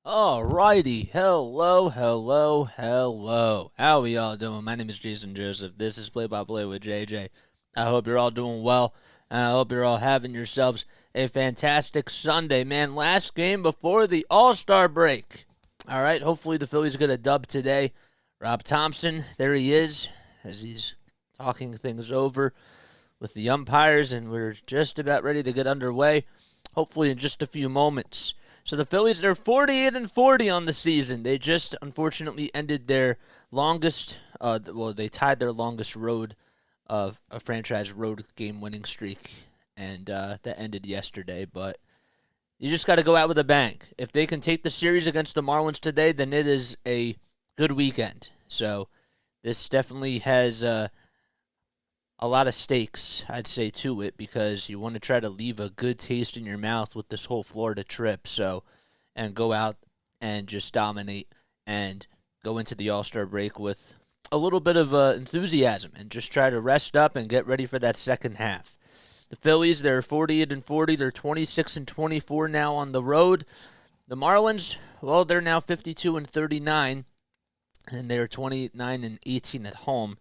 Alrighty, hello. How we all doing? My name is Jason Joseph. This is Play by Play with JJ. I hope you're all doing well, and I hope you're all having yourselves a fantastic Sunday, man. Last game before the All-Star break. All right, hopefully the Phillies get a dub today. Rob Thompson, there he is, as he's talking things over with the umpires, and we're just about ready to get underway, hopefully in just a few moments. So the Phillies, they're 48-40 on the season. They just unfortunately ended their longest, they tied their longest road of a franchise road game winning streak, and that ended yesterday. But you just got to go out with a bang. If they can take the series against the Marlins today, then it is a good weekend. So this definitely has a lot of stakes, I'd say, to it, because you want to try to leave a good taste in your mouth with this whole Florida trip. So, and go out and just dominate and go into the All-Star break with a little bit of enthusiasm and just try to rest up and get ready for that second half. The Phillies, they're 48-40. They're 26-24 now on the road. The Marlins, well, they're now 52-39, and they're 29-18 at home,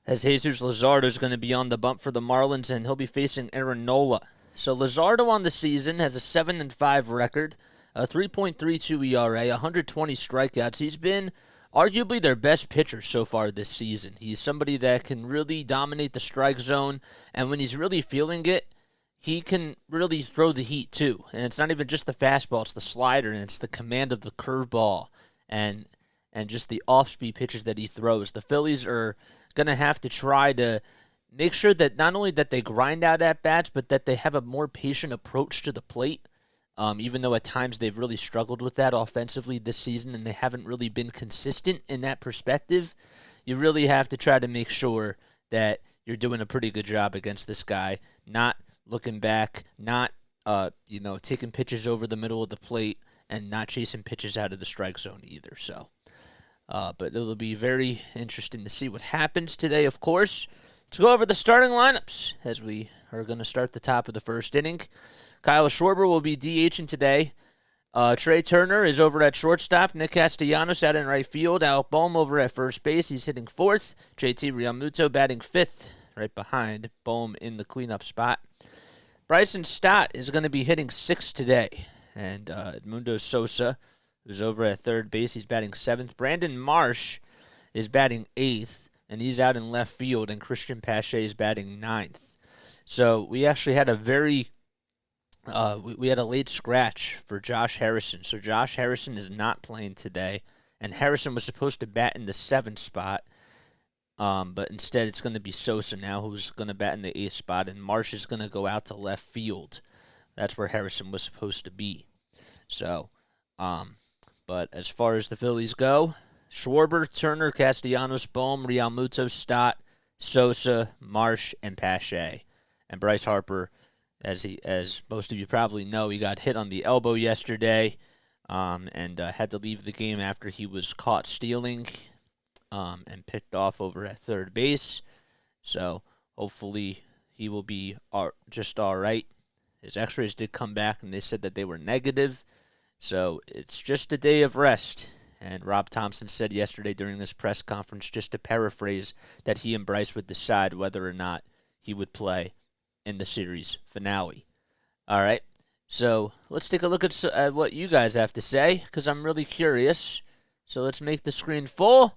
as Jesus Luzardo is going to be on the bump for the Marlins, and he'll be facing Aaron Nola. So Luzardo on the season has a 7-5 record, a 3.32 ERA, 120 strikeouts. He's been arguably their best pitcher so far this season. He's somebody that can really dominate the strike zone, and when he's really feeling it, he can really throw the heat too. And it's not even just the fastball, it's the slider, and it's the command of the curveball, and just the off-speed pitches that he throws. The Phillies are going to have to try to make sure that not only that they grind out at-bats, but that they have a more patient approach to the plate, even though at times they've really struggled with that offensively this season and they haven't really been consistent in that perspective. You really have to try to make sure that you're doing a pretty good job against this guy, not looking back, not taking pitches over the middle of the plate, and not chasing pitches out of the strike zone either. So, but it'll be very interesting to see what happens today, of course. Let's go over the starting lineups as we are going to start the top of the first inning. Kyle Schwarber will be DHing today. Trey Turner is over at shortstop. Nick Castellanos out in right field. Alec Boehm over at first base. He's hitting fourth. JT Realmuto batting fifth, right behind Boehm in the cleanup spot. Bryson Stott is going to be hitting sixth today. And Edmundo Sosa, who's over at third base, he's batting seventh. Brandon Marsh is batting eighth, and he's out in left field, and Christian Pache is batting ninth. So we actually had a we had a late scratch for Josh Harrison. So Josh Harrison is not playing today, and Harrison was supposed to bat in the seventh spot, but instead it's going to be Sosa now, who's going to bat in the eighth spot, and Marsh is going to go out to left field. That's where Harrison was supposed to be. So, but as far as the Phillies go, Schwarber, Turner, Castellanos, Boehm, Realmuto, Stott, Sosa, Marsh, and Pache. And Bryce Harper, as most of you probably know, he got hit on the elbow yesterday, and had to leave the game after he was caught stealing, and picked off over at third base. So hopefully he will be just all right. His x-rays did come back, and they said that they were negative. So it's just a day of rest. And Rob Thompson said yesterday during this press conference, just to paraphrase, that he and Bryce would decide whether or not he would play in the series finale. All right, so let's take a look at what you guys have to say, because I'm really curious. So let's make the screen full.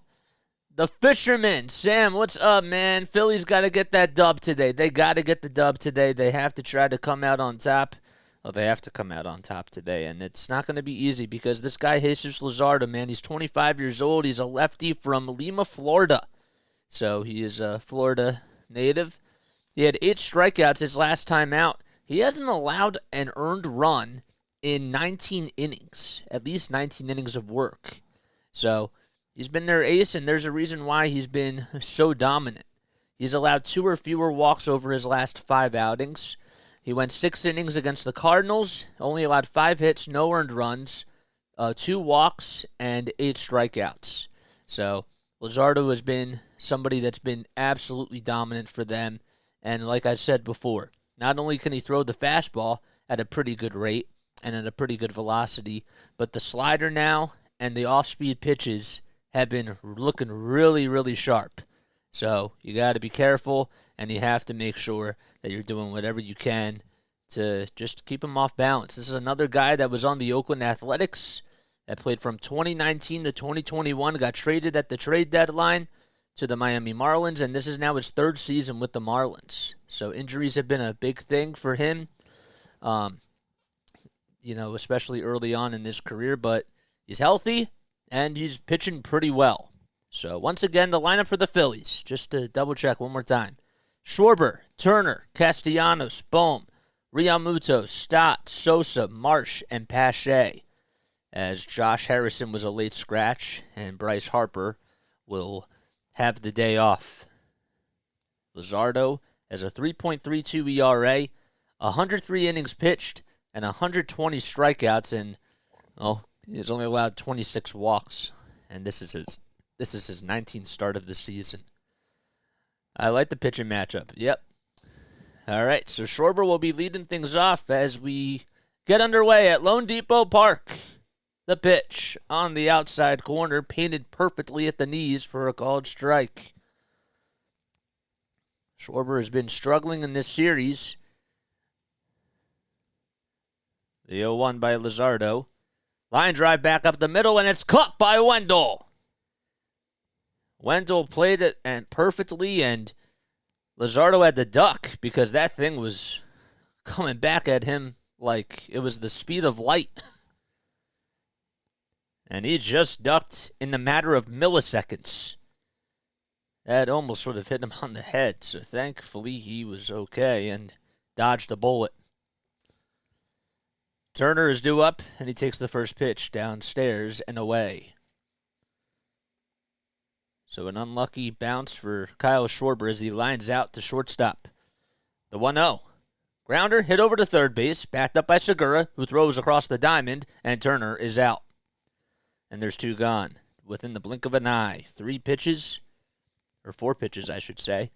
The Fisherman, Sam, what's up, man? Phillies got to get that dub today. They got to get the dub today. They have to try to come out on top. Well, they have to come out on top today, and it's not going to be easy because this guy, Jesus Luzardo, man, he's 25 years old. He's a lefty from Lima, Florida. So he is a Florida native. He had 8 strikeouts his last time out. He hasn't allowed an earned run in 19 innings, at least 19 innings of work. So he's been their ace, and there's a reason why he's been so dominant. He's allowed 2 or fewer walks over his last 5 outings. He went 6 innings against the Cardinals, only allowed 5 hits, no earned runs, 2 walks, and 8 strikeouts. So Luzardo has been somebody that's been absolutely dominant for them. And like I said before, not only can he throw the fastball at a pretty good rate, and at a pretty good velocity. But the slider now and the off-speed pitches have been looking really, really sharp. So you got to be careful, and you have to make sure that you're doing whatever you can to just keep him off balance. This is another guy that was on the Oakland Athletics that played from 2019 to 2021, got traded at the trade deadline to the Miami Marlins, and this is now his third season with the Marlins. So injuries have been a big thing for him, especially early on in his career, but he's healthy, and he's pitching pretty well. So once again, the lineup for the Phillies, just to double-check one more time. Schwarber, Turner, Castellanos, Bohm, Realmuto, Stott, Sosa, Marsh, and Pache, as Josh Harrison was a late scratch, and Bryce Harper will have the day off. Luzardo has a 3.32 ERA, 103 innings pitched, and 120 strikeouts, and he's only allowed 26 walks, and this is his 19th start of the season. I like the pitching matchup. Yep. All right, so Schwarber will be leading things off as we get underway at Lone Depot Park. The pitch on the outside corner, painted perfectly at the knees for a called strike. Schwarber has been struggling in this series. The 0-1 by Luzardo. Line drive back up the middle, and it's caught by Wendell. Wendell played it perfectly, and Luzardo had to duck because that thing was coming back at him like it was the speed of light. And he just ducked in the matter of milliseconds. That almost would have hit him on the head, so thankfully he was okay and dodged a bullet. Turner is due up, and he takes the first pitch downstairs and away. So an unlucky bounce for Kyle Schwarber as he lines out to shortstop. The 1-0. Grounder hit over to third base, backed up by Segura, who throws across the diamond, and Turner is out. And there's two gone within the blink of an eye. 3 pitches, or 4 pitches, I should say,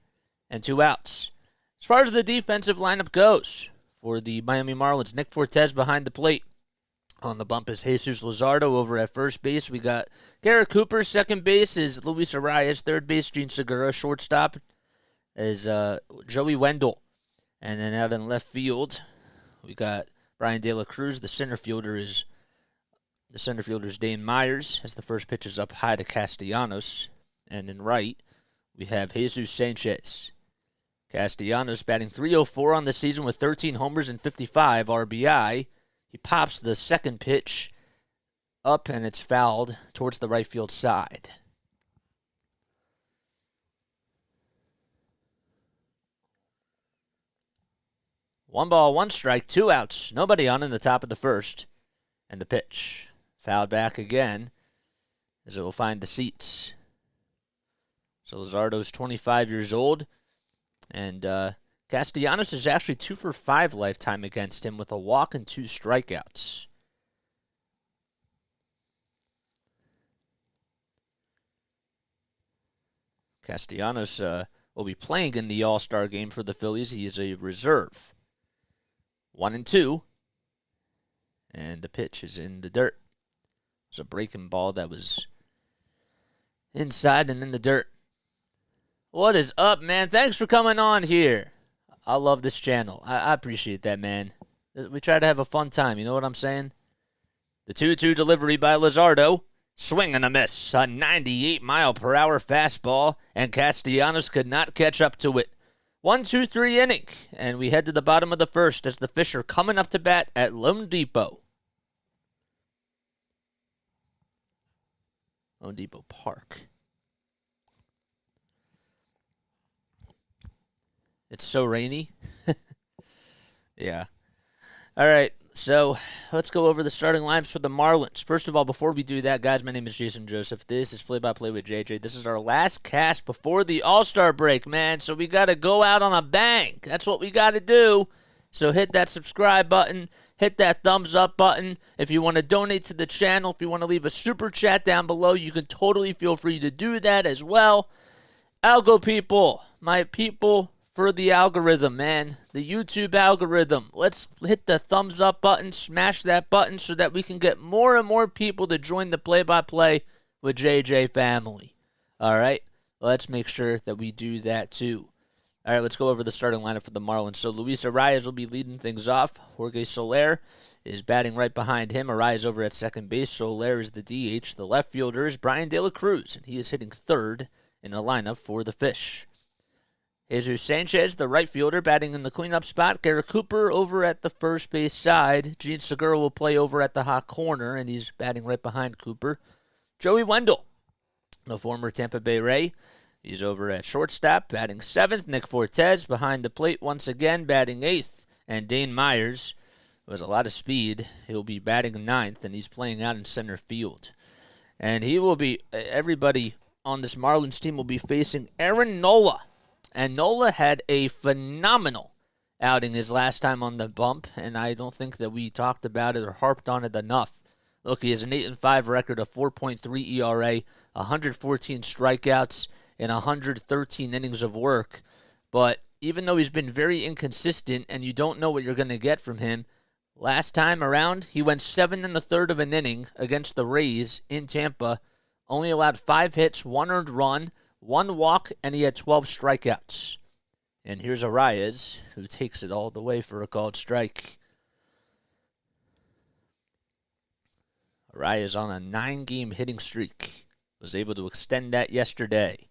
and 2 outs. As far as the defensive lineup goes, for the Miami Marlins, Nick Fortes behind the plate. On the bump is Jesus Luzardo over at first base. We got Garrett Cooper. Second base is Luis Arias. Third base, Gene Segura. Shortstop is Joey Wendell. And then out in left field, we got Brian De La Cruz. The center fielder is Dane Myers, as the first pitch is up high to Castellanos. And in right, we have Jesus Sanchez. Castellanos batting .304 on the season with 13 homers and 55 RBI. He pops the second pitch up, and it's fouled towards the right field side. One ball, one strike, 2 outs. Nobody on in the top of the first. And the pitch. Fouled back again, as it will find the seats. So Luzardo's 25 years old. And Castellanos is actually 2 for 5 lifetime against him with a walk and 2 strikeouts. Castellanos will be playing in the All-Star game for the Phillies. He is a reserve. 1-2. And the pitch is in the dirt. It's a breaking ball that was inside and in the dirt. What is up, man? Thanks for coming on here. I love this channel. I appreciate that, man. We try to have a fun time, you know what I'm saying? The 2-2 delivery by Luzardo. Swing and a miss. A 98-mile-per-hour fastball, and Castellanos could not catch up to it. 1-2-3 inning, and we head to the bottom of the first as the Fish are coming up to bat at Lone Depot. Lone Depot Park. It's so rainy. Yeah. All right, so let's go over the starting lineups for the Marlins. First of all, before we do that, guys, my name is Jason Joseph. This is Play-by-Play with JJ. This is our last cast before the All-Star break, man, so we got to go out on a bang. That's what we got to do. So hit that subscribe button. Hit that thumbs up button. If you want to donate to the channel, if you want to leave a super chat down below, you can totally feel free to do that as well. Algo people, my people for the algorithm, man. The YouTube algorithm. Let's hit the thumbs up button, smash that button so that we can get more and more people to join the play-by-play with JJ family. All right? Let's make sure that we do that too. All right, let's go over the starting lineup for the Marlins. So Luis Arias will be leading things off. Jorge Soler is batting right behind him. Arias over at second base. Soler is the DH. The left fielder is Brian De La Cruz, and he is hitting third in the lineup for the Fish. Jesus Sanchez, the right fielder, batting in the cleanup spot. Garrett Cooper over at the first base side. Gene Segura will play over at the hot corner, and he's batting right behind Cooper. Joey Wendell, the former Tampa Bay Ray, he's over at shortstop, batting seventh. Nick Fortes behind the plate once again, batting eighth. And Dane Myers, who has a lot of speed, he'll be batting ninth, and he's playing out in center field. And he will be, everybody on this Marlins team will be facing Aaron Nola. And Nola had a phenomenal outing his last time on the bump, and I don't think that we talked about it or harped on it enough. Look, he has an 8-5 record, a 4.3 ERA, 114 strikeouts, and 113 innings of work. But even though he's been very inconsistent and you don't know what you're going to get from him, last time around, he went 7 1/3 of an inning against the Rays in Tampa, only allowed 5 hits, 1 earned run, 1 walk, and he had 12 strikeouts. And here's Arias, who takes it all the way for a called strike. Arias on a 9-game hitting streak. Was able to extend that yesterday.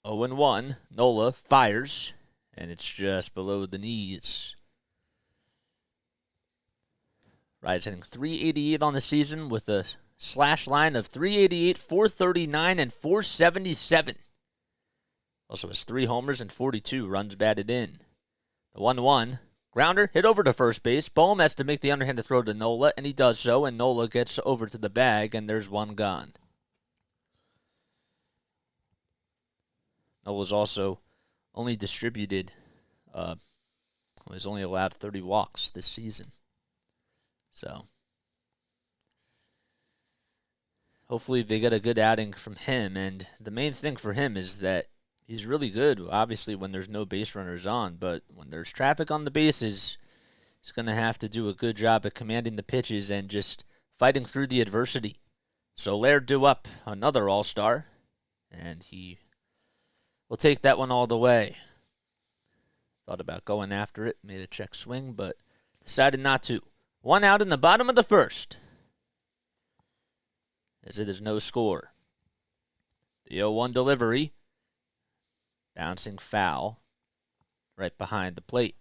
0-1. Nola fires, and it's just below the knees. Arias hitting .388 on the season with a slash line of .388, .439, and .477. Also has 3 homers and 42 runs batted in. The 1-1. Grounder hit over to first base. Bohm has to make the underhanded throw to Nola, and he does so, and Nola gets over to the bag, and there's 1 gone. Nola's also only distributed, he's only allowed 30 walks this season. So, hopefully they get a good outing from him, and the main thing for him is that he's really good, obviously, when there's no base runners on, but when there's traffic on the bases, he's going to have to do a good job at commanding the pitches and just fighting through the adversity. Soler due up another all-star, and he will take that one all the way. Thought about going after it, made a check swing, but decided not to. 1 out in the bottom of the first, as it is no score. The 0-1 delivery. Bouncing foul right behind the plate.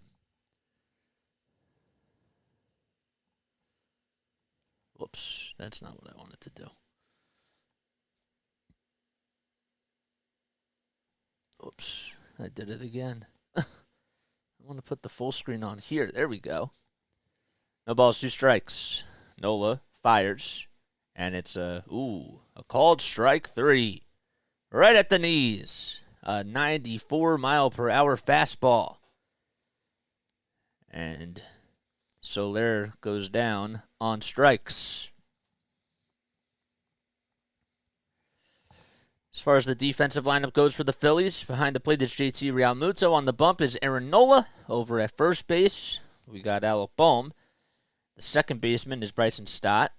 Whoops, that's not what I wanted to do. Oops, I did it again. I want to put the full screen on here. There we go. No balls, 2 strikes. Nola fires, and it's a called strike 3. Right at the knees. A 94-mile-per-hour fastball. And Soler goes down on strikes. As far as the defensive lineup goes for the Phillies, behind the plate is JT Realmuto. On the bump is Aaron Nola. Over at first base, we got Alec Bohm. The second baseman is Bryson Stott.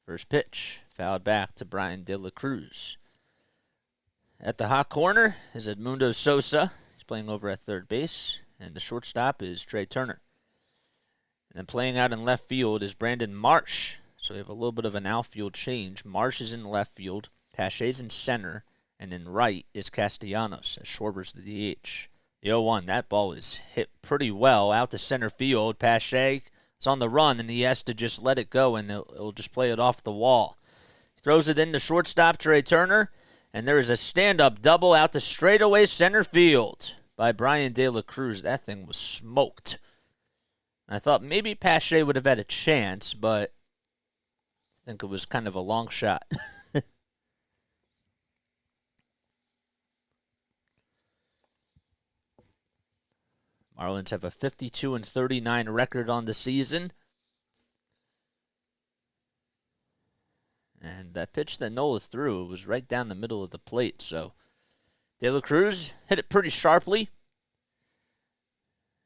First pitch, fouled back to Brian De La Cruz. At the hot corner is Edmundo Sosa. He's playing over at third base. And the shortstop is Trey Turner. And then playing out in left field is Brandon Marsh. So we have a little bit of an outfield change. Marsh is in left field. Pache's in center. And in right is Castellanos, as Schwarber's the DH. The 0-1, that ball is hit pretty well out to center field. Pache is on the run, and he has to just let it go, and it'll just play it off the wall. He throws it in to shortstop Trey Turner. And there is a stand-up double out to straightaway center field by Brian De La Cruz. That thing was smoked. I thought maybe Pache would have had a chance, but I think it was kind of a long shot. Marlins have a 52-39 record on the season. And that pitch that Nola threw was right down the middle of the plate, so De La Cruz hit it pretty sharply.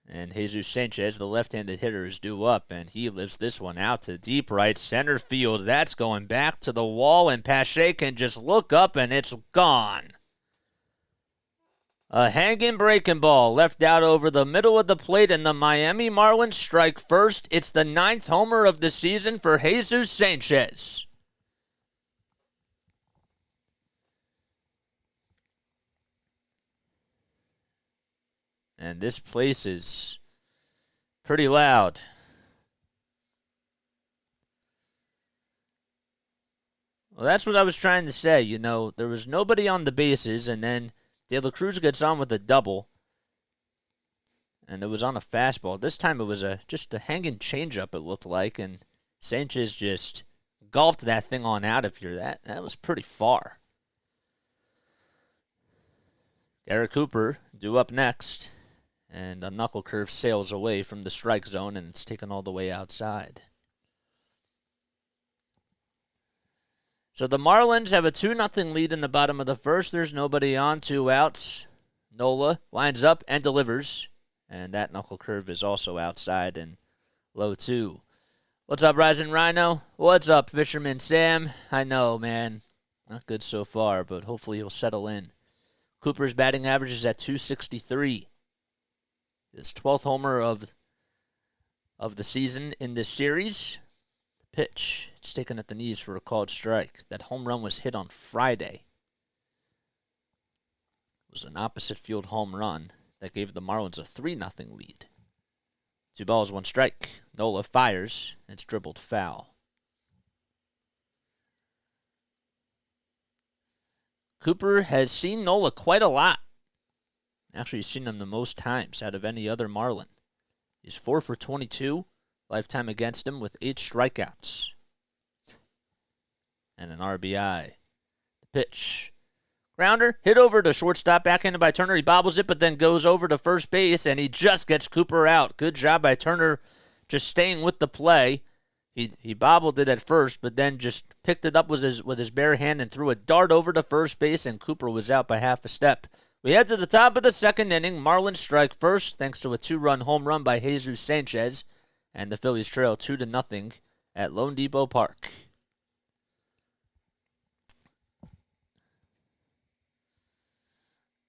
And Jesus Sanchez, the left-handed hitter, is due up, and he lives this one out to deep right center field. That's going back to the wall, and Pache can just look up, and it's gone. A hanging breaking ball left out over the middle of the plate, and the Miami Marlins strike first. It's the 9th homer of the season for Jesus Sanchez. And this place is pretty loud. Well, that's what I was trying to say. You know, there was nobody on the bases, and then De La Cruz gets on with a double. And it was on a fastball. This time it was just a hanging changeup, it looked like, and Sanchez just golfed that thing on out of here. That was pretty far. Garrett Cooper due up next. And a knuckle curve sails away from the strike zone, and it's taken all the way outside. So the Marlins have a 2-0 lead in the bottom of the first. There's nobody on, 2 outs. Nola winds up and delivers. And that knuckle curve is also outside and low 2. What's up, Rising Rhino? What's up, Fisherman Sam? I know, man. Not good so far, but hopefully he'll settle in. Cooper's batting average is at .263. His 12th homer of the season in this series. The pitch, it's taken at the knees for a called strike. That home run was hit on Friday. It was an opposite field home run that gave the Marlins a 3-0 lead. 2 balls, 1 strike. Nola fires, and it's dribbled foul. Cooper has seen Nola quite a lot. Actually, he's seen him the most times out of any other Marlin. He's 4 for 22, lifetime against him with 8 strikeouts. And an RBI. The pitch. Grounder, hit over to shortstop, backhanded by Turner. He bobbles it, but then goes over to first base, and he just gets Cooper out. Good job by Turner just staying with the play. He bobbled it at first, but then just picked it up with his bare hand and threw a dart over to first base, and Cooper was out by half a step. We head to the top of the second inning. Marlins strike first thanks to a 2-run home run by Jesus Sanchez, and the Phillies trail 2-0 at Lone Depot Park.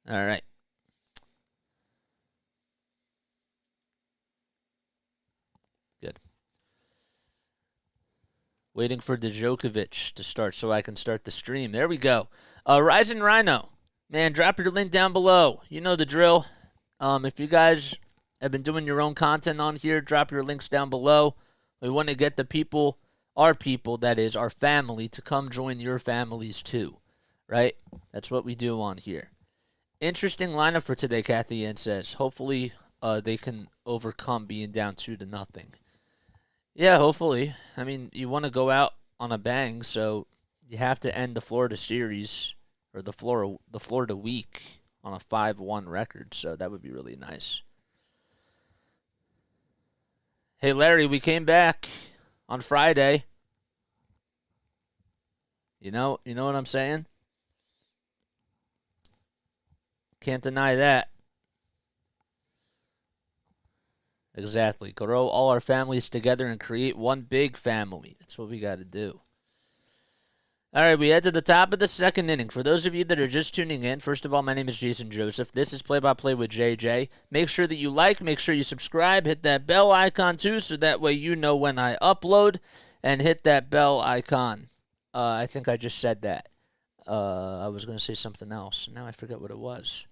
All right. Good. Waiting for Djokovic to start so I can start the stream. There we go. Rising Rhino. Man, drop your link down below. You know the drill. If you guys have been doing your own content on here, drop your links down below. We want to get the people, our family, to come join your families too, right? That's what we do on here. Interesting lineup for today, Kathy Ann says. Hopefully they can overcome being down 2-0. Yeah, hopefully. I mean, you want to go out on a bang, so you have to end the Florida series or the Florida week on a 5-1 record, so that would be really nice. Hey, Larry, we came back on Friday. You know what I'm saying? Can't deny that. Exactly. Grow all our families together and create one big family. That's what we got to do. All right, we head to the top of the second inning. For those of you that are just tuning in, first of all, my name is Jason Joseph. This is Play-by-Play with JJ. Make sure that you like, make sure you subscribe, hit that bell icon too, so that way you know when I upload, and hit that bell icon. I think I just said that. I was going to say something else. Now I forget what it was.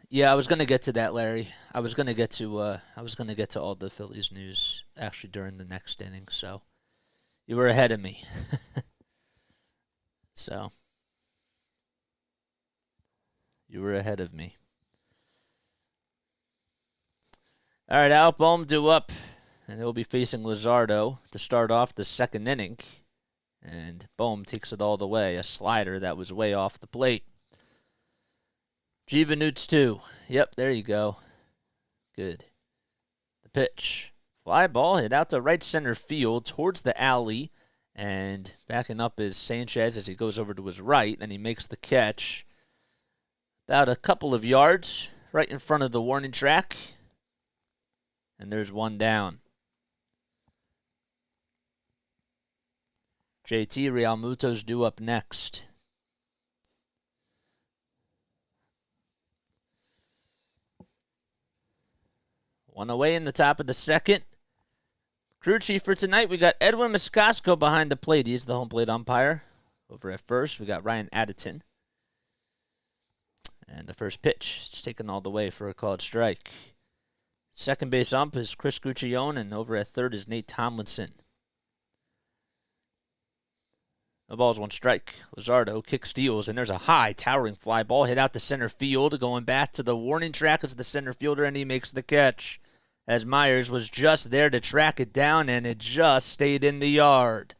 Yeah, I was going to get to that, Larry. I was going to get to all the Phillies news actually during the next inning, so you were ahead of me. So, you were ahead of me. All right, Alec Bohm due up, and he'll be facing Luzardo to start off the second inning. And Bohm takes it all the way, a slider that was way off the plate. Givanutes too. Yep, there you go. Good. The pitch. Fly ball hit out to right center field towards the alley. And backing up is Sanchez as he goes over to his right, and he makes the catch. about a couple of yards right in front of the warning track. And there's one down. JT Realmuto's due up next. One away in the top of the second. Crew chief for tonight, we got Edwin Moscasco behind the plate. He's the home plate umpire. Over at first, we got Ryan Additon. And the first pitch, it's taken all the way for a called strike. Second base ump is Chris Guccione, and over at third is Nate Tomlinson. The ball's one strike. Luzardo kick steals, and there's a high, towering fly ball hit out to center field, going back to the warning track as the center fielder, and he makes the catch. As Myers was just there to track it down, and it just stayed in the yard.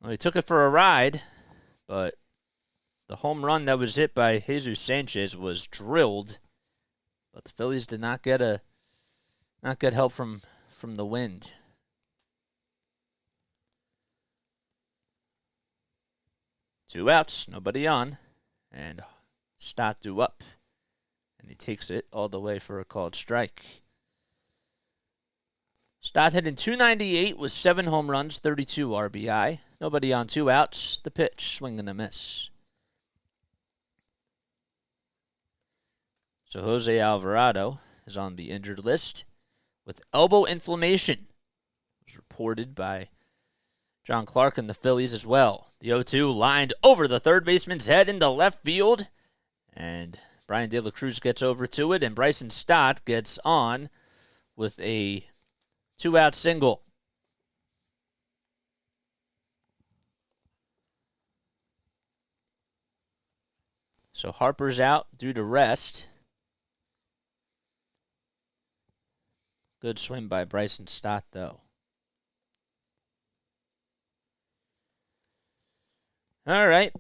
Well, he took it for a ride, but the home run that was hit by Jesus Sanchez was drilled, but the Phillies did not get help from the wind. Two outs, nobody on, and Stott due up, and he takes it all the way for a called strike. Stott hitting .298 with 7 home runs, 32 RBI. Nobody on, 2 outs. The pitch, swing and a miss. So Jose Alvarado is on the injured list with elbow inflammation. It was reported by John Clark and the Phillies as well. The 0-2 lined over the third baseman's head into left field, and Brian De La Cruz gets over to it, and Bryson Stott gets on with a 2-out single. So Harper's out due to rest. Good swing by Bryson Stott, though. All right.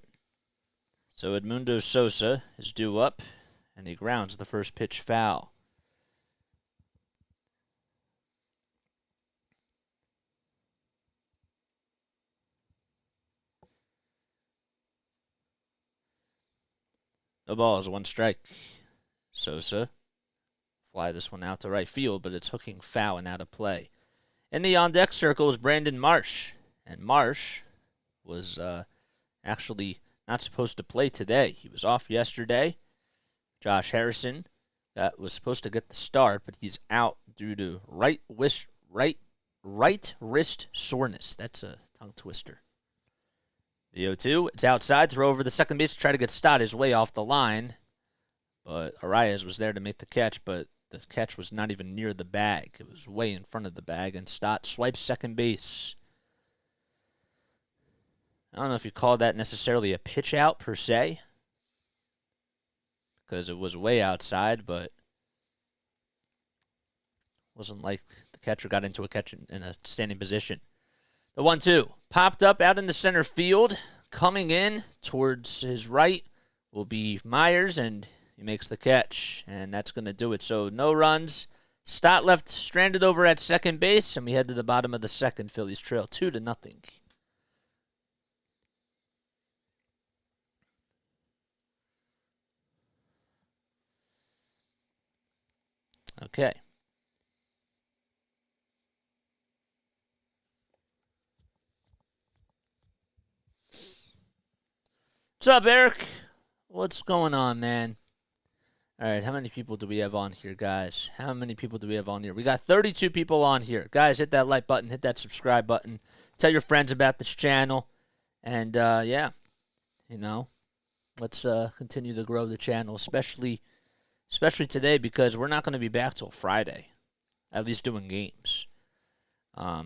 So Edmundo Sosa is due up, and he grounds the first pitch foul. The ball is one strike. Sosa fly this one out to right field, but it's hooking foul and out of play. In the on-deck circle is Brandon Marsh, and Marsh was actually not supposed to play today. He was off yesterday. Josh Harrison that was supposed to get the start, but he's out due to right wrist soreness. That's a tongue twister. The 0-2, it's outside, throw over the second base to try to get Stott his way off the line. But Arias was there to make the catch, but the catch was not even near the bag. It was way in front of the bag, and Stott swipes second base. I don't know if you call that necessarily a pitch out per se, because it was way outside, but wasn't like the catcher got into a catch in a standing position. The 1-2 popped up out in the center field. Coming in towards his right will be Myers, and he makes the catch, and that's going to do it. So no runs. Stott left stranded over at second base, and we head to the bottom of the second. Phillies trail 2-0. Okay. What's up, Eric? What's going on, man? All right, how many people do we have on here, guys? How many people do we have on here? We got 32 people on here. Guys, hit that like button, hit that subscribe button. Tell your friends about this channel. And, yeah, you know, let's continue to grow the channel, especially today, because we're not going to be back till Friday, at least doing games. I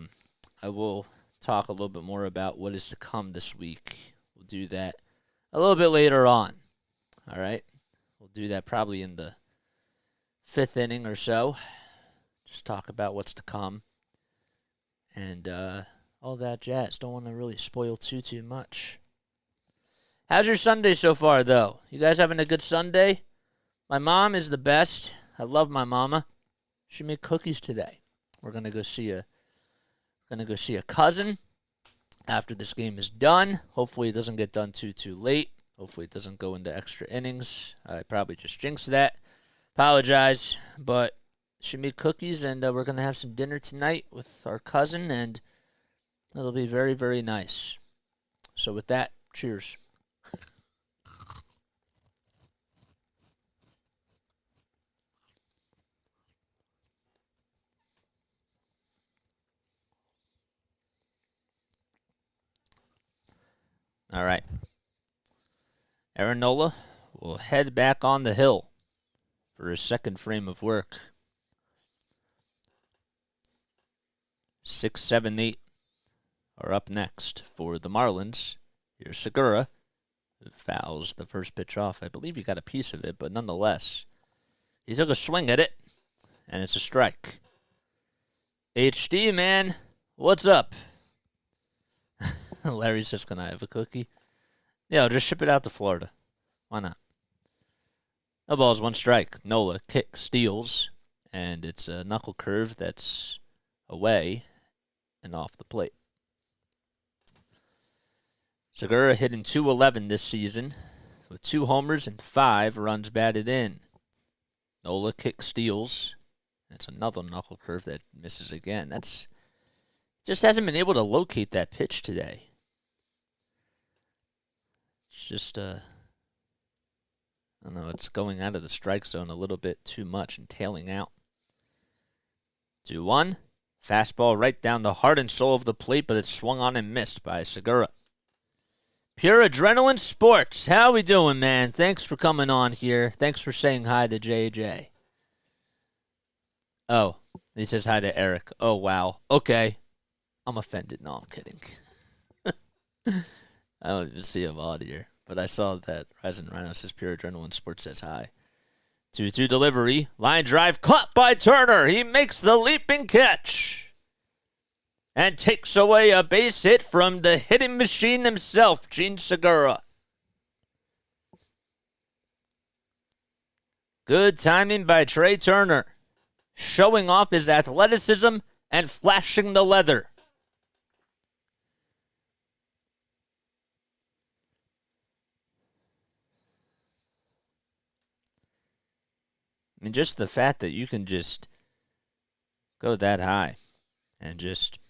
will talk a little bit more about what is to come this week. We'll do that a little bit later on. All right? We'll do that probably in the 5th inning or so. Just talk about what's to come. And all that jazz. Don't want to really spoil too much. How's your Sunday so far, though? You guys having a good Sunday? My mom is the best. I love my mama. She made cookies today. We're gonna go see a cousin, after this game is done. Hopefully it doesn't get done too late. Hopefully it doesn't go into extra innings. I probably just jinxed that. Apologize, but she made cookies, and we're going to have some dinner tonight with our cousin, and it'll be very, very nice. So with that, cheers. All right. Aaron Nola will head back on the hill for his second frame of work. 6, 7, 8 are up next for the Marlins. Here's Segura, who fouls the first pitch off. I believe he got a piece of it, but nonetheless, he took a swing at it, and it's a strike. HD, man, what's up? Larry says, can I have a cookie? Yeah, I'll just ship it out to Florida. Why not? No balls, one strike. Nola kicks, steals, and it's a knuckle curve that's away and off the plate. Segura hitting .211 this season with 2 homers and 5 runs batted in. Nola kicks, steals. That's another knuckle curve that misses again. That's just hasn't been able to locate that pitch today. It's just, I don't know, it's going out of the strike zone a little bit too much and tailing out. 2-1. Fastball right down the heart and soul of the plate, but it's swung on and missed by Segura. Pure Adrenaline Sports. How we doing, man? Thanks for coming on here. Thanks for saying hi to JJ. Oh, he says hi to Eric. Oh, wow. Okay. I'm offended. No, I'm kidding. I don't even see him on here. But I saw that Rising Rhino says Pure Adrenaline Sports says hi. 2-2 delivery. Line drive caught by Turner. He makes the leaping catch. And takes away a base hit from the hitting machine himself, Gene Segura. Good timing by Trey Turner. Showing off his athleticism and flashing the leather. I mean, just the fact that you can just go that high and just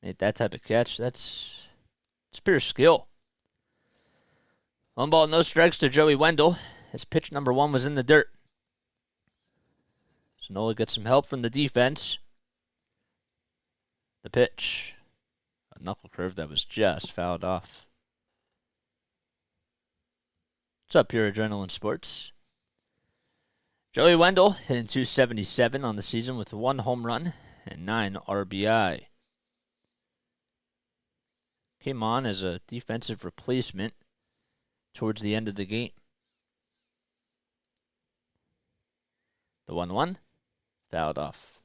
make that type of catch, it's pure skill. 1 ball, no strikes to Joey Wendell. His pitch number 1 was in the dirt. So Nola gets some help from the defense. The pitch. A knuckle curve that was just fouled off. What's up, Pure Adrenaline Sports? Joey Wendell hitting .277 on the season with 1 home run and 9 RBI. Came on as a defensive replacement towards the end of the game. The 1-1 fouled off.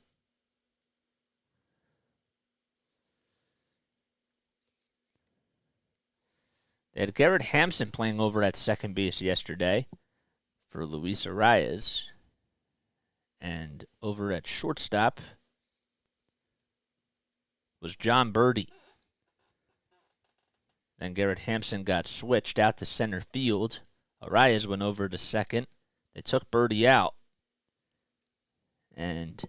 They had Garrett Hampson playing over at second base yesterday for Luis Arias. And over at shortstop was John Birdie. Then Garrett Hampson got switched out to center field. Arias went over to second. They took Birdie out. And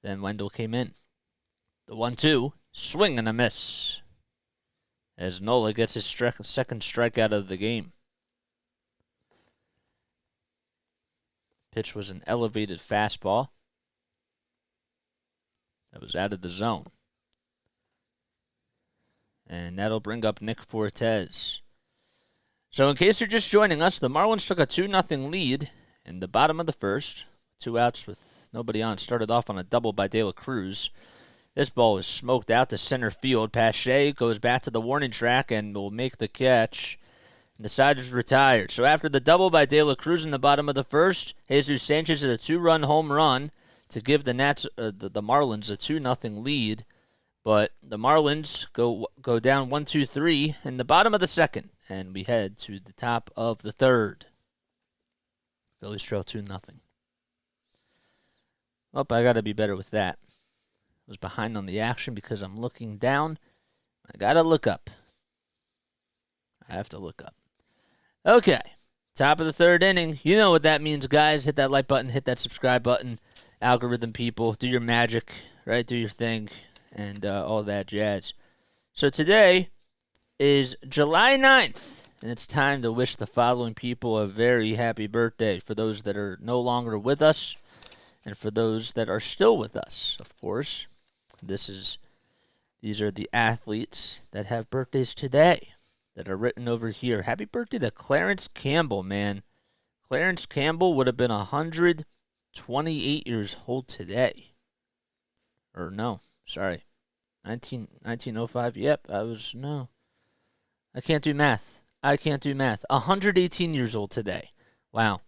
then Wendell came in. The 1-2, swing and a miss. As Nola gets his second strikeout of the game. Pitch was an elevated fastball that was out of the zone. And that'll bring up Nick Fortes. So in case you're just joining us, the Marlins took a 2-0 lead in the bottom of the first. 2 outs with nobody on. Started off on a double by De La Cruz. This ball was smoked out to center field. Pache goes back to the warning track and will make the catch. And the side is retired. So after the double by De La Cruz in the bottom of the first, Jesus Sanchez had a 2-run home run to give the Marlins a 2-0 lead. But the Marlins go down 1-2-3 in the bottom of the second, and we head to the top of the third. Phillies trail 2-0. Oh, I got to be better with that. was behind on the action because I'm looking down. I got to look up. I have to look up. Okay. Top of the third inning. You know what that means, guys. Hit that like button. Hit that subscribe button. Algorithm people. Do your magic, right? Do your thing. And all that jazz. So today is July 9th. And it's time to wish the following people a very happy birthday. For those that are no longer with us. And for those that are still with us, of course. These are the athletes that have birthdays today. That are written over here. Happy birthday to Clarence Campbell, man. Clarence Campbell would have been 128 years old today. Or no, sorry. 1905. Yep, I can't do math. 118 years old today. Wow.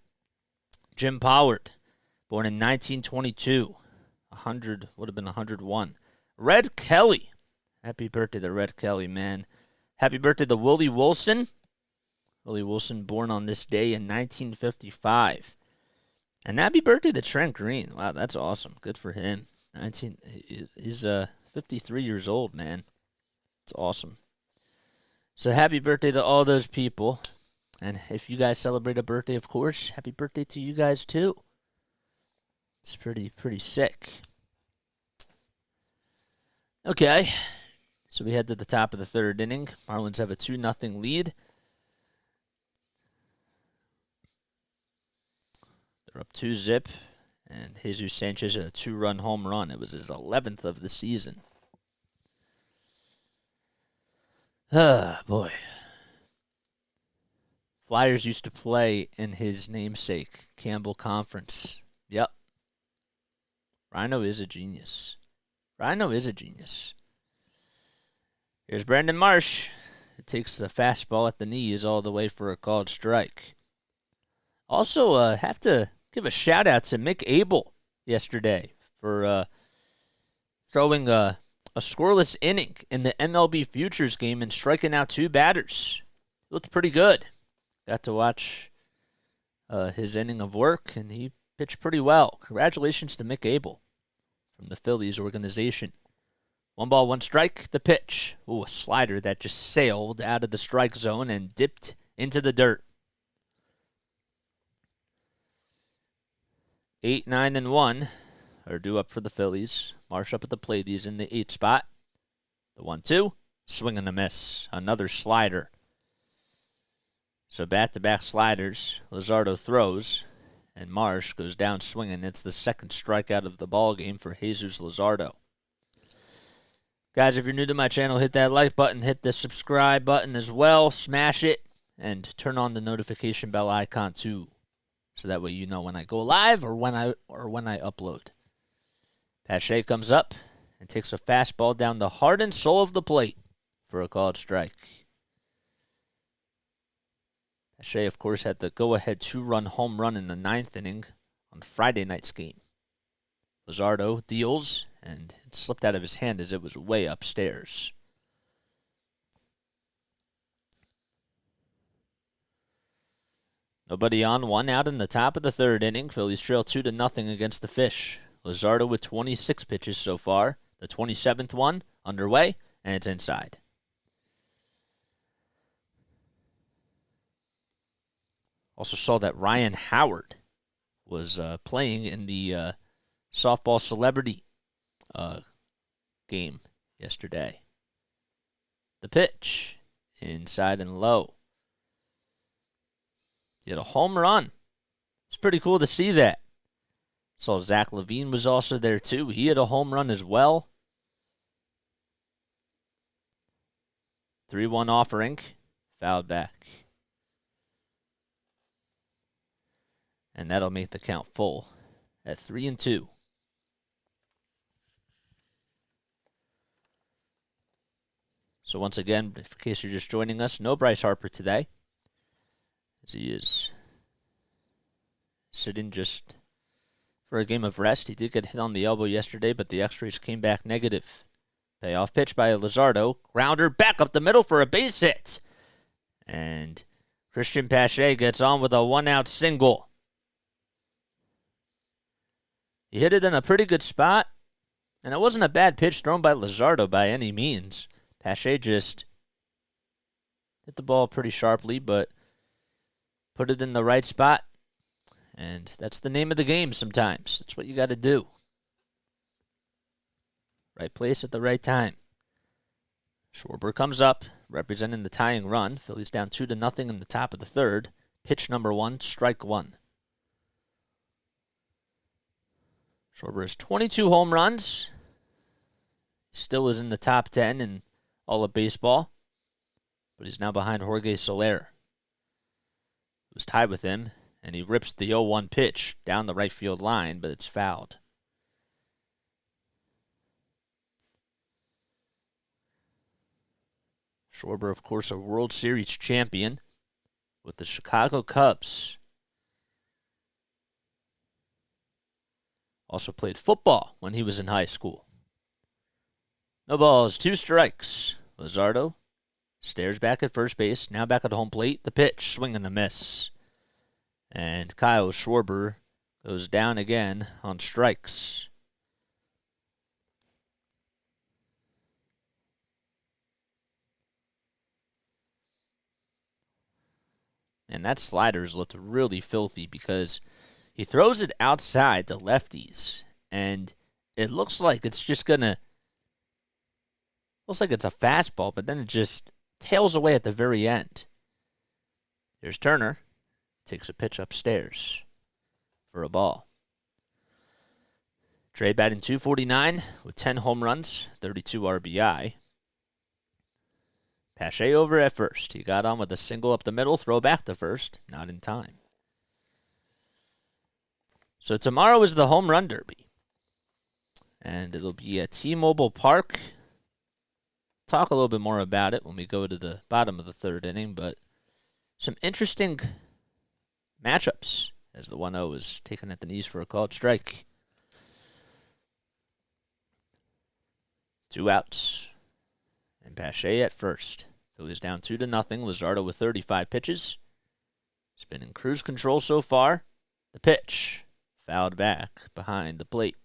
Jim Pollard, born in 1922. 100 would have been 101. Red Kelly. Happy birthday to Red Kelly, man. Happy birthday to Willie Wilson. Willie Wilson, born on this day in 1955. And happy birthday to Trent Green. Wow, that's awesome. Good for him. He's 53 years old, man. It's awesome. So happy birthday to all those people. And if you guys celebrate a birthday, of course, happy birthday to you guys too. It's pretty sick. Okay. So we head to the top of the third inning. Marlins have a 2-0 lead. They're up 2-0. And Jesus Sanchez had a 2-run home run. It was his 11th of the season. Ah, boy. Flyers used to play in his namesake, Campbell Conference. Yep. Rhino is a genius. Here's Brandon Marsh. It takes the fastball at the knees all the way for a called strike. Also, have to give a shout-out to Mick Abel yesterday for throwing a scoreless inning in the MLB Futures game and striking out 2 batters. Looked pretty good. Got to watch his inning of work, and he pitched pretty well. Congratulations to Mick Abel from the Phillies organization. 1 ball, 1 strike, the pitch. Ooh, a slider that just sailed out of the strike zone and dipped into the dirt. 8, 9, and 1 are due up for the Phillies. Marsh up at the plate. He's in the 8 spot. The 1-2, swing and a miss. Another slider. So back-to-back sliders. Luzardo throws, and Marsh goes down swinging. It's the second strikeout of the ball game for Jesus Luzardo. Guys, if you're new to my channel, hit that like button, hit the subscribe button as well, smash it, and turn on the notification bell icon too, so that way you know when I go live or when I upload. Pache comes up and takes a fastball down the heart and soul of the plate for a called strike. Pache, of course, had the go-ahead 2-run home run in the 9th inning on Friday night's game. Luzardo deals, and it slipped out of his hand as it was way upstairs. Nobody on, 1 out in the top of the third inning. Phillies trail 2-0 against the Fish. Luzardo with 26 pitches so far. The 27th one underway, and it's inside. Also saw that Ryan Howard was playing in the softball celebrity game yesterday. The pitch, inside and low. He had a home run. It's pretty cool to see that. Saw Zach Levine was also there too. He had a home run as well. 3-1 offering. Fouled back. And that'll make the count full at 3-2. So once again, in case you're just joining us, no Bryce Harper today, as he is sitting just for a game of rest. He did get hit on the elbow yesterday, but the x-rays came back negative. Payoff pitch by Luzardo. Grounder back up the middle for a base hit. And Christian Pache gets on with a 1-out single. He hit it in a pretty good spot, And it wasn't a bad pitch thrown by Luzardo by any means. Pache just hit the ball pretty sharply, but put it in the right spot. And that's the name of the game sometimes. That's what you got to do. Right place at the right time. Schwarber comes up, representing the tying run. Phillies down 2-0 in the top of the third. Pitch number 1, strike 1. Schwarber has 22 home runs. Still is in the top 10 in all of baseball. But he's now behind Jorge Soler, who was tied with him. And he rips the 0-1 pitch down the right field line, but it's fouled. Schwarber, of course, a World Series champion with the Chicago Cubs. Also played football when he was in high school. No balls, 2 strikes. Luzardo stares back at first base, now back at home plate. The pitch, swing and a miss. And Kyle Schwarber goes down again on strikes. And that slider's looked really filthy because he throws it outside to lefties. And it looks like it's just going to... Looks like it's a fastball, but then it just tails away at the very end. Here's Turner. Takes a pitch upstairs for a ball. Trey batting .249 with 10 home runs, 32 RBI. Pache over at first. He got on with a single up the middle, throw back to first, not in time. So tomorrow is the home run derby. And it'll be at T-Mobile Park. Talk a little bit more about it when we go to the bottom of the third inning, but some interesting matchups as the 1-0 is taken at the knees for a called strike. 2 outs. And Pache at first. Phillies down 2-0. Luzardo with 35 pitches. He's been in cruise control so far. The pitch fouled back behind the plate.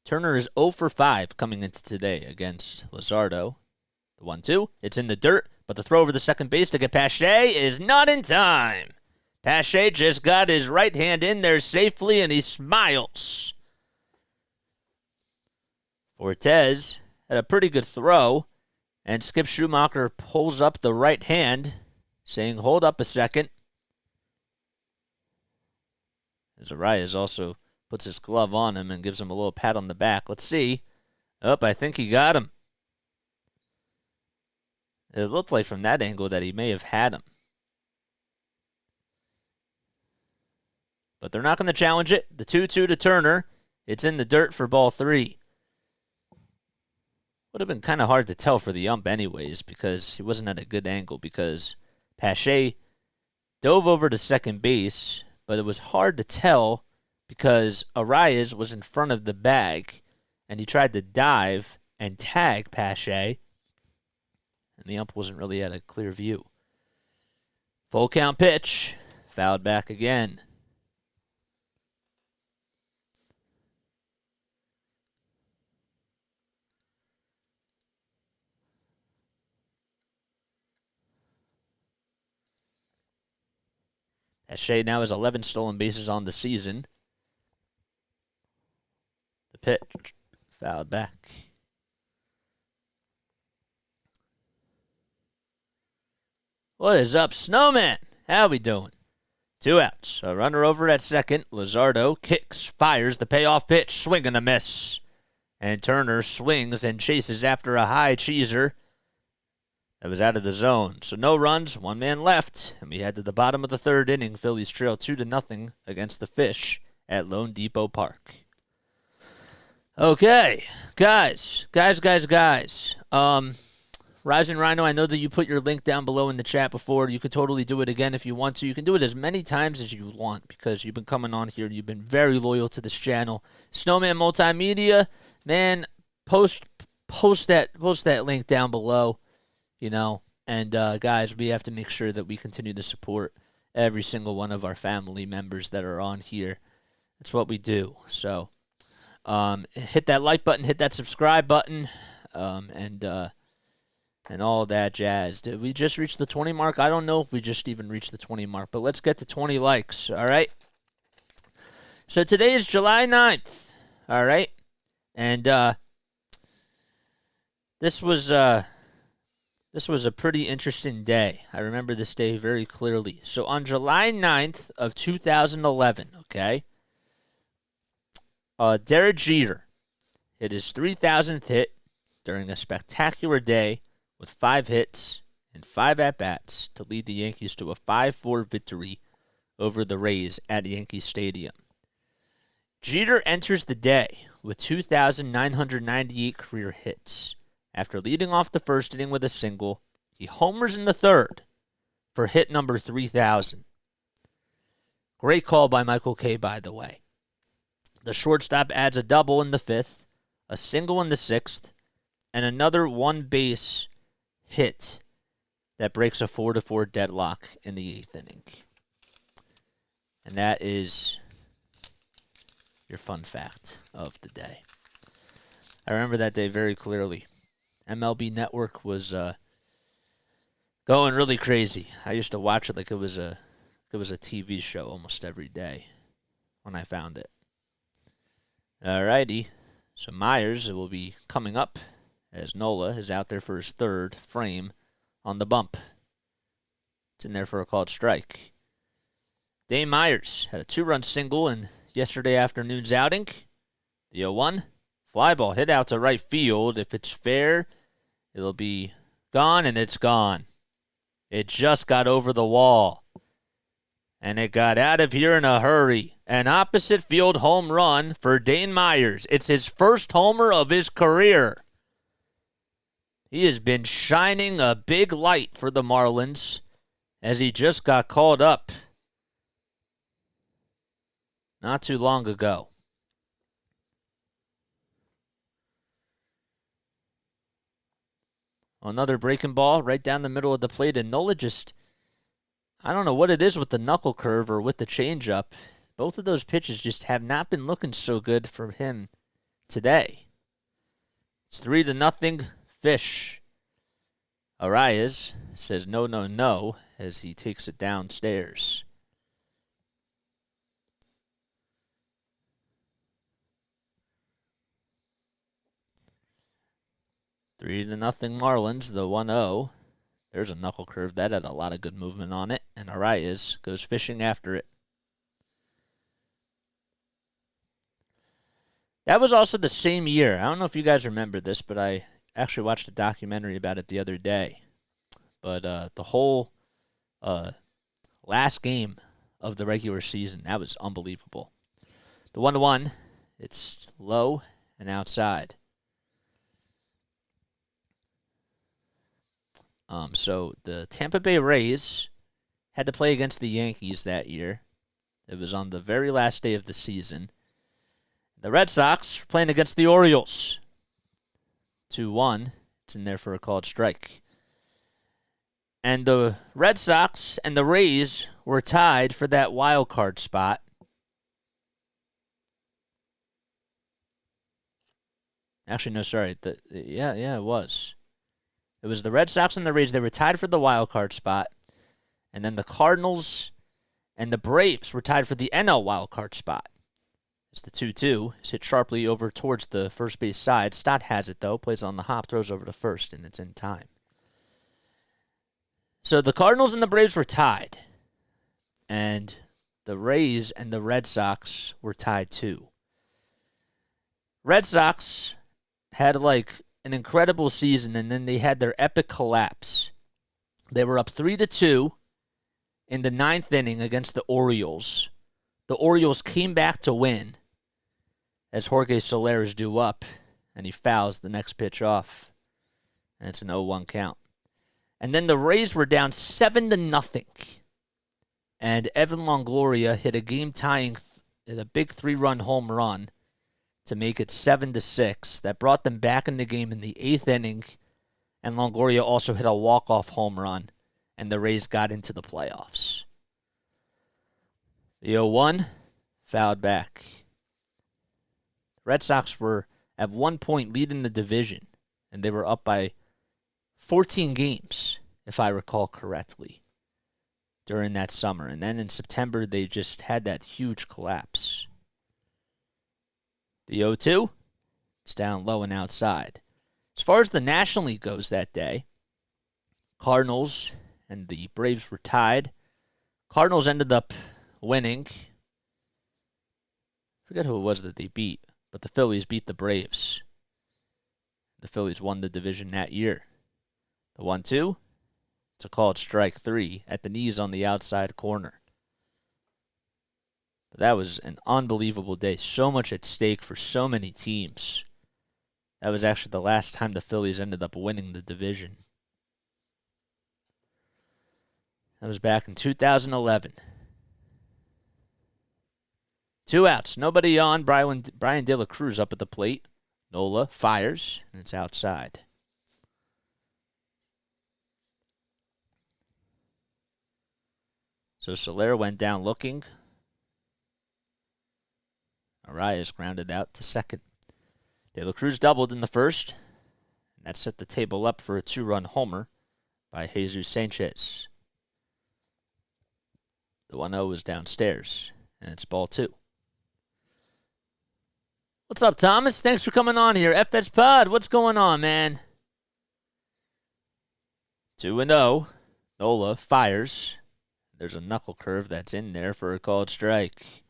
Turner is 0 for 5 coming into today against Luzardo. The 1-2, it's in the dirt, but the throw over the second base to get Pache is not in time. Pache just got his right hand in there safely, and he smiles. Fortes had a pretty good throw, and Skip Schumacher pulls up the right hand, saying, hold up a second. As Arias also puts his glove on him and gives him a little pat on the back. Let's see. Oh, I think he got him. It looked like from that angle that he may have had him. But they're not going to challenge it. The 2-2 to Turner. It's in the dirt for ball 3. Would have been kind of hard to tell for the ump anyways because he wasn't at a good angle because Pache dove over to second base, but it was hard to tell because Arias was in front of the bag, and he tried to dive and tag Pache, and the ump wasn't really at a clear view. Full count pitch, fouled back again. Pache now has 11 stolen bases on the season. The pitch, fouled back. What is up, Snowman? How we doing? 2 outs. A runner over at second. Luzardo kicks, fires the payoff pitch, swing and a miss. And Turner swings and chases after a high cheeser that was out of the zone. So no runs, 1 man left, and we head to the bottom of the third inning. Phillies trail 2-0 against the Fish at Lone Depot Park. Okay, guys. Rising Rhino, I know that you put your link down below in the chat before. You could totally do it again if you want to. You can do it as many times as you want because you've been coming on here and you've been very loyal to this channel. Snowman Multimedia, man, post post that link down below, And guys, we have to make sure that we continue to support every single one of our family members that are on here. That's what we do. So hit that like button, hit that subscribe button, and all that jazz. Did we just reach the 20 mark? I don't know if we just even reached the 20 mark, but let's get to 20 likes, all right? So today is July 9th, all right? And this was a pretty interesting day. I remember this day very clearly. So on July 9th of 2011, okay, Derek Jeter hit his 3,000th hit during a spectacular day with 5 hits and 5 at-bats to lead the Yankees to a 5-4 victory over the Rays at Yankee Stadium. Jeter enters the day with 2,998 career hits. After leading off the first inning with a single, he homers in the third for hit number 3,000. Great call by Michael Kay, by the way. The shortstop adds a double in the fifth, a single in the sixth, and another one-base hit that breaks a 4-4 deadlock in the eighth inning. And that is your fun fact of the day. I remember that day very clearly. MLB Network was going really crazy. I used to watch it like it was a TV show almost every day when I found it. Alrighty, so Myers will be coming up as Nola is out there for his third frame on the bump. It's in there for a called strike. Dane Myers had a 2-run single in yesterday afternoon's outing. The 0-1. Fly ball hit out to right field. If it's fair, it'll be gone, and it's gone. It just got over the wall. And it got out of here in a hurry. An opposite field home run for Dane Myers. It's his first homer of his career. He has been shining a big light for the Marlins as he just got called up not too long ago. Another breaking ball right down the middle of the plate, and Nola just, I don't know what it is with the knuckle curve or with the changeup. Both of those pitches just have not been looking so good for him today. It's 3-0 Fish. Arias says no, no, no as he takes it downstairs. Three to nothing Marlins, the 1-0. There's a knuckle curve. That had a lot of good movement on it. And Arias goes fishing after it. That was also the same year. I don't know if you guys remember this, but I actually watched a documentary about it the other day. But the whole last game of the regular season, that was unbelievable. The 1-1, it's low and outside. So the Tampa Bay Rays had to play against the Yankees that year. It was on the very last day of the season. The Red Sox were playing against the Orioles. 2-1. It's in there for a called strike. And the Red Sox and the Rays were tied for that wild card spot. Actually, no, sorry. Yeah, it was. It was the Red Sox and the Rays. They were tied for the wild card spot. And then the Cardinals and the Braves were tied for the NL wild card spot. It's the 2-2. It's hit sharply over towards the first base side. Stott has it, though. Plays on the hop, throws over to first, and it's in time. So the Cardinals and the Braves were tied. And the Rays and the Red Sox were tied, too. Red Sox had, an incredible season, and then they had their epic collapse. They were up 3-2 in the ninth inning against the Orioles. The Orioles came back to win as Jorge Soler is due up, and he fouls the next pitch off, and it's an 0-1 count. And then the Rays were down 7-0, and Evan Longoria hit a game-tying, a big 3-run home run to make it 7-6. That brought them back in the game in the 8th inning, and Longoria also hit a walk-off home run, and the Rays got into the playoffs. The 0-1 fouled back. The Red Sox were at 1 point leading the division, and they were up by 14 games, if I recall correctly, during that summer. And then in September, they just had that huge collapse. The 0-2, it's down low and outside. As far as the National League goes that day, Cardinals and the Braves were tied. Cardinals ended up winning. I forget who it was that they beat, but the Phillies beat the Braves. The Phillies won the division that year. The 1-2, it's a called strike 3 at the knees on the outside corner. But that was an unbelievable day. So much at stake for so many teams. That was actually the last time the Phillies ended up winning the division. That was back in 2011. 2 outs, nobody on. Brian De La Cruz up at the plate. Nola fires, and it's outside. So Soler went down looking. Arias grounded out to second. De La Cruz doubled in the first, and that set the table up for a 2-run homer by Jesus Sanchez. The 1-0 was downstairs, and it's ball 2. What's up, Thomas? Thanks for coming on here. FS Pod, what's going on, man? 2-0. Nola fires. There's a knuckle curve that's in there for a called strike.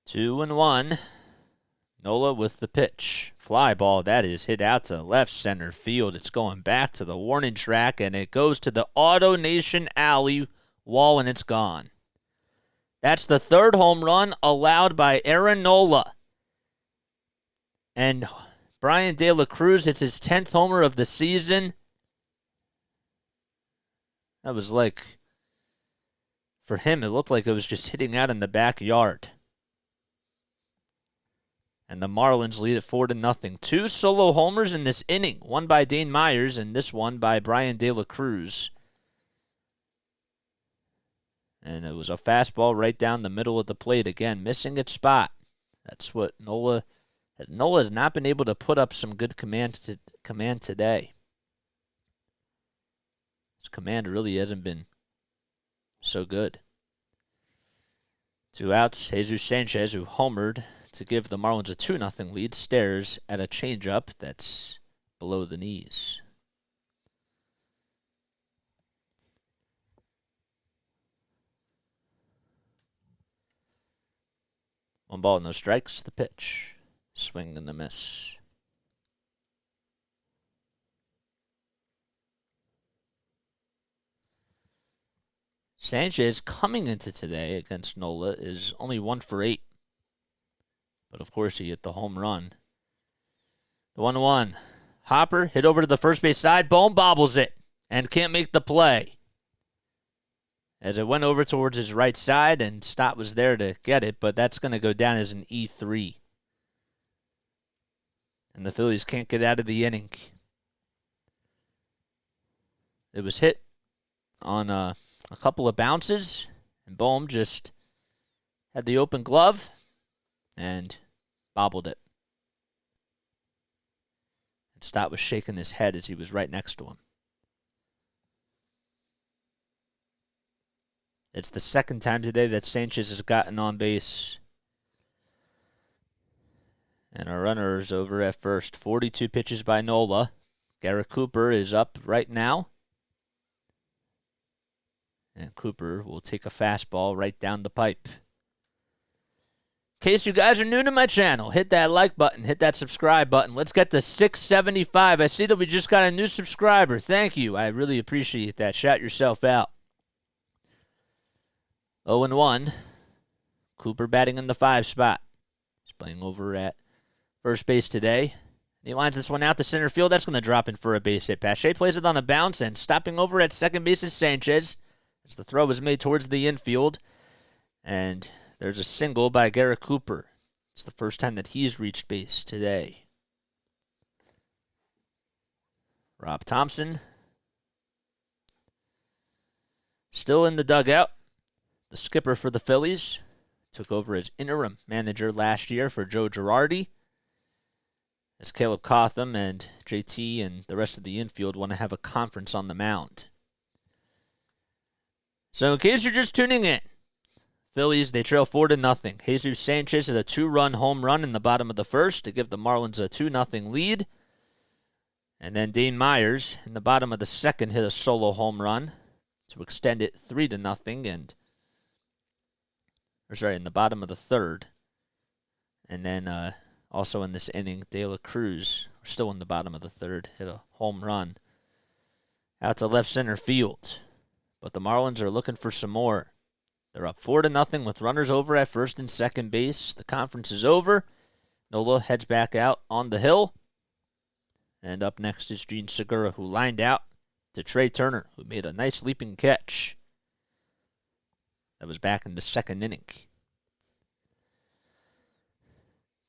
Two and one. Nola with the pitch. Fly ball, that is hit out to left center field. It's going back to the warning track, and it goes to the Auto Nation alley wall, and it's gone. That's the 3rd home run allowed by Aaron Nola. And Brian De La Cruz hits his 10th homer of the season. That was like, for him, it looked like it was just hitting out in the backyard. And the Marlins lead it 4-0. 2 solo homers in this inning. One by Dane Myers and this one by Brian De La Cruz. And it was a fastball right down the middle of the plate. Again, missing its spot. That's what Nola has not been able to put up some good command today. His command really hasn't been so good. 2 outs. Jesus Sanchez, who homered to give the Marlins a 2-0 lead, stares at a changeup that's below the knees. One ball, no strikes. The pitch. Swing and a miss. Sanchez coming into today against Nola is only 1 for 8. But of course he hit the home run. The 1-1. Hopper hit over to the first base side. Bohm bobbles it and can't make the play. As it went over towards his right side, and Stott was there to get it, but that's going to go down as an E3. And the Phillies can't get out of the inning. It was hit on a couple of bounces, and Bohm just had the open glove and bobbled it. And Stott was shaking his head as he was right next to him. It's the 2nd time today that Sanchez has gotten on base. And our runner is over at first. 42 pitches by Nola. Garrett Cooper is up right now. And Cooper will take a fastball right down the pipe. In case you guys are new to my channel, hit that like button, hit that subscribe button. Let's get to 675. I see that we just got a new subscriber. Thank you. I really appreciate that. Shout yourself out. 0-1. Cooper batting in the 5 spot. He's playing over at first base today He lines this one out to center field. That's going to drop in for a base hit. Pache plays it on a bounce, and stopping over at second base is Sanchez as the throw is made towards the infield. And there's a single by Garrett Cooper. It's the first time that he's reached base today. Rob Thompson still in the dugout. The skipper for the Phillies took over as interim manager last year for Joe Girardi, as Caleb Cotham and JT and the rest of the infield want to have a conference on the mound. So in case you're just tuning in, Phillies, they trail 4-0. Jesus Sanchez hit a 2-run home run in the bottom of the first to give the Marlins a 2-0 lead. And then Dane Myers in the bottom of the second hit a solo home run to extend it 3-0 in the bottom of the third. And then also in this inning, De La Cruz, still in the bottom of the third, hit a home run out to left center field. But the Marlins are looking for some more. They're up 4-0 with runners over at first and second base. The conference is over. Nola heads back out on the hill. And up next is Gene Segura, who lined out to Trey Turner, who made a nice leaping catch. That was back in the second inning.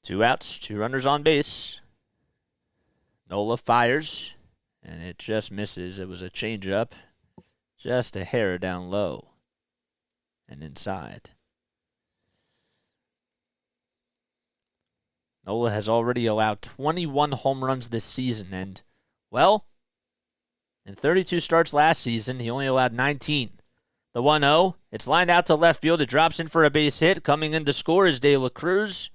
2 outs, 2 runners on base. Nola fires, and it just misses. It was a changeup, just a hair down low and inside. Nola has already allowed 21 home runs this season, and, well, in 32 starts last season, he only allowed 19. The 1-0, it's lined out to left field. It drops in for a base hit. Coming in to score is De La Cruz,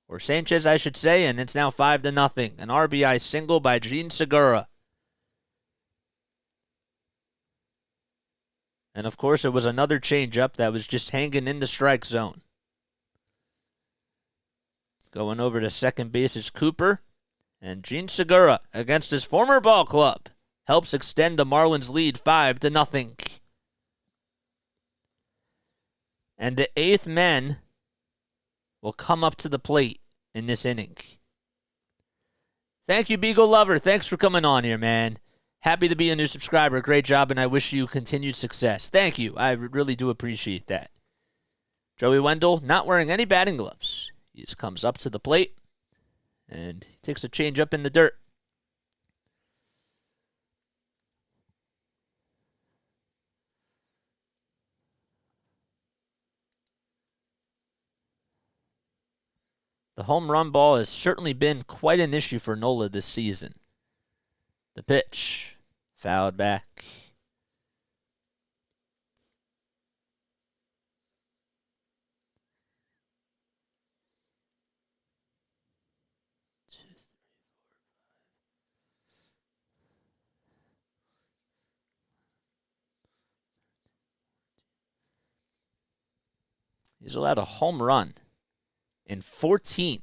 or Sanchez, I should say, and it's now 5-0. An RBI single by Gene Segura. And, of course, it was another changeup that was just hanging in the strike zone. Going over to second base is Cooper. And Gene Segura, against his former ball club, helps extend the Marlins' lead 5-0. And the 8th men will come up to the plate in this inning. Thank you, Beagle Lover. Thanks for coming on here, man. Happy to be a new subscriber. Great job, and I wish you continued success. Thank you. I really do appreciate that. Joey Wendell not wearing any batting gloves. He just comes up to the plate, and he takes a change up in the dirt. The home run ball has certainly been quite an issue for Nola this season. The pitch, fouled back. He's allowed a home run in 14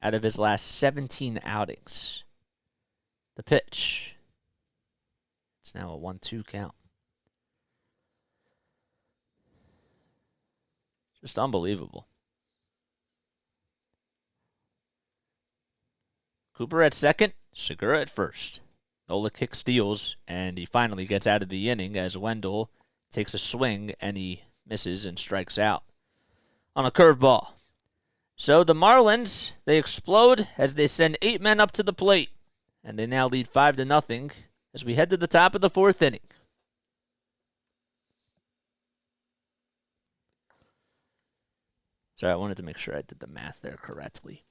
out of his last 17 outings. The pitch. It's now a 1-2 count. Just unbelievable. Cooper at second, Segura at first. Nola kick steals, and he finally gets out of the inning as Wendell takes a swing, and he misses and strikes out on a curveball. So the Marlins, they explode as they send 8 men up to the plate, and they now lead 5-0 as we head to the top of the 4th inning. Sorry, I wanted to make sure I did the math there correctly.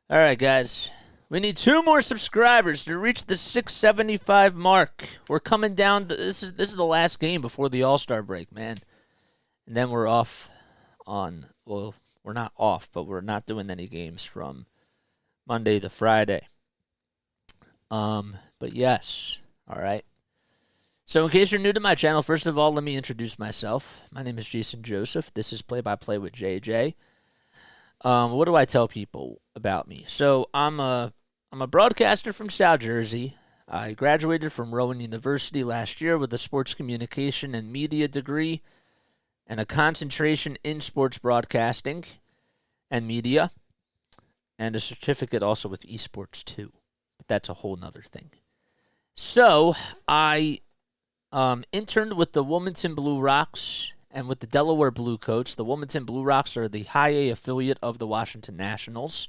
All right, guys. We need 2 more subscribers to reach the 675 mark. We're coming down. This is the last game before the All-Star break, man. And then we're off on, well, we're not off, but we're not doing any games from Monday to Friday. But yes, all right. So in case you're new to my channel, first of all, let me introduce myself. My name is Jason Joseph. This is Play by Play with JJ. What do I tell people about me? So I'm a broadcaster from South Jersey. I graduated from Rowan University last year with a sports communication and media degree. and a concentration in sports broadcasting and media, and a certificate also with esports too. But that's a whole nother thing. So I interned with the Wilmington Blue Rocks and with the Delaware Blue Coats. The Wilmington Blue Rocks are the high A affiliate of the Washington Nationals.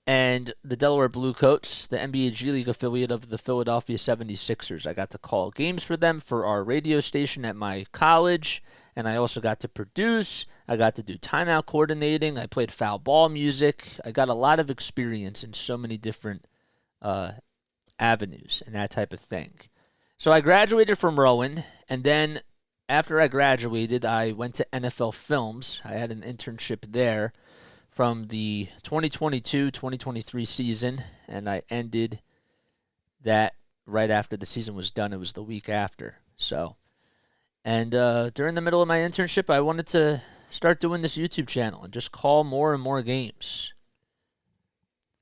And the Delaware Blue Coats, the NBA G League affiliate of the Philadelphia 76ers. I got to call games for them for our radio station at my college, and I also got to produce. I got to do timeout coordinating. I played foul ball music. I got a lot of experience in so many different avenues and that type of thing. So I graduated from Rowan, and then after I graduated, I went to NFL Films. I had an internship there from the 2022-2023 season, and I ended that right after the season was done. It was the week after. So, and during the middle of my internship, I wanted to start doing this YouTube channel and just call more and more games.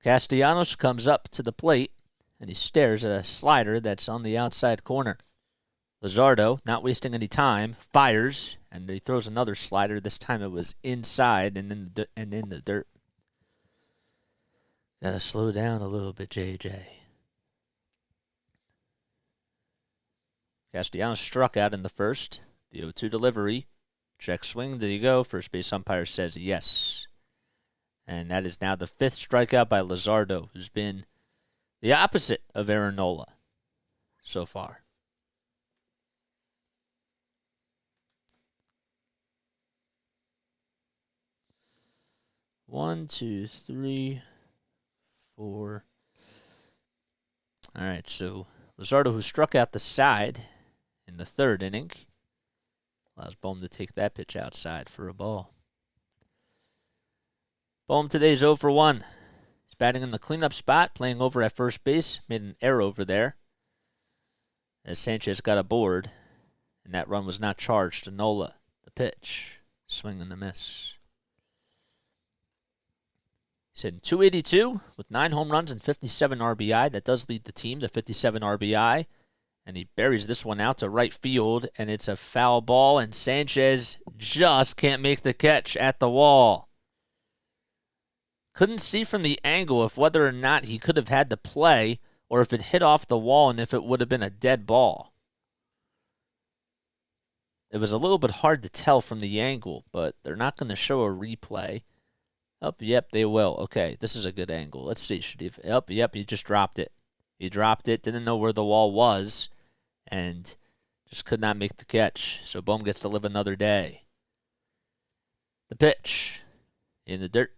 Castellanos comes up to the plate, and he stares at a slider that's on the outside corner. Luzardo, not wasting any time, fires, and he throws another slider. This time it was inside and in the dirt. Gotta slow down a little bit, JJ. Castellanos struck out in the first. The 0-2 delivery. Check swing. There you go. First base umpire says yes. And that is now the 5th strikeout by Luzardo, who's been the opposite of Aaron Nola so far. 1, 2, 3, 4. All right, so Luzardo, who struck out the side in the 3rd inning, allows Bohm to take that pitch outside for a ball. Bohm today's 0 for 1. He's batting in the cleanup spot, playing over at first base. Made an error over there as Sanchez got aboard, and that run was not charged to Nola. The pitch, swing and a miss. He's hitting .282 with 9 home runs and 57 RBI. That does lead the team to 57 RBI. And he buries this one out to right field, and it's a foul ball, and Sanchez just can't make the catch at the wall. Couldn't see from the angle if whether or not he could have had the play or if it hit off the wall and if it would have been a dead ball. It was a little bit hard to tell from the angle, but they're not going to show a replay. Oh, yep, they will. Okay, this is a good angle. Let's see. Should he? Yep, he just dropped it. He dropped it, didn't know where the wall was, and just could not make the catch. So Bohm gets to live another day. The pitch in the dirt.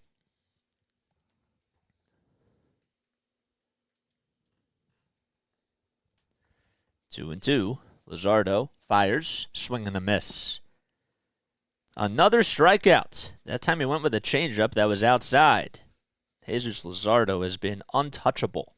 2-2. Luzardo fires, swing and a miss. Another strikeout. That time he went with a changeup that was outside. Jesus Luzardo has been untouchable.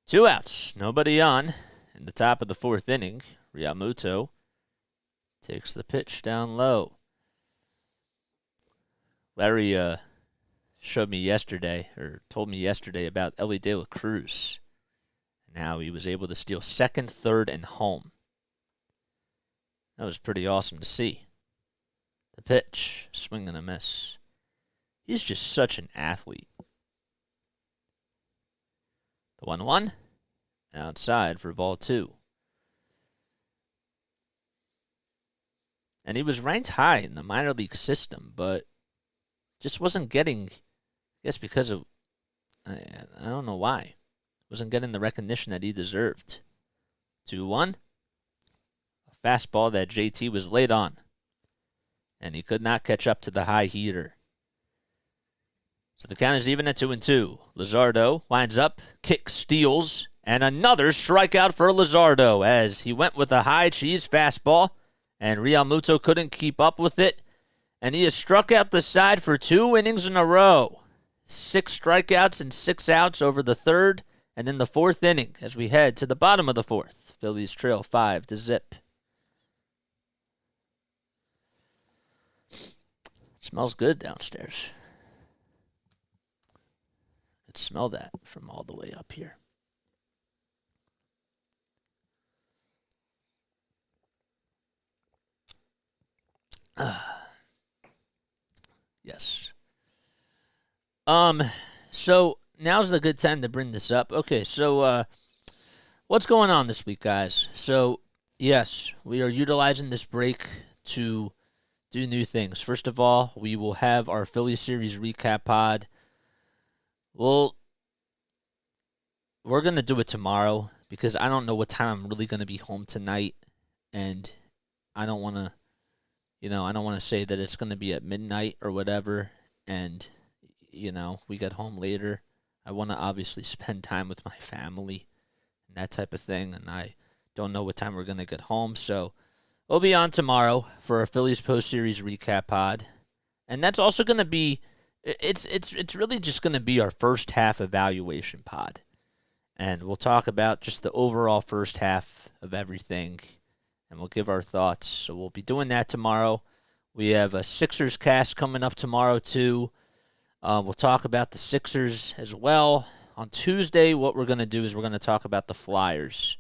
Two outs, nobody on. In the top of the 4th inning, Realmuto takes the pitch down low. Larry showed me yesterday, or told me yesterday about Ellie De La Cruz and how he was able to steal 2nd, 3rd, and home. That was pretty awesome to see. The pitch, swing and a miss. He's just such an athlete. The 1-1, outside for ball 2. And he was ranked high in the minor league system, but just wasn't getting, I guess because of, I don't know why, wasn't getting the recognition that he deserved. 2-1, a fastball that JT was late on, and he could not catch up to the high heater. So the count is even at 2-2. Luzardo winds up, kicks, steals, and another strikeout for Luzardo as he went with a high cheese fastball, and Realmuto couldn't keep up with it. And he has struck out the side for 2 innings in a row. 6 strikeouts and 6 outs over the 3rd and in the 4th inning as we head to the bottom of the 4th. Phillies trail 5-0. Smells good downstairs. I could smell that from all the way up here. Yes. So now's the good time to bring this up. Okay, so what's going on this week, guys? So yes, we are utilizing this break to do new things. First of all, we will have our Philly series recap pod. We're gonna do it tomorrow because I don't know what time I'm really gonna be home tonight, and I don't want to. I don't want to say that it's going to be at midnight or whatever, and, we get home later. I want to obviously spend time with my family and that type of thing, and I don't know what time we're going to get home, so we'll be on tomorrow for our Phillies post-series recap pod, and that's also going to be, it's really just going to be our first half evaluation pod, and we'll talk about just the overall first half of everything, and we'll give our thoughts. So we'll be doing that tomorrow. We have a Sixers cast coming up tomorrow, too. We'll talk about the Sixers as well. On Tuesday, what we're going to do is we're going to talk about the Flyers,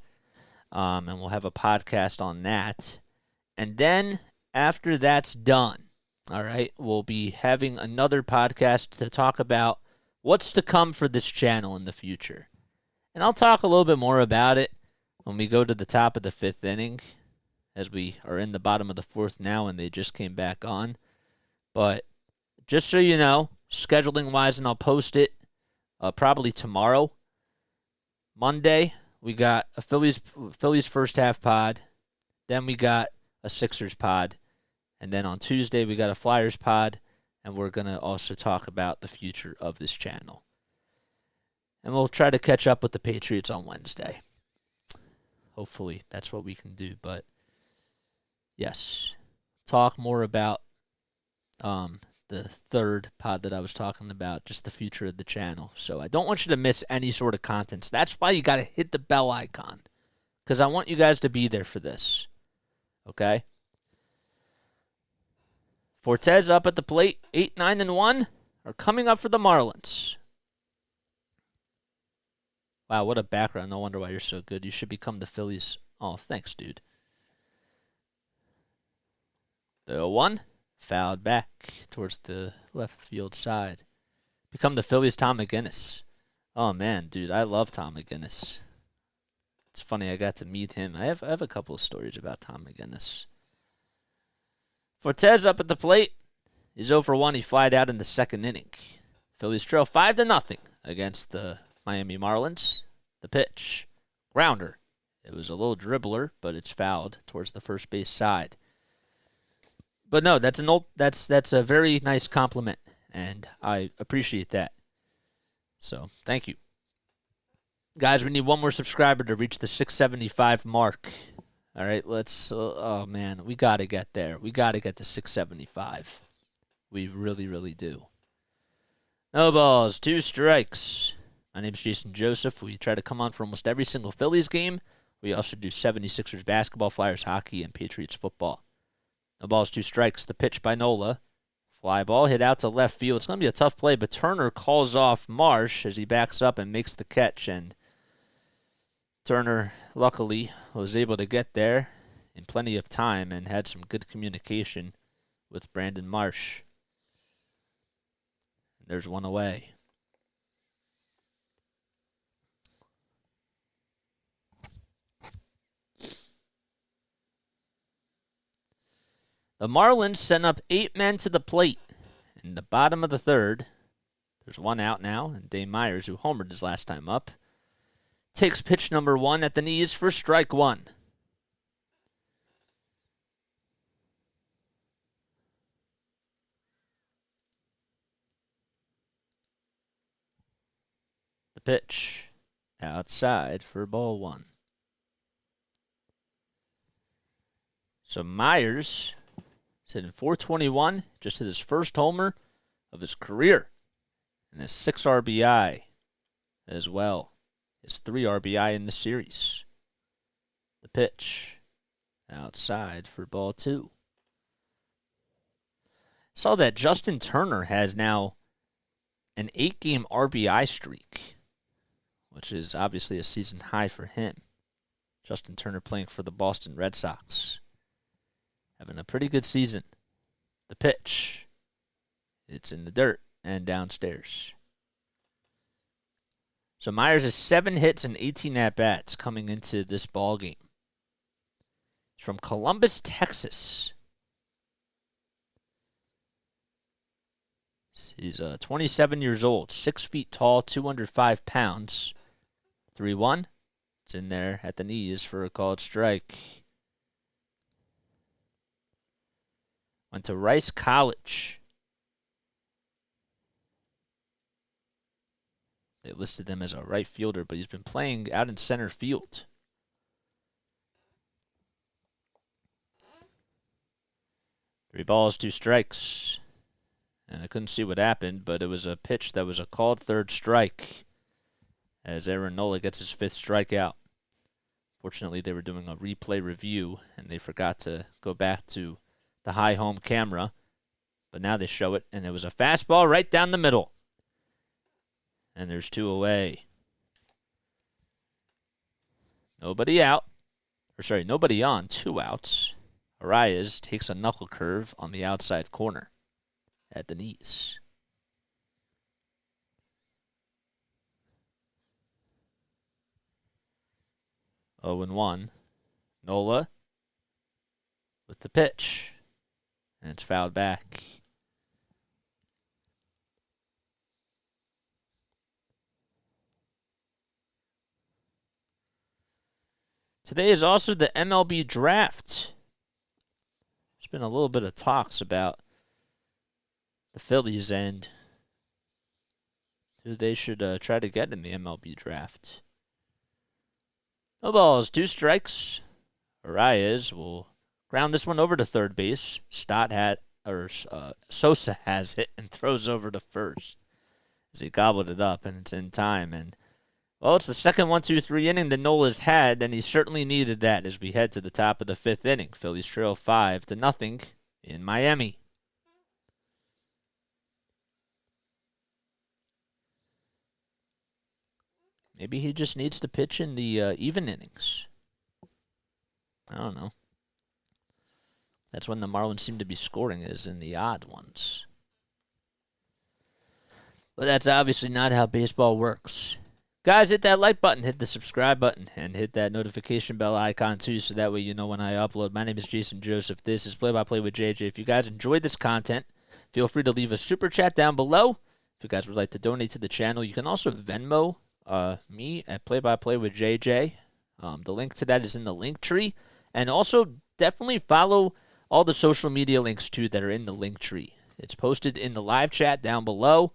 and we'll have a podcast on that. And then after that's done, all right, we'll be having another podcast to talk about what's to come for this channel in the future. And I'll talk a little bit more about it when we go to the top of the fifth inning, as we are in the bottom of the fourth now and they just came back on. But just so you know, scheduling-wise, and I'll post it probably tomorrow, Monday, we got a Phillies first half pod. Then we got a Sixers pod. And then on Tuesday, we got a Flyers pod. And we're going to also talk about the future of this channel. And we'll try to catch up with the Patriots on Wednesday. Hopefully, that's what we can do. But yes, talk more about the third pod that I was talking about, just the future of the channel. So I don't want you to miss any sort of content. So that's why you got to hit the bell icon, because I want you guys to be there for this. Okay? Fortes up at the plate, 8-9-1, are coming up for the Marlins. Wow, what a background. No wonder why you're so good. You should become the Phillies. Oh, thanks, dude. The 0-1, fouled back towards the left field side. Become the Phillies' Tom McGinnis. Oh, man, dude, I love Tom McGinnis. It's funny, I got to meet him. I have a couple of stories about Tom McGinnis. Fortes up at the plate. He's 0-for-1. He flied out in the second inning. Phillies trail 5-0 against the Miami Marlins. The pitch. Grounder. It was a little dribbler, but it's fouled towards the first base side. But no, that's a very nice compliment, and I appreciate that. So, thank you. Guys, we need one more subscriber to reach the 675 mark. All right, let's, oh man, we got to get there. We got to get to 675. We really, really do. No balls, 2 strikes. My name's Jason Joseph. We try to come on for almost every single Phillies game. We also do 76ers basketball, Flyers hockey, and Patriots football. No balls, 2 strikes. The pitch by Nola. Fly ball hit out to left field. It's going to be a tough play, but Turner calls off Marsh as he backs up and makes the catch, and Turner, luckily, was able to get there in plenty of time and had some good communication with Brandon Marsh. There's one away. The Marlins sent up 8 men to the plate in the bottom of the third. There's one out now, and Dave Myers, who homered his last time up, takes pitch number 1 at the knees for strike 1. The pitch outside for ball 1. So Myers is hitting .421, just hit his first homer of his career, and his 6 RBI as well. His 3 RBI in the series. The pitch outside for ball 2. Saw that Justin Turner has now an 8-game RBI streak, which is obviously a season high for him. Justin Turner playing for the Boston Red Sox. Having a pretty good season. The pitch. It's in the dirt and downstairs. So Myers has 7 hits and 18 at-bats coming into this ball game. He's from Columbus, Texas. He's 27 years old, 6 feet tall, 205 pounds. 3-1. It's in there at the knees for a called strike. Went to Rice College. They listed him as a right fielder, but he's been playing out in center field. Three balls, 2 strikes. And I couldn't see what happened, but it was a pitch that was a called third strike as Aaron Nola gets his 5th strikeout. Fortunately, they were doing a replay review, and they forgot to go back to the high home camera. But now they show it, and it was a fastball right down the middle. And there's 2 away. Nobody on, 2 outs. Arias takes a knuckle curve on the outside corner at the knees. Oh and 1. Nola with the pitch. And it's fouled back. Today is also the MLB draft. There's been a little bit of talks about the Phillies and who they should try to get in the MLB draft. No balls, 2 strikes. Arias will ground this one over to third base. Sosa has it and throws over to first as he gobbled it up, and it's in time. And well, it's the second 1-2-3 inning that Nola's had, and he certainly needed that as we head to the top of the 5th inning. Phillies trail 5-0 in Miami. Maybe he just needs to pitch in the even innings. I don't know. That's when the Marlins seem to be scoring, is in the odd ones. But that's obviously not how baseball works. Guys, hit that like button, hit the subscribe button, and hit that notification bell icon too, so that way you know when I upload. My name is Jason Joseph. This is Play by Play with JJ. If you guys enjoyed this content, feel free to leave a super chat down below. If you guys would like to donate to the channel, you can also Venmo me at Play by Play with JJ. The link to that is in the LINKTREE. And also definitely follow all the social media links too that are in the LINKTREE. It's posted in the live chat down below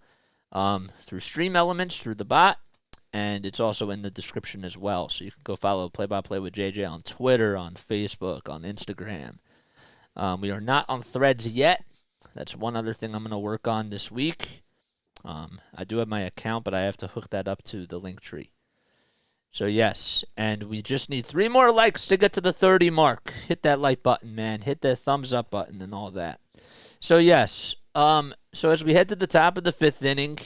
through Stream Elements, through the bot. And it's also in the description as well. So you can go follow Play by Play with JJ on Twitter, on Facebook, on Instagram. We are not on Threads yet. That's one other thing I'm going to work on this week. I do have my account, but I have to hook that up to the LINKTREE. So yes, and we just need 3 more likes to get to the 30 mark. Hit that like button, man. Hit that thumbs up button and all that. So yes, so as we head to the top of the 5th inning,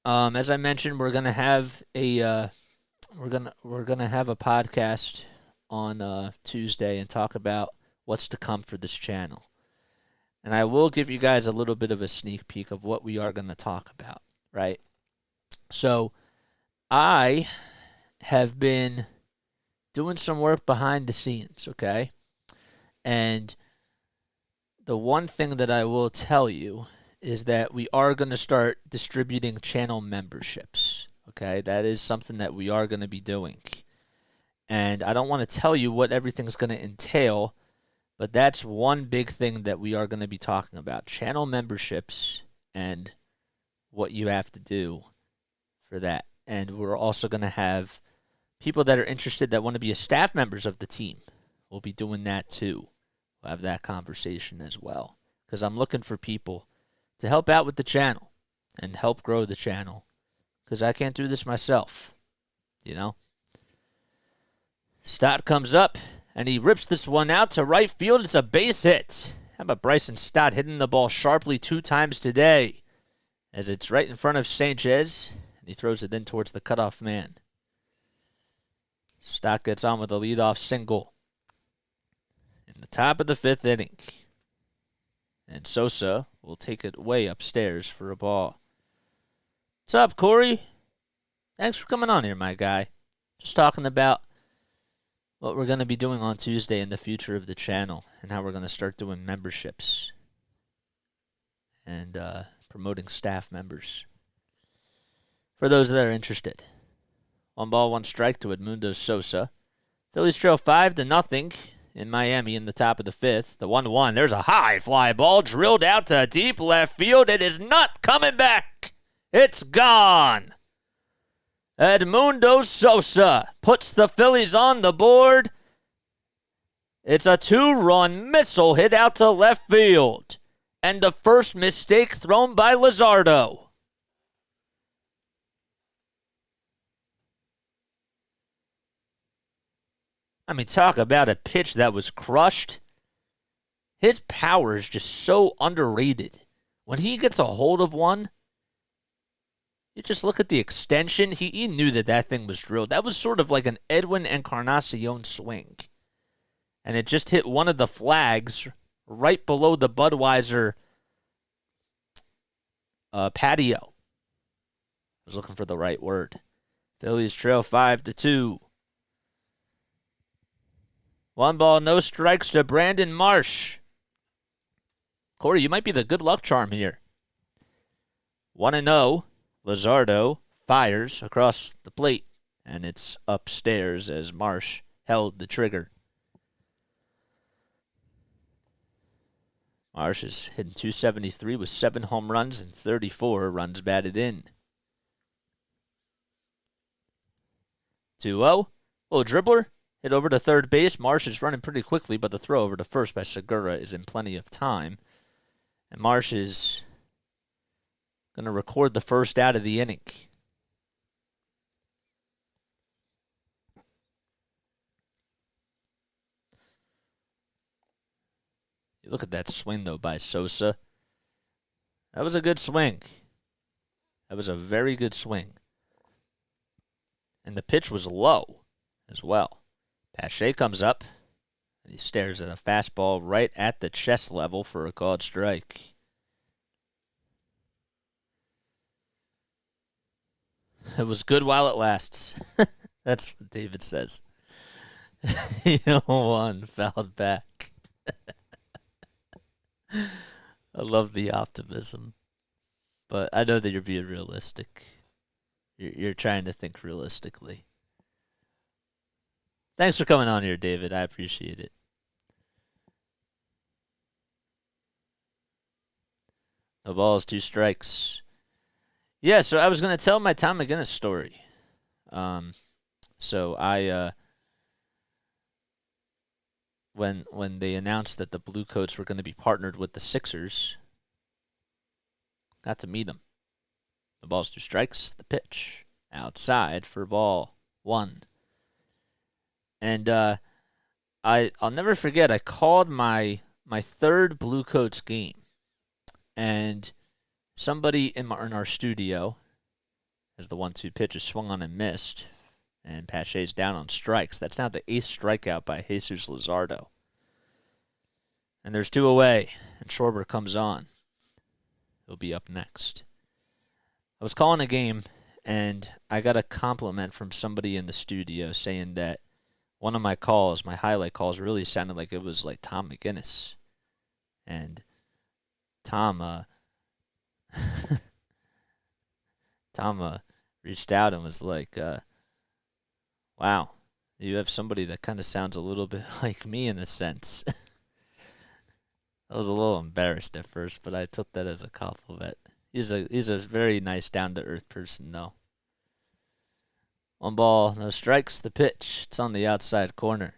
as I mentioned, we're gonna have a podcast on Tuesday and talk about what's to come for this channel. And I will give you guys a little bit of a sneak peek of what we are going to talk about, right? So I have been doing some work behind the scenes, okay? And the one thing that I will tell you is that we are going to start distributing channel memberships, okay? That is something that we are going to be doing. And I don't want to tell you what everything's going to entail, but that's one big thing that we are going to be talking about. Channel memberships and what you have to do for that. And we're also going to have people that are interested that want to be staff members of the team. We'll be doing that too. We'll have that conversation as well. Because I'm looking for people to help out with the channel and help grow the channel. Because I can't do this myself. You know? Stott comes up. And he rips this one out to right field. It's a base hit. How about Bryson Stott hitting the ball sharply 2 times today as it's right in front of Sanchez, and he throws it in towards the cutoff man. Stott gets on with a leadoff single in the top of the 5th inning. And Sosa will take it way upstairs for a ball. What's up, Corey? Thanks for coming on here, my guy. Just talking about what we're going to be doing on Tuesday in the future of the channel and how we're going to start doing memberships and promoting staff members. For those that are interested. 1 ball, 1 strike to Edmundo Sosa. Phillies trail 5-0 in Miami in the top of the 5th. The 1-1. There's a high fly ball drilled out to deep left field. It is not coming back. It's gone. Edmundo Sosa puts the Phillies on the board. It's a 2-run missile hit out to left field. And the first mistake thrown by Luzardo. I mean, talk about a pitch that was crushed. His power is just so underrated. When he gets a hold of one, you just look at the extension. He knew that thing was drilled. That was sort of like an Edwin Encarnacion swing. And it just hit one of the flags right below the Budweiser patio. I was looking for the right word. Phillies trail 5-2. 1 ball, no strikes to Brandon Marsh. Corey, you might be the good luck charm here. 1-0. Luzardo fires across the plate, and it's upstairs as Marsh held the trigger. Marsh is hitting .273 with 7 home runs and 34 runs batted in. 2-0. Little dribbler. Hit over to third base. Marsh is running pretty quickly, but the throw over to first by Segura is in plenty of time. And Marsh is going to record the first out of the inning. You look at that swing, though, by Sosa. That was a good swing. That was a very good swing. And the pitch was low as well. Pache comes up, and he stares at a fastball right at the chest level for a called strike. It was good while it lasts. That's what David says. 1 fouled back. I love the optimism. But I know that you're being realistic. You're trying to think realistically. Thanks for coming on here, David. I appreciate it. No balls, 2 strikes. Yeah, so I was going to tell my Tom McGinnis story. So I, when they announced that the Blue Coats were going to be partnered with the Sixers, got to meet them. The ball's 2 strikes. The pitch outside for ball 1. And I'll never forget. I called my 3rd Blue Coats game, and somebody in our studio, as the 1-2 pitch is swung on and missed, and Pache's down on strikes. That's now the 8th strikeout by Jesus Luzardo. And there's 2 away, and Schwarber comes on. He'll be up next. I was calling a game, and I got a compliment from somebody in the studio saying that one of my calls, my highlight calls, really sounded like it was like Tom McGinnis. And Tom reached out and was like, wow, you have somebody that kind of sounds a little bit like me in a sense. I was a little embarrassed at first, but I took that as a compliment. He's a very nice, down-to-earth person, though. 1 ball, no strikes. The pitch. It's on the outside corner.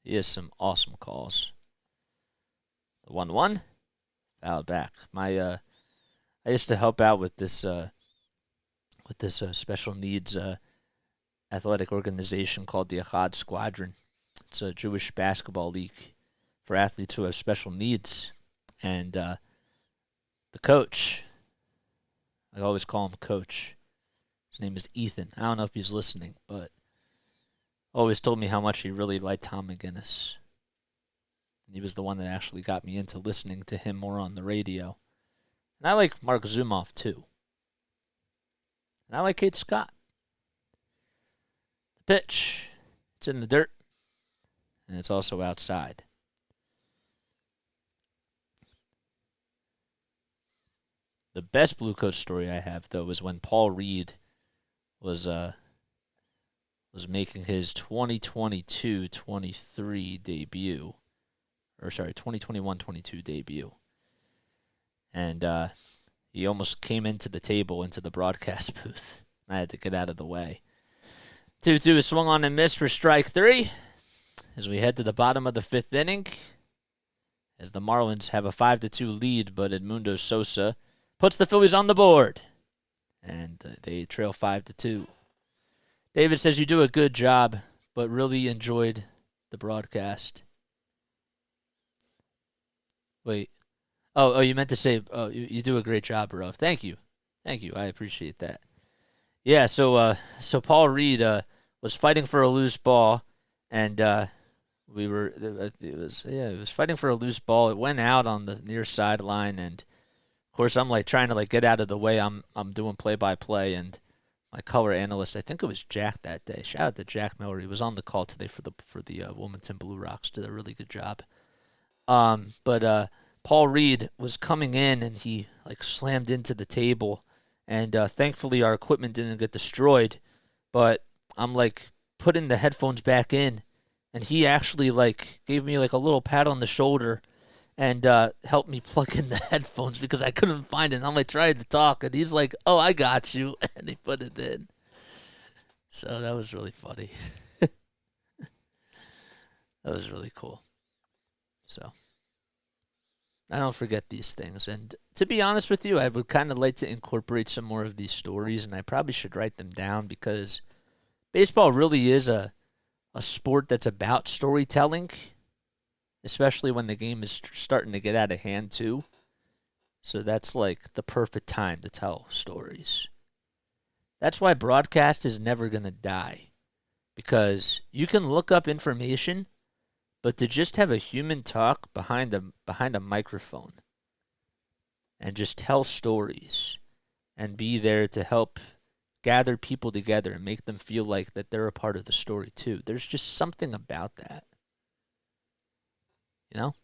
He has some awesome calls. The 1-1, fouled back. I used to help out with this special needs athletic organization called the Ahad Squadron, It's a Jewish basketball league for athletes who have special needs. And the coach, I always call him Coach. His name is Ethan. I don't know if he's listening, but always told me how much he really liked Tom McGinnis. And he was the one that actually got me into listening to him more on the radio. And I like Mark Zumoff, too. And I like Kate Scott. The pitch, it's in the dirt, and it's also outside. The best Blue Coat story I have, though, is when Paul Reed was making his 2022-23 debut. Or, sorry, 2021-22 debut. And he almost came into the table, into the broadcast booth. I had to get out of the way. 2-2 is swung on and missed for strike 3 as we head to the bottom of the 5th inning. As the Marlins have a 5-2 lead, but Edmundo Sosa puts the Phillies on the board. And they trail 5-2. David says you do a good job, but really enjoyed the broadcast. Wait. Oh, you meant to say, you do a great job, bro. Thank you. I appreciate that. Yeah, so Paul Reed was fighting for a loose ball, and it was fighting for a loose ball. It went out on the near sideline, and of course I'm like trying to like get out of the way. I'm doing play-by-play, and my color analyst, I think it was Jack that day. Shout out to Jack Miller. He was on the call today for the Wilmington Blue Rocks. Did a really good job. But Paul Reed was coming in, and he like slammed into the table, and thankfully our equipment didn't get destroyed. But I'm like putting the headphones back in, and he actually like gave me like a little pat on the shoulder and helped me plug in the headphones because I couldn't find it. And I'm like trying to talk, and he's like, "Oh, I got you," and he put it in. So that was really funny. That was really cool. So I don't forget these things. And to be honest with you, I would kind of like to incorporate some more of these stories, and I probably should write them down because baseball really is a sport that's about storytelling, especially when the game is starting to get out of hand too. So that's like the perfect time to tell stories. That's why broadcast is never going to die, because you can look up information, but to just have a human talk behind a microphone and just tell stories and be there to help gather people together and make them feel like that they're a part of the story too. There's just something about that. You know?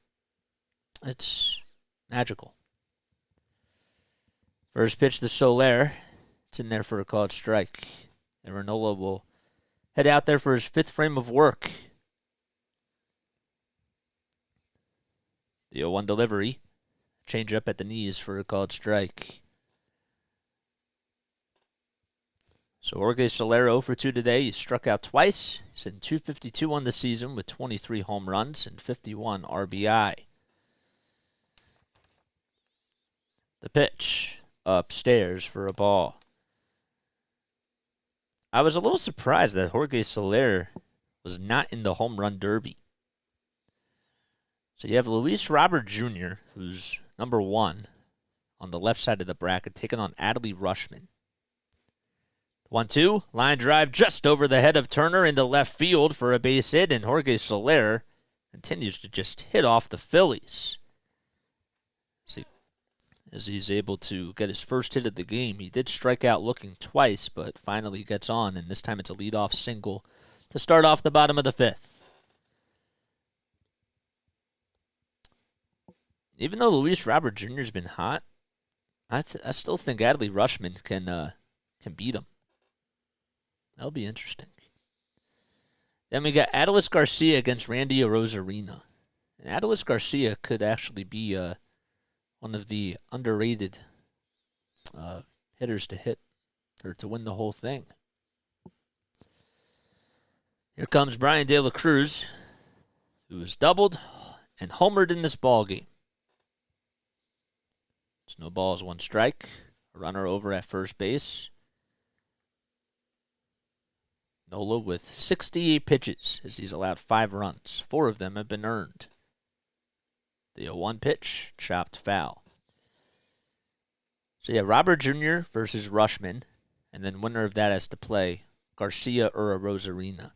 It's magical. First pitch to Soler. It's in there for a called strike. Aaron Nola will head out there for his 5th frame of work. The 0-1 delivery. Change up at the knees for a called strike. So Jorge Soler 0 for 2 today. He struck out twice. He's hitting .252 on the season with 23 home runs and 51 RBI. The pitch upstairs for a ball. I was a little surprised that Jorge Soler was not in the home run derby. So you have Luis Robert Jr., who's number 1 on the left side of the bracket, taking on Adley Rutschman. 1-2, line drive just over the head of Turner into left field for a base hit, and Jorge Soler continues to just hit off the Phillies. As he's able to get his first hit of the game. He did strike out looking twice, but finally gets on, and this time it's a leadoff single to start off the bottom of the 5th. Even though Luis Robert Jr. has been hot, I still think Adley Rutschman can beat him. That'll be interesting. Then we got Adolis Garcia against Randy Arozarena. And Adolis Garcia could actually be one of the underrated hitters to hit or to win the whole thing. Here comes Brian De La Cruz, who has doubled and homered in this ball game. It's no balls, 1 strike. A runner over at first base. Nola with 68 pitches as he's allowed 5 runs. 4 of them have been earned. The 0-1 pitch, chopped foul. So yeah, Robert Jr. versus Rushman, and then winner of that has to play Garcia or Rosarina.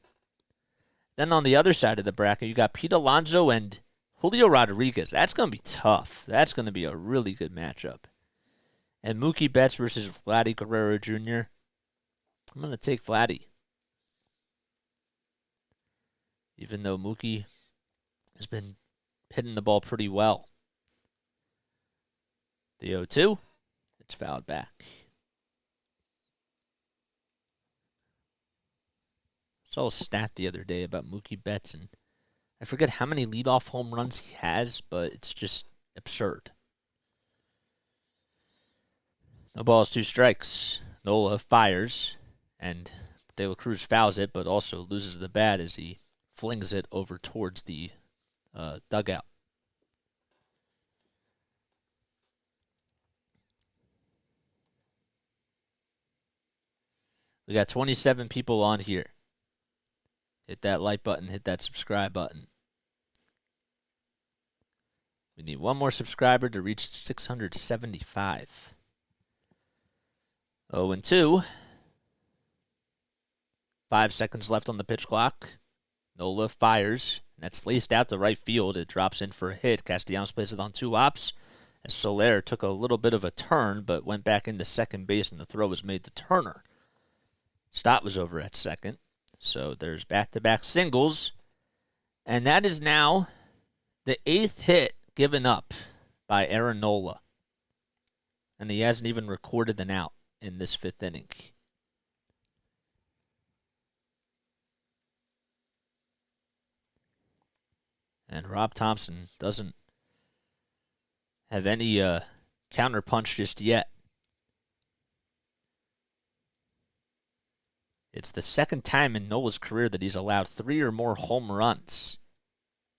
Then on the other side of the bracket, you got Pete Alonso and Julio Rodriguez. That's going to be tough. That's going to be a really good matchup. And Mookie Betts versus Vladdy Guerrero Jr. I'm going to take Vladdy. Even though Mookie has been hitting the ball pretty well. The 0-2, it's fouled back. I saw a stat the other day about Mookie Betts, and I forget how many leadoff home runs he has, but it's just absurd. No balls, 2 strikes. Nola fires, and De La Cruz fouls it, but also loses the bat as he flings it over towards the dugout. We got 27 people on here. Hit that like button, hit that subscribe button. We need one more subscriber to reach 675. 0-2. 5 seconds left on the pitch clock. Nola fires. That's laced out to right field. It drops in for a hit. Castellanos plays it on 2 ops. As Soler took a little bit of a turn, but went back into second base, and the throw was made to Turner. Stott was over at second. So there's back-to-back singles. And that is now the 8th hit given up by Aaron Nola. And he hasn't even recorded an out in this 5th inning. And Rob Thompson doesn't have any counterpunch just yet. It's the 2nd time in Nola's career that he's allowed 3 or more home runs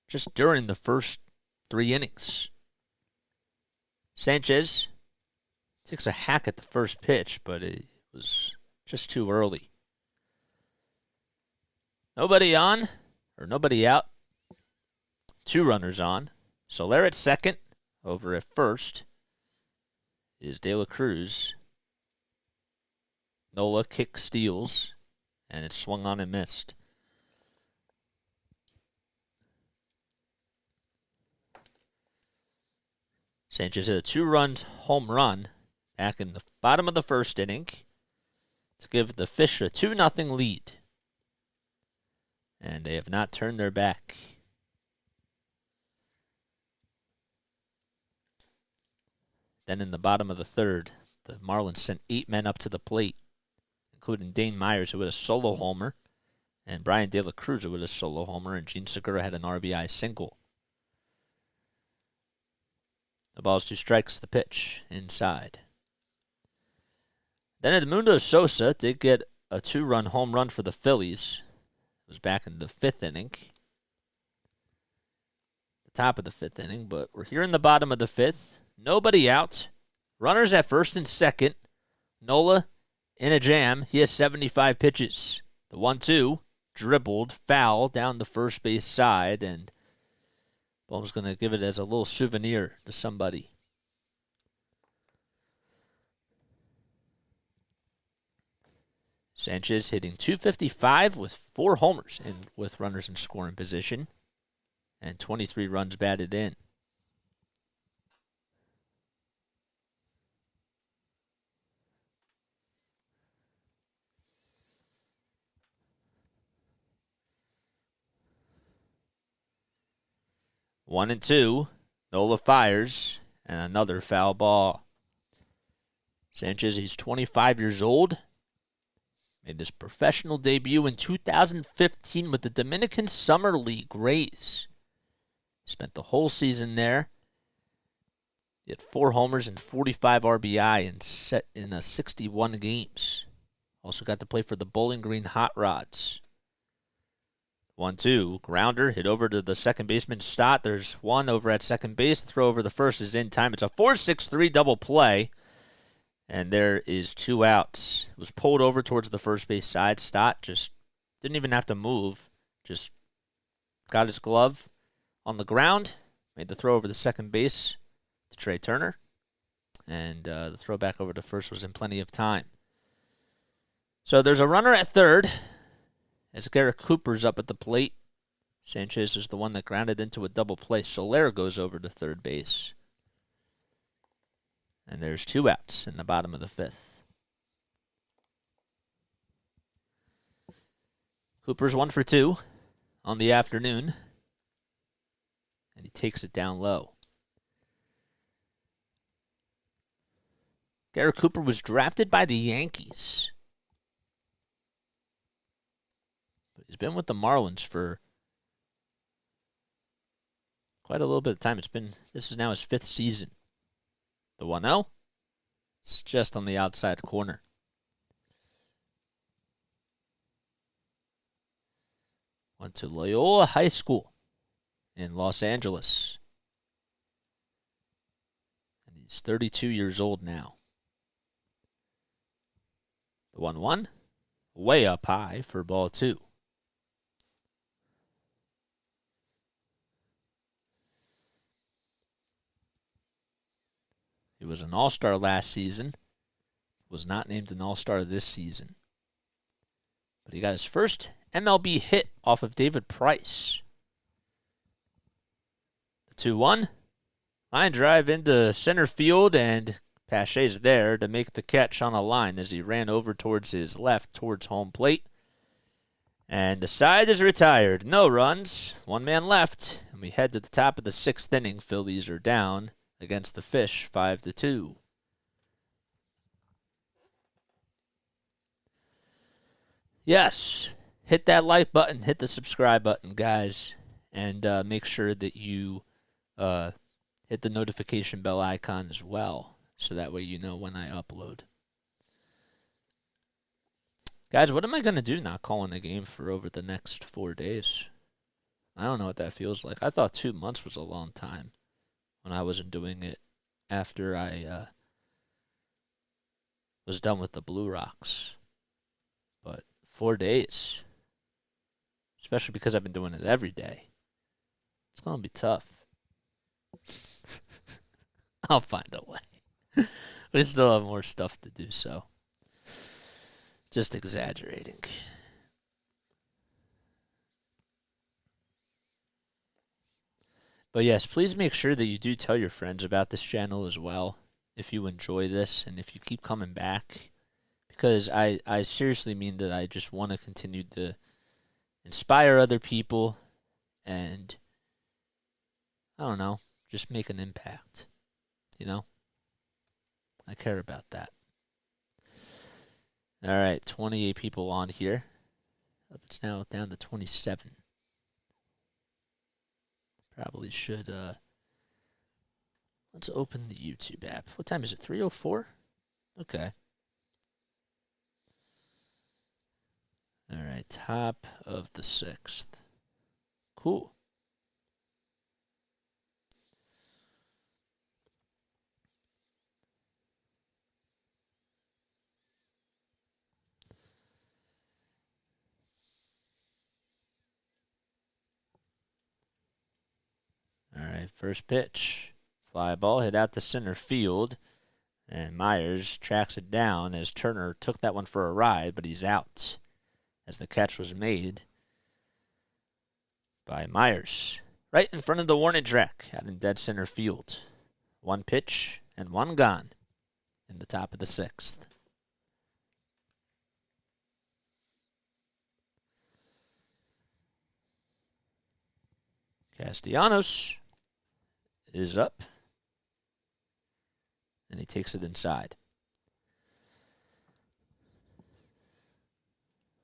just during the first 3 innings. Sanchez takes a hack at the first pitch, but it was just too early. Nobody on, or nobody out. 2 runners on. Soler at second. Over at first is De La Cruz. Nola kick steals, and it's swung on and missed. Sanchez hit a 2-run home run back in the bottom of the 1st inning to give the Fish a 2-0 lead. And they have not turned their back. Then in the bottom of the 3rd, the Marlins sent 8 men up to the plate, including Dane Myers, who had a solo homer, and Brian De La Cruz, who had a solo homer, and Gene Segura had an RBI single. The ball's 2 strikes, the pitch, inside. Then Edmundo Sosa did get a 2-run home run for the Phillies. It was back in the 5th inning. The top of the 5th inning, but we're here in the bottom of the 5th. Nobody out. Runners at first and second. Nola in a jam. He has 75 pitches. The 1-2 dribbled, foul down the first base side, and Bohm's going to give it as a little souvenir to somebody. Sanchez hitting .255 with 4 homers and with runners in scoring position, and 23 runs batted in. One and 2. Nola fires, and another foul ball. Sanchez, he's 25 years old. Made his professional debut in 2015 with the Dominican Summer League Rays. Spent the whole season there. He had 4 homers and 45 RBI in 61 games. Also got to play for the Bowling Green Hot Rods. 1-2, grounder, hit over to the second baseman, Stott. There's one over at second base. The throw over the first is in time. It's a 4-6-3 double play, and there is 2 outs. It was pulled over towards the first base side. Stott just Didn't even have to move. Just got his glove on the ground, made the throw over the second base to Trey Turner, and the throw back over to first was in plenty of time. So there's a runner at third as Garrett Cooper's up at the plate. Sanchez is the one that grounded into a double play. Soler goes over to third base. And there's 2 outs in the bottom of the 5th. Cooper's 1 for 2 on the afternoon. And he takes it down low. Garrett Cooper was drafted by the Yankees. But he's been with the Marlins for quite a little bit of time. This is now his 5th season. The 1-0. It's just on the outside corner. Went to Loyola High School in Los Angeles. And he's 32 years old now. The 1-1. Way up high for ball 2. He was an All-Star last season. Was not named an All-Star this season. But he got his first MLB hit off of David Price. The 2-1. Line drive into center field, and Pache's there to make the catch on a line as he ran over towards his left, towards home plate. And the side is retired. No runs. 1 man left. And we head to the top of the 6th inning. Phillies are down against the Fish, 5-2. Yes, hit that like button, hit the subscribe button, guys, and make sure that you hit the notification bell icon as well, so that way you know when I upload. Guys, what am I going to do not calling the game for over the next 4 days? I don't know what that feels like. I thought 2 months was a long time when I wasn't doing it after I was done with the Blue Rocks. But 4 days, especially because I've been doing it every day, it's going to be tough. I'll find a way. We still have more stuff to do, so just exaggerating. But yes, please make sure that you do tell your friends about this channel as well if you enjoy this and if you keep coming back. Because I seriously mean that I just want to continue to inspire other people and, I don't know, just make an impact. You know? I care about that. All right, 28 people on here. It's now down to 27. Probably should, let's open the YouTube app. What time is it, 3:04? Okay. All right, top of the 6th. Cool. All right, first pitch. Fly ball hit out to center field. And Myers tracks it down as Turner took that one for a ride, but he's out as the catch was made by Myers. Right in front of the warning track out in dead center field. 1 pitch and 1 gone in the top of the 6th. Castellanos is up, and he takes it inside.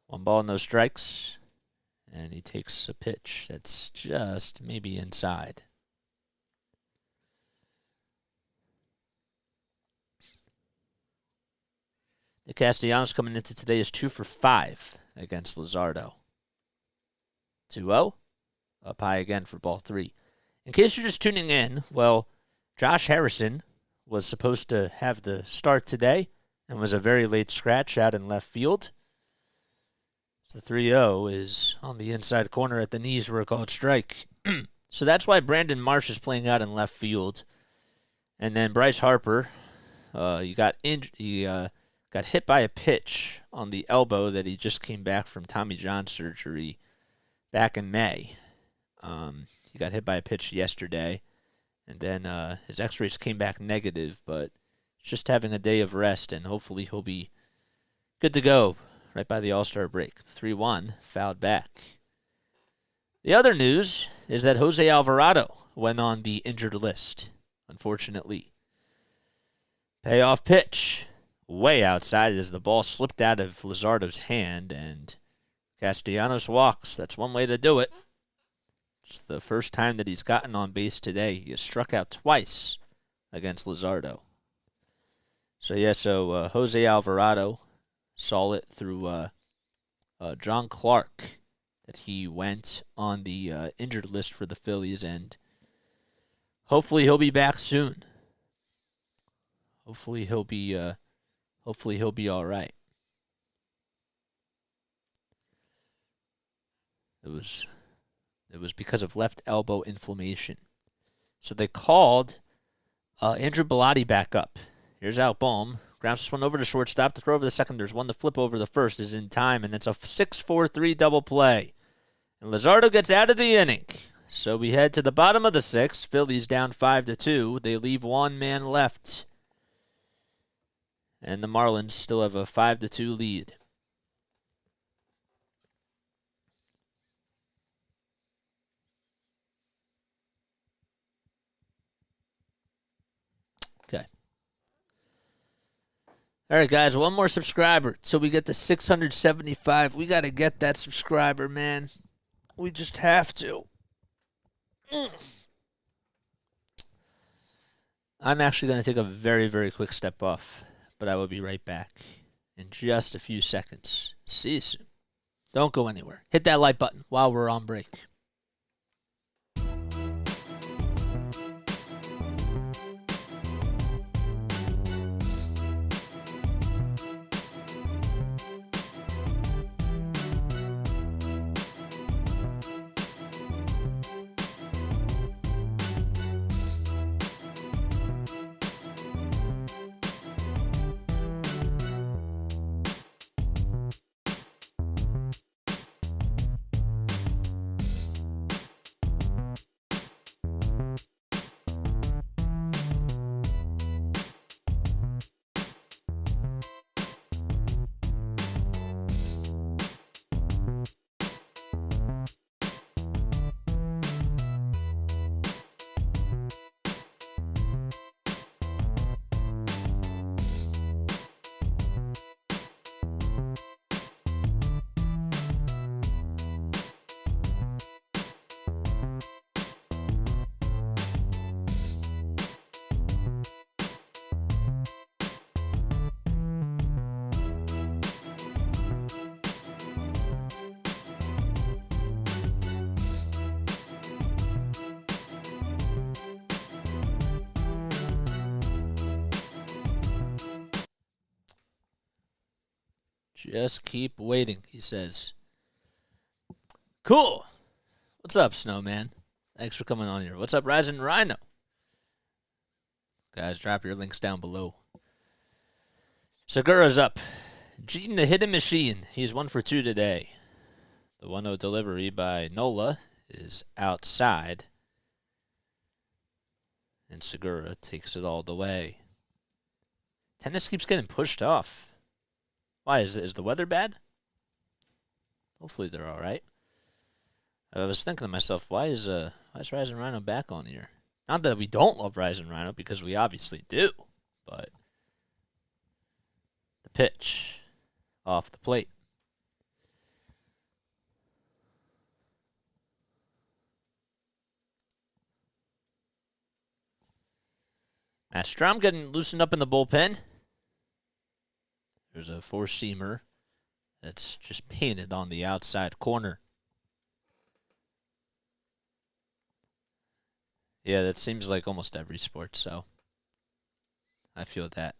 1 ball, no strikes, and he takes a pitch that's just maybe inside. The Castellanos coming into today is 2 for 5 against Luzardo. 2-0, up high again for ball 3. In case you're just tuning in, well, Josh Harrison was supposed to have the start today and was a very late scratch out in left field. The 3-0 is on the inside corner at the knees where it called strike. So that's why Brandon Marsh is playing out in left field. And then Bryce Harper, he got hit by a pitch on the elbow that he just came back from Tommy John surgery back in May. He got hit by a pitch yesterday, and then his x-rays came back negative, but just having a day of rest, and hopefully he'll be good to go right by the All-Star break. 3-1, fouled back. The other news is that Jose Alvarado went on the injured list, unfortunately. Payoff pitch, way outside as the ball slipped out of Luzardo's hand, and Castellanos walks. That's one way to do it. It's the first time that he's gotten on base today. He has struck out twice against Luzardo. So Jose Alvarado saw it through John Clark that he went on the injured list for the Phillies, and hopefully he'll be back soon. Hopefully he'll be all right. It was because of left elbow inflammation. So they called Andrew Bellotti back up. Here's Al Bohm. Grounds this one over to shortstop. To throw over the second. There's one to flip over the first. Is in time, and it's a 6-4-3 double play. And Luzardo gets out of the inning. So we head to the bottom of the sixth. Phillies down 5-2. They leave one man left. And the Marlins still have a 5-2 lead. Okay. All right, guys, one more subscriber till we get to 675. We got to get that subscriber, man. We just have to. I'm actually going to take a very, very quick step off, but I will be right back in just a few seconds. See you soon. Don't go anywhere. Hit that like button while we're on break. Just keep waiting, he says. Cool. What's up, Snowman? Thanks for coming on here. What's up, Rising Rhino? Guys, drop your links down below. Segura's up. Jean the Hidden Machine. He's 1 for 2 today. The 1-0 delivery by Nola is outside. And Segura takes it all the way. Tennis keeps getting pushed off. Why, is the weather bad? Hopefully they're all right. I was thinking to myself, why is Rising Rhino back on here? Not that we don't love Rising Rhino, because we obviously do, but the pitch off the plate. Matt Strom getting loosened up in the bullpen. There's a four-seamer that's just painted on the outside corner. Yeah, that seems like almost every sport, so I feel that.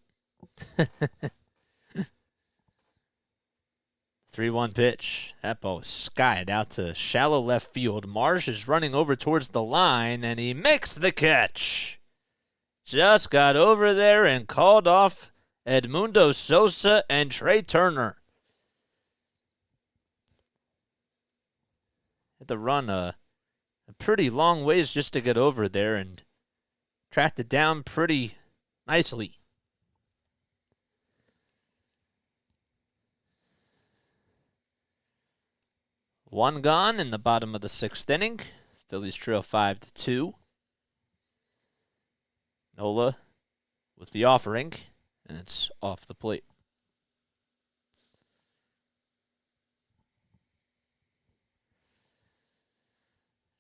3-1 pitch. That ball was skied out to shallow left field. Marsh is running over towards the line, and he makes the catch. Just got over there and called off Edmundo Sosa and Trey Turner. Had to run a pretty long ways just to get over there and tracked it down pretty nicely. One gone in the bottom of the 6th inning. Phillies trail 5-2. Nola with the offering, and it's off the plate.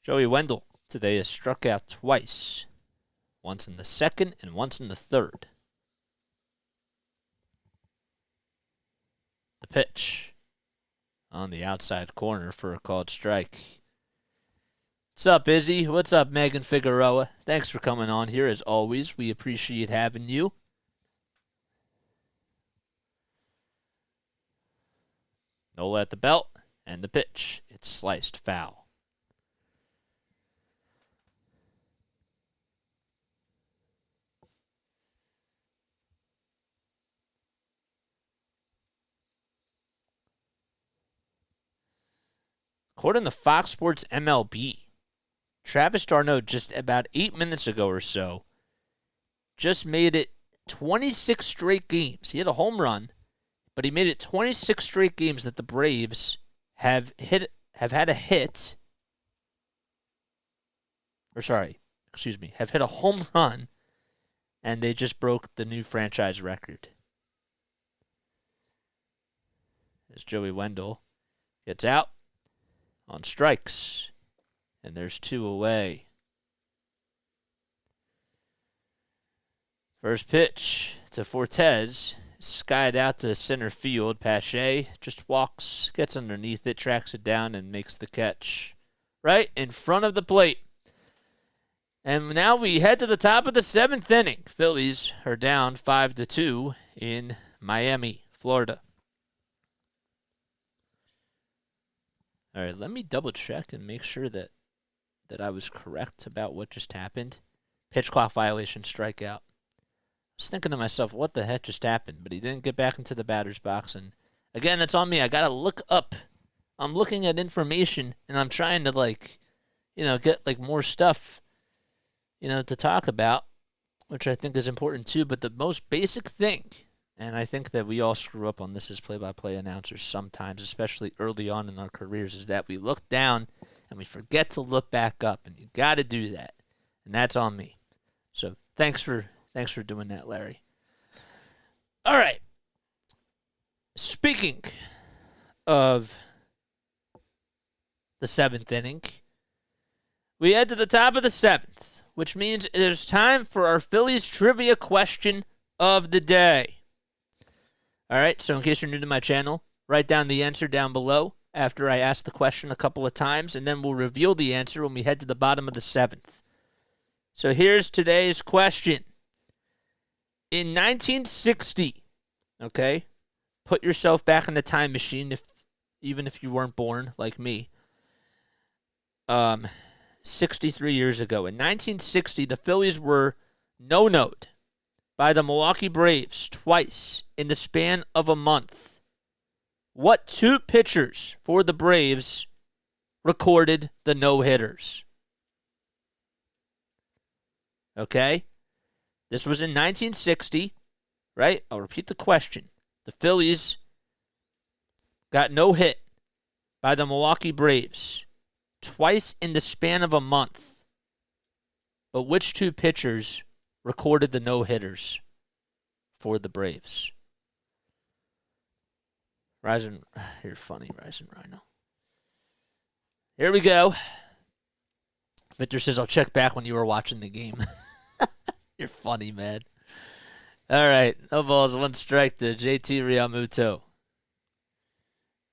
Joey Wendell today has struck out twice. Once in the 2nd and once in the 3rd. The pitch on the outside corner for a called strike. What's up, Izzy? What's up, Megan Figueroa? Thanks for coming on here, as always. We appreciate having you. Nola at the belt, and the pitch. It's sliced foul. According to Fox Sports MLB, Travis d'Arnaud just about 8 minutes ago or so just made it 26 straight games. He had a home run, but he made it 26 straight games that the Braves have had a hit. Have hit a home run, and they just broke the new franchise record. As Joey Wendell gets out on strikes, and there's 2 away. First pitch to Fortes, skied out to center field. Pache just walks, gets underneath it, tracks it down, and makes the catch right in front of the plate. And now we head to the top of the 7th inning. Phillies are down 5-2 in Miami, Florida. All right, let me double check and make sure that I was correct about what just happened. Pitch clock violation, strikeout. I was thinking to myself, what the heck just happened? But he didn't get back into the batter's box. And again, that's on me. I got to look up. I'm looking at information, and I'm trying to, get, more stuff, to talk about, which I think is important too. But the most basic thing, and I think that we all screw up on this as play-by-play announcers sometimes, especially early on in our careers, is that we look down and we forget to look back up, and you got to do that, and that's on me. So thanks for doing that, Larry. All right. Speaking of the 7th inning, we head to the top of the 7th, which means it is time for our Phillies trivia question of the day. All right, so in case you're new to my channel, write down the answer down below after I ask the question a couple of times, and then we'll reveal the answer when we head to the bottom of the 7th. So here's today's question. In 1960, okay, put yourself back in the time machine, even if you weren't born like me, 63 years ago. In 1960, the Phillies were no-no'd by the Milwaukee Braves twice in the span of a month. What 2 pitchers for the Braves recorded the no-hitters? Okay? This was in 1960, right? I'll repeat the question. The Phillies got no hit by the Milwaukee Braves twice in the span of a month. But which 2 pitchers recorded the no-hitters for the Braves? You're funny, Rising Rhino. Here we go. Victor says, I'll check back when you were watching the game. You're funny, man. All right. No balls, 1 strike to JT Realmuto.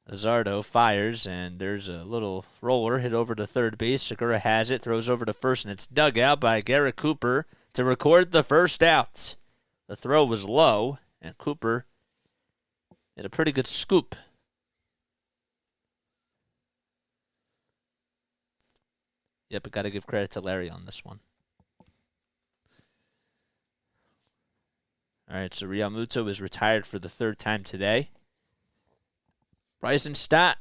Luzardo fires, and there's a little roller hit over to third base. Segura has it, throws over to first, and it's dug out by Garrett Cooper to record the first out. The throw was low, and Cooper made a pretty good scoop Yep, I got to give credit to Larry on this one. All right, so Realmuto is retired for the third time today. Bryson Stott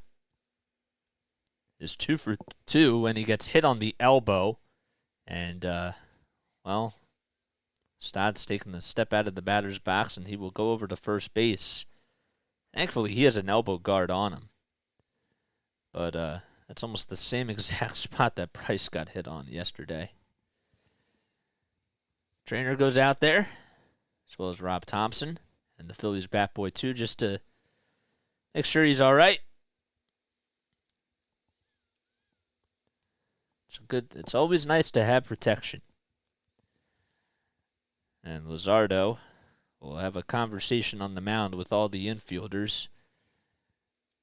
is 2 for 2 when he gets hit on the elbow. And, well, Stott's taking a step out of the batter's box, and he will go over to first base. Thankfully, he has an elbow guard on him. But that's almost the same exact spot that Bryce got hit on yesterday. Trainer goes out there, as well as Rob Thompson and the Phillies bat boy, too, just to make sure he's all right. It's always nice to have protection. And Luzardo will have a conversation on the mound with all the infielders.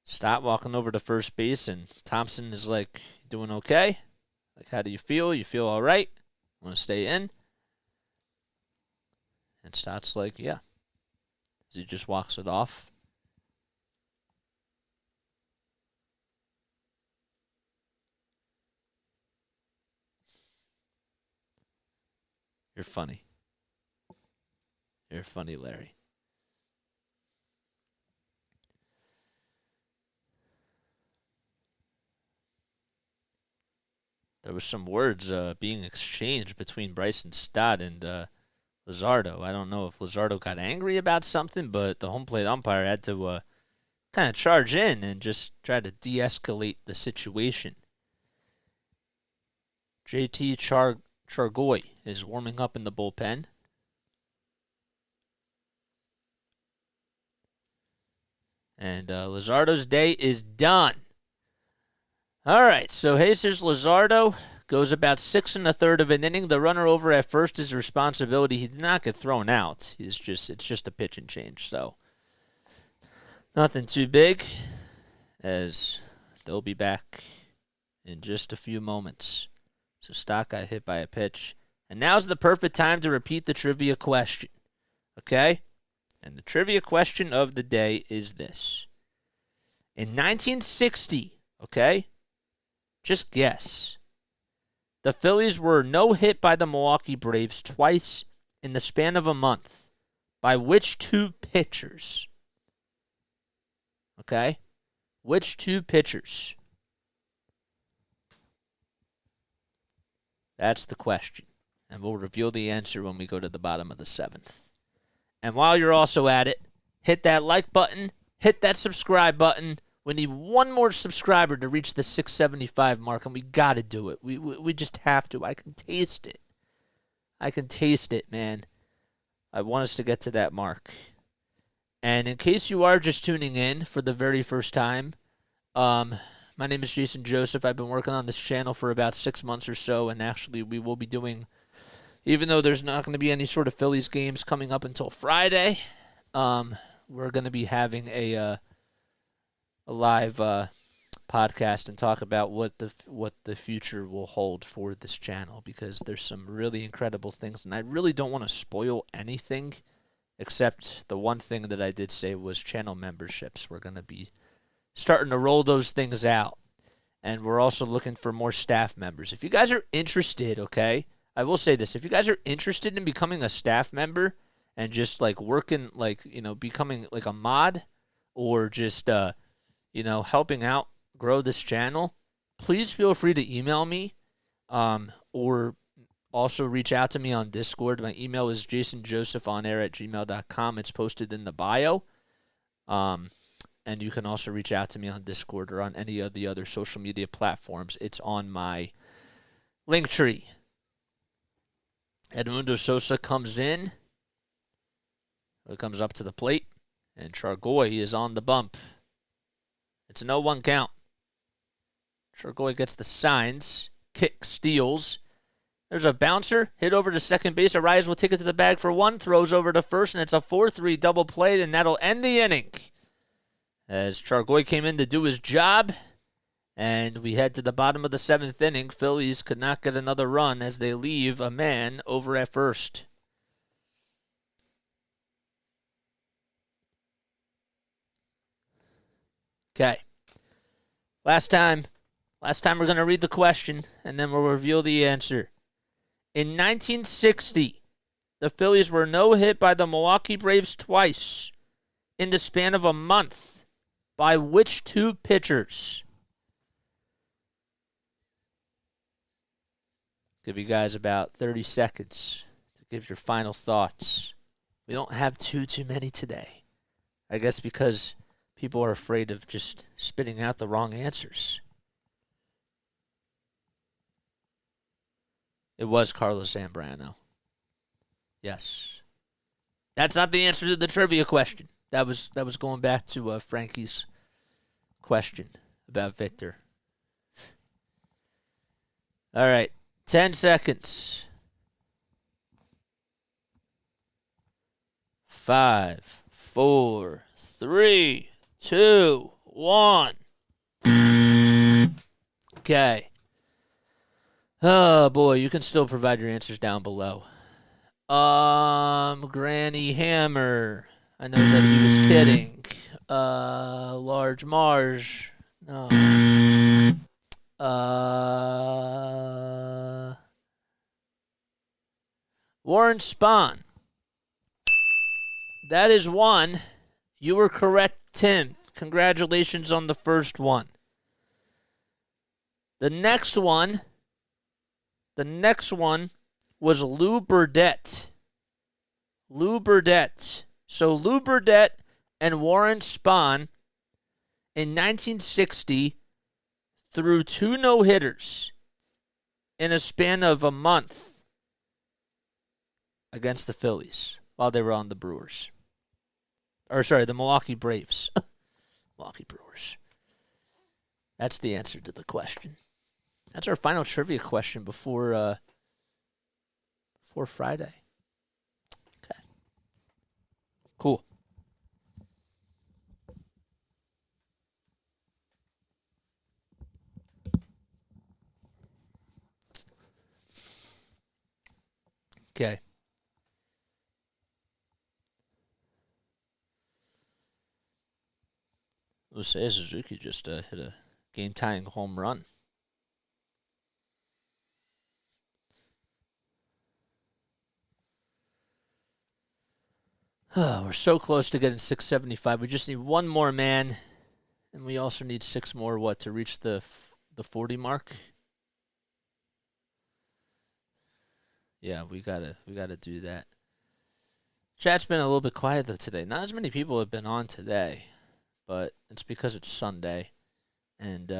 Stott walking over to first base, and Thompson is like, doing okay? Like, how do you feel? You feel all right? Want to stay in? And Stott's like, yeah. He just walks it off. You're funny. You're funny, Larry. There was some words being exchanged between Bryson Stott and Luzardo. I don't know if Luzardo got angry about something, but the home plate umpire had to kind of charge in and just try to de-escalate the situation. JT Chargoy is warming up in the bullpen. And Luzardo's day is done. All right, so Jesus Luzardo goes about 6 1/3 of an inning. The runner over at first is responsibility. He did not get thrown out. It's just a pitch and change. So nothing too big, as they'll be back in just a few moments. So Stott got hit by a pitch. And now's the perfect time to repeat the trivia question. Okay? And the trivia question of the day is this. In 1960, okay? Just guess. The Phillies were no hit by the Milwaukee Braves twice in the span of a month. By which 2 pitchers? Okay? Which 2 pitchers? That's the question. And we'll reveal the answer when we go to the bottom of the 7th. And while you're also at it, hit that like button, hit that subscribe button. We need one more subscriber to reach the 675 mark, and we got to do it. We just have to. I can taste it. I can taste it, man. I want us to get to that mark. And in case you are just tuning in for the very first time, my name is Jason Joseph. I've been working on this channel for about 6 months or so, and actually we will be doing, even though there's not going to be any sort of Phillies games coming up until Friday, we're going to be having a live podcast and talk about what the future will hold for this channel, because there's some really incredible things, and I really don't want to spoil anything except the one thing that I did say was channel memberships. We're going to be starting to roll those things out, and we're also looking for more staff members. If you guys are interested, okay, I will say this. If you guys are interested in becoming a staff member and just like working, like, becoming like a mod, or just, helping out grow this channel, please feel free to email me, or also reach out to me on Discord. My email is jasonjosephonair@gmail.com. It's posted in the bio. And you can also reach out to me on Discord or on any of the other social media platforms. It's on my LINKTREE. Edmundo Sosa comes in. He comes up to the plate. And Chargoy is on the bump. It's a 0-1 count. Chargoy gets the signs. Kick, steals. There's a bouncer. Hit over to second base. Arias will take it to the bag for 1. Throws over to first. And it's a 4-3 double play. And that'll end the inning, as Chargoy came in to do his job. And we head to the bottom of the 7th inning. Phillies could not get another run as they leave a man over at first. Okay. Last time Last time we're going to read the question, and then we'll reveal the answer. In 1960, the Phillies were no-hit by the Milwaukee Braves twice in the span of a month. By which two pitchers? Give you guys about 30 seconds to give your final thoughts. We don't have too many today. I guess because people are afraid of just spitting out the wrong answers. It was Carlos Zambrano. Yes. That's not the answer to the trivia question. That was going back to Frankie's question about Victor. All right. 10 seconds. 5, 4, 3, 2, 1. Okay. Oh, boy. You can still provide your answers down below. Granny Hammer. I know that he was kidding. Large Marge. No. Warren Spahn. That is one. You were correct, Tim. Congratulations on the first one. The next one was Lou Burdett. Lou Burdett. So Lou Burdett and Warren Spahn in 1960 threw 2 no-hitters in a span of a month against the Phillies while they were on the Brewers. The Milwaukee Braves. Milwaukee Brewers. That's the answer to the question. That's our final trivia question before Friday. Okay. Cool. Okay. Jose Suzuki just hit a game-tying home run. Oh, we're so close to getting 675. We just need one more, man. And we also need 6 more, to reach the 40 mark? Yeah, we gotta do that. Chat's been a little bit quiet, though, today. Not as many people have been on today, but it's because it's Sunday. And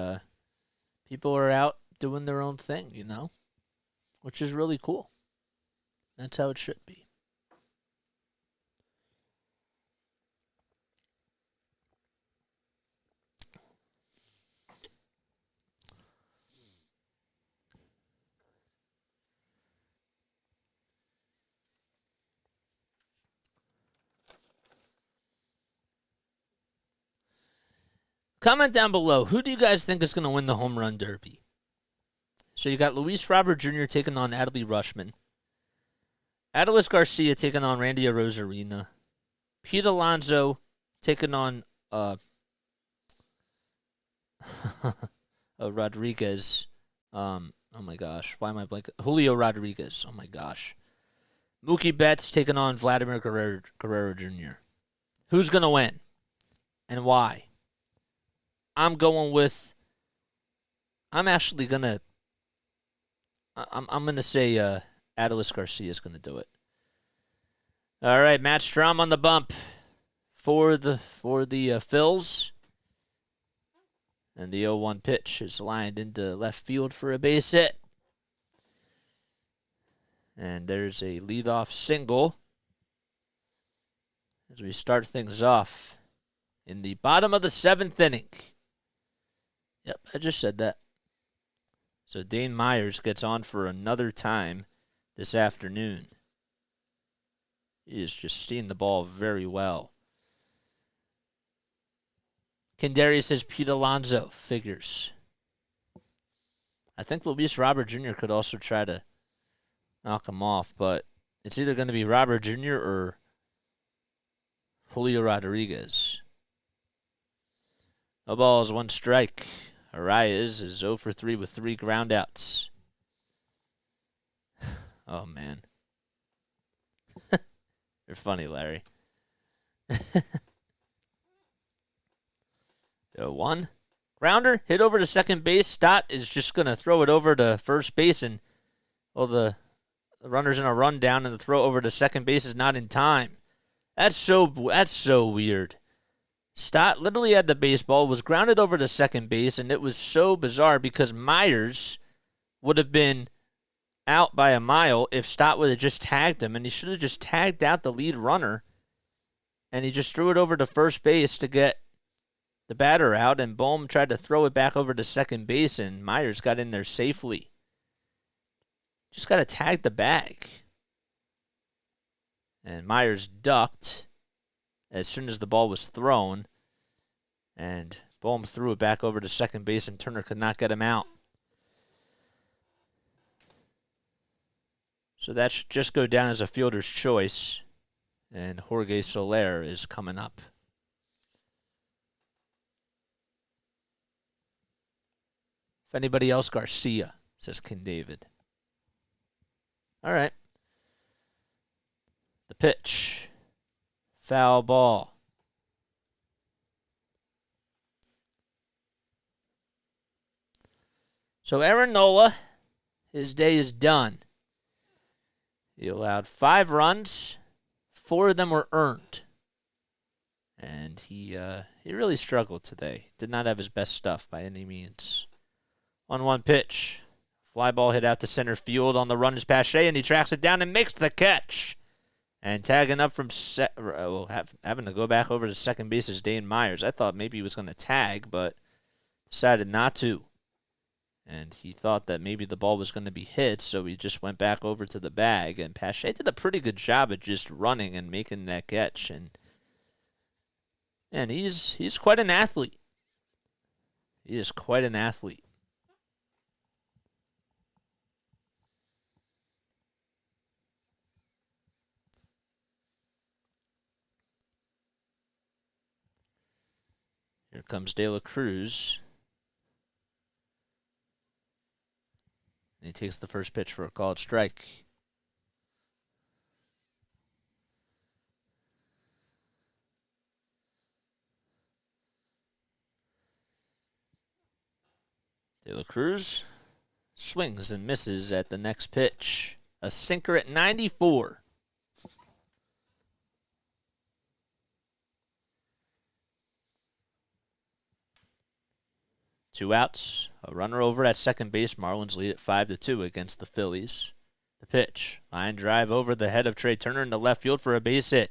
people are out doing their own thing, which is really cool. That's how it should be. Comment down below, who do you guys think is going to win the home run derby? So you got Luis Robert Jr. taking on Adley Rutschman. Adolis Garcia taking on Randy Arozarena. Pete Alonso taking on Rodriguez. Oh my gosh, why am I blanking? Julio Rodriguez. Oh my gosh. Mookie Betts taking on Vladimir Guerrero Jr. Who's going to win? And why? I'm actually going to I'm going to say Adolis Garcia is going to do it. All right, Matt Strom on the bump for the Phils. And the 0-1 pitch is lined into left field for a base hit. And there's a leadoff single as we start things off in the bottom of the 7th inning. Yep, I just said that. So Dane Myers gets on for another time this afternoon. He is just seeing the ball very well. Kendarius says Pete Alonso figures. I think Luis Robert Jr. could also try to knock him off, but it's either going to be Robert Jr. or Julio Rodriguez. No balls, 1 strike Arias is 0 for 3 with 3 groundouts. Oh, man. You're funny, Larry. 1 grounder hit over to second base. Stott is just going to throw it over to first base, and the runner's in a run down, and the throw over to second base is not in time. That's so weird. Stott literally had the baseball, was grounded over to second base, and it was so bizarre because Myers would have been out by a mile if Stott would have just tagged him, and he should have just tagged out the lead runner, and he just threw it over to first base to get the batter out, and Bohm tried to throw it back over to second base, and Myers got in there safely. Just got to tag the bag. And Myers ducked as soon as the ball was thrown, and Bohm threw it back over to second base, and Turner could not get him out. So that should just go down as a fielder's choice, and Jorge Soler is coming up. If anybody else, Garcia, says King David. All right. The pitch. Foul ball. So Aaron Nola, his day is done. He allowed 5 runs. 4 of them were earned. And he really struggled today. Did not have his best stuff by any means. 1-1 pitch. Fly ball hit out to center field. On the run is Pache, and he tracks it down and makes the catch. And tagging up from having to go back over to second base is Dane Myers. I thought maybe he was going to tag, but decided not to. And he thought that maybe the ball was going to be hit, so he just went back over to the bag. And Pache did a pretty good job at just running and making that catch. And he's quite an athlete. He is quite an athlete. Here comes De La Cruz. And he takes the first pitch for a called strike. De La Cruz swings and misses at the next pitch. A sinker at 94. Two outs, a runner over at second base. Marlins lead at 5-2 against the Phillies. The pitch, line drive over the head of Trey Turner into left field for a base hit.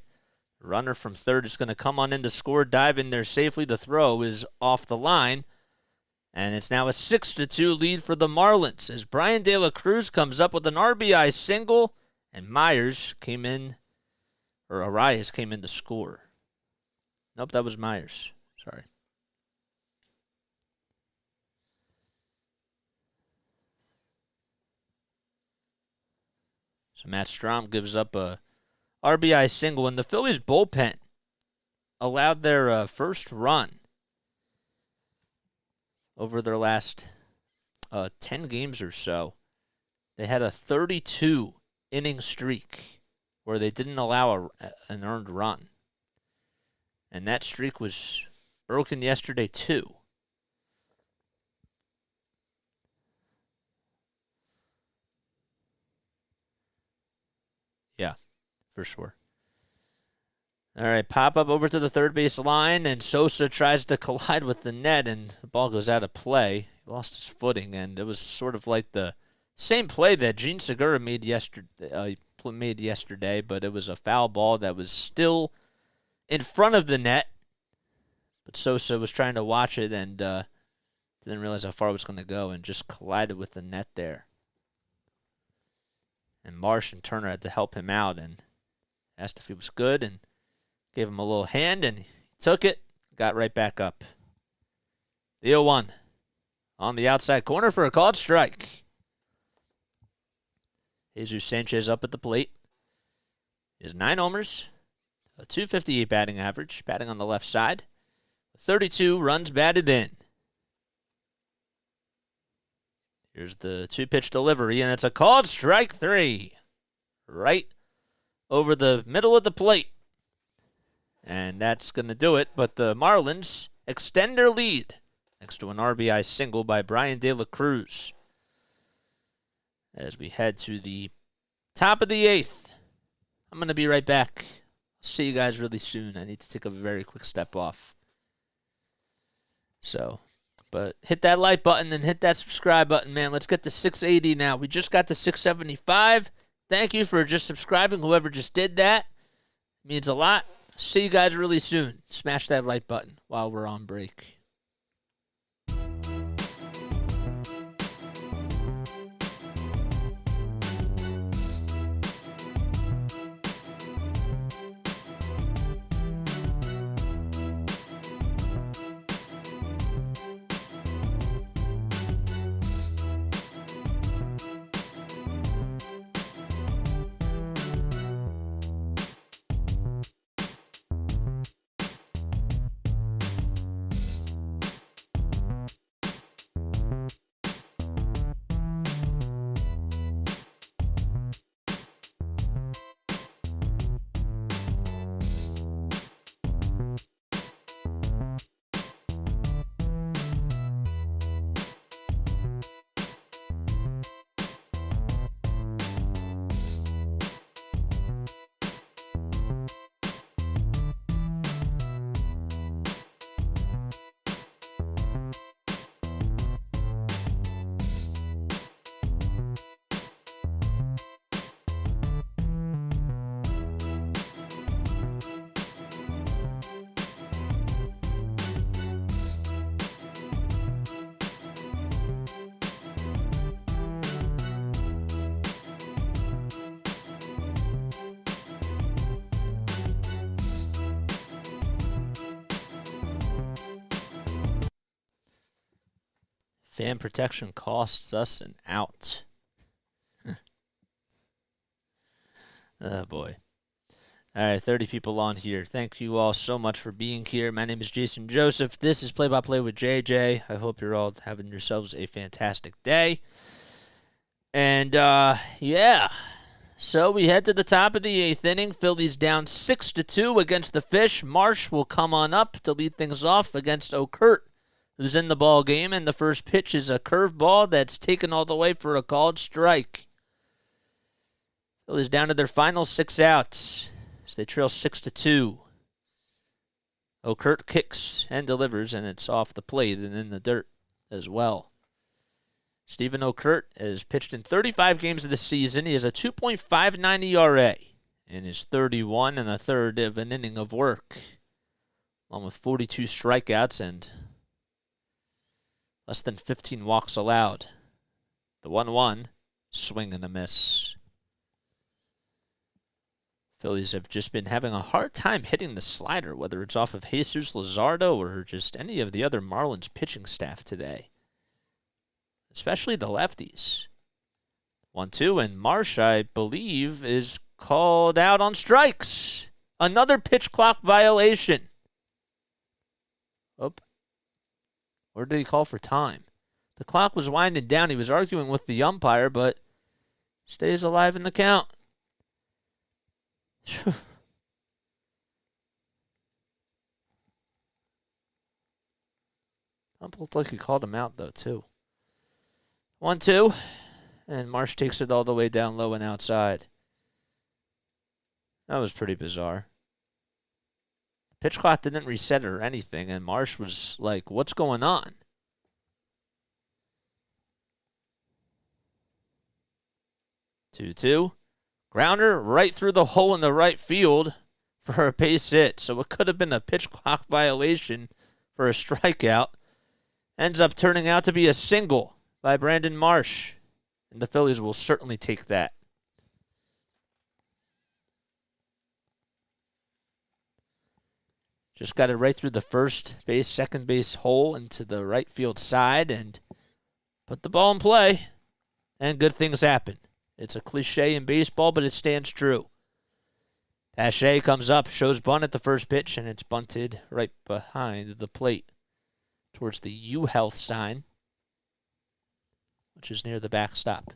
The runner from third is going to come on in to score, dive in there safely. The throw is off the line, and it's now a 6-2 lead for the Marlins as Brian De La Cruz comes up with an RBI single, and Arias came in to score. Nope, that was Myers. Sorry. So Matt Strahm gives up a RBI single, and the Phillies bullpen allowed their first run over their last 10 games or so. They had a 32-inning streak where they didn't allow an earned run. And that streak was broken yesterday, too. Yeah, for sure. All right, pop up over to the third base line, and Sosa tries to collide with the net, and the ball goes out of play. He lost his footing, and it was sort of like the same play that Gene Segura made yesterday, but it was a foul ball that was still in front of the net. But Sosa was trying to watch it and didn't realize how far it was going to go and just collided with the net there. And Marsh and Turner had to help him out and asked if he was good and gave him a little hand, and he took it, got right back up. The 0-1 on the outside corner for a called strike. Jesus Sanchez up at the plate. He has 9 homers, a .258 batting average, batting on the left side. 32 runs batted in. Here's the 2-pitch delivery, and it's a called strike 3. Right over the middle of the plate. And that's going to do it, but the Marlins extend their lead thanks to an RBI single by Brian De La Cruz. As we head to the top of the 8th, I'm going to be right back. See you guys really soon. I need to take a very quick step off. But hit that like button and hit that subscribe button, man. Let's get to 680 now. We just got to 675. Thank you for just subscribing, whoever just did that. It means a lot. See you guys really soon. Smash that like button while we're on break. Fan protection costs us an out. Oh, boy. All right, 30 people on here. Thank you all so much for being here. My name is Jason Joseph. This is Play-by-Play with JJ. I hope you're all having yourselves a fantastic day. And, yeah. So we head to the top of the 8th inning. Phillies down 6-2 against the Fish. Marsh will come on up to lead things off against Okert, who's in the ball game, and the first pitch is a curveball that's taken all the way for a called strike. Phillies down to their final 6 outs as they trail 6-2. Okert kicks and delivers, and it's off the plate and in the dirt as well. Stephen Okert has pitched in 35 games of the season. He has a 2.59 ERA in his 31 1/3 of an inning of work, along with 42 strikeouts and less than 15 walks allowed. The 1-1, swing and a miss. Phillies have just been having a hard time hitting the slider, whether it's off of Jesus Luzardo or just any of the other Marlins pitching staff today, especially the lefties. 1-2, and Marsh, I believe, is called out on strikes. Another pitch clock violation. Oh. Or did he call for time? The clock was winding down. He was arguing with the umpire, but stays alive in the count. Ump looked like he called him out, though, too. 1-2, and Marsh takes it all the way down low and outside. That was pretty bizarre. Pitch clock didn't reset or anything, and Marsh was like, what's going on? Two. Grounder right through the hole in the right field for a base hit. So it could have been a pitch clock violation for a strikeout. Ends up turning out to be a single by Brandon Marsh. And the Phillies will certainly take that. Just got it right through the first base, second base hole into the right field side and put the ball in play. And good things happen. It's a cliche in baseball, but it stands true. Pache comes up, shows bunt at the first pitch, and it's bunted right behind the plate towards the U-Health sign, which is near the backstop.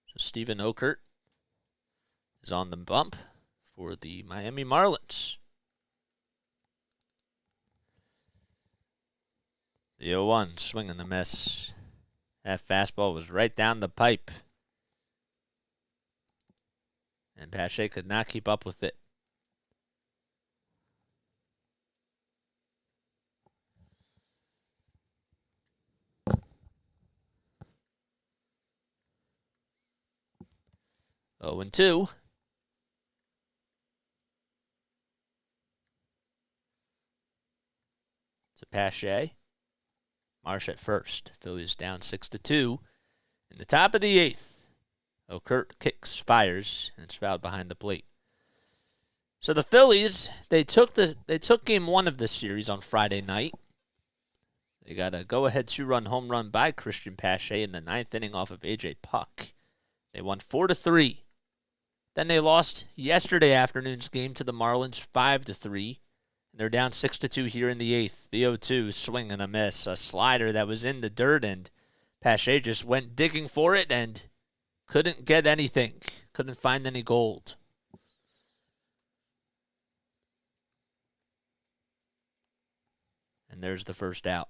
So Steven Okert is on the bump for the Miami Marlins. The 0-1, swing and a miss. That fastball was right down the pipe. And Pache could not keep up with it. Oh, and 2. To Pache. Marsh at first. Phillies down 6-2. In the top of the 8th, Okert kicks, fires, and it's fouled behind the plate. So the Phillies, they took game 1 of this series on Friday night. They got a go-ahead 2-run home run by Christian Pache in the 9th inning off of A.J. Puck. They won 4-3. Then they lost yesterday afternoon's game to the Marlins 5-3. They're down 6-2 here in the 8th. The 0-2, swing and a miss. A slider that was in the dirt, and Pache just went digging for it and couldn't get anything. Couldn't find any gold. And there's the first out.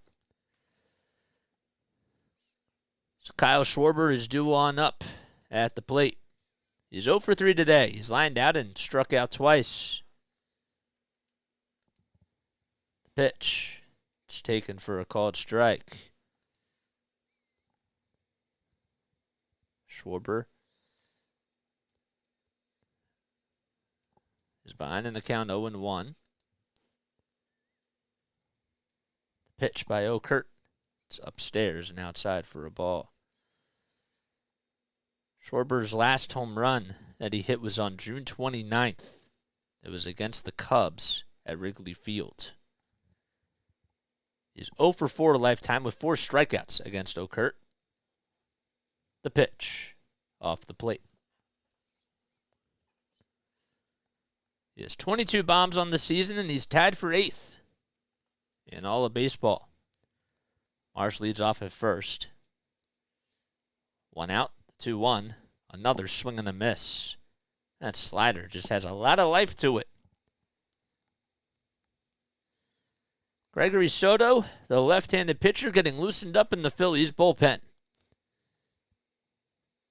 So Kyle Schwarber is due on up at the plate. He's 0 for 3 today. He's lined out and struck out twice. Pitch. It's taken for a called strike. Schwarber is behind in the count 0-1. Pitch by Okert. It's upstairs and outside for a ball. Schwarber's last home run that he hit was on June 29th. It was against the Cubs at Wrigley Field. He's 0 for 4 lifetime with 4 strikeouts against Okert. The pitch off the plate. He has 22 bombs on the season, and he's tied for 8th in all of baseball. Marsh leads off at first. 1 out, 2-1. Another swing and a miss. That slider just has a lot of life to it. Gregory Soto, the left-handed pitcher, getting loosened up in the Phillies bullpen.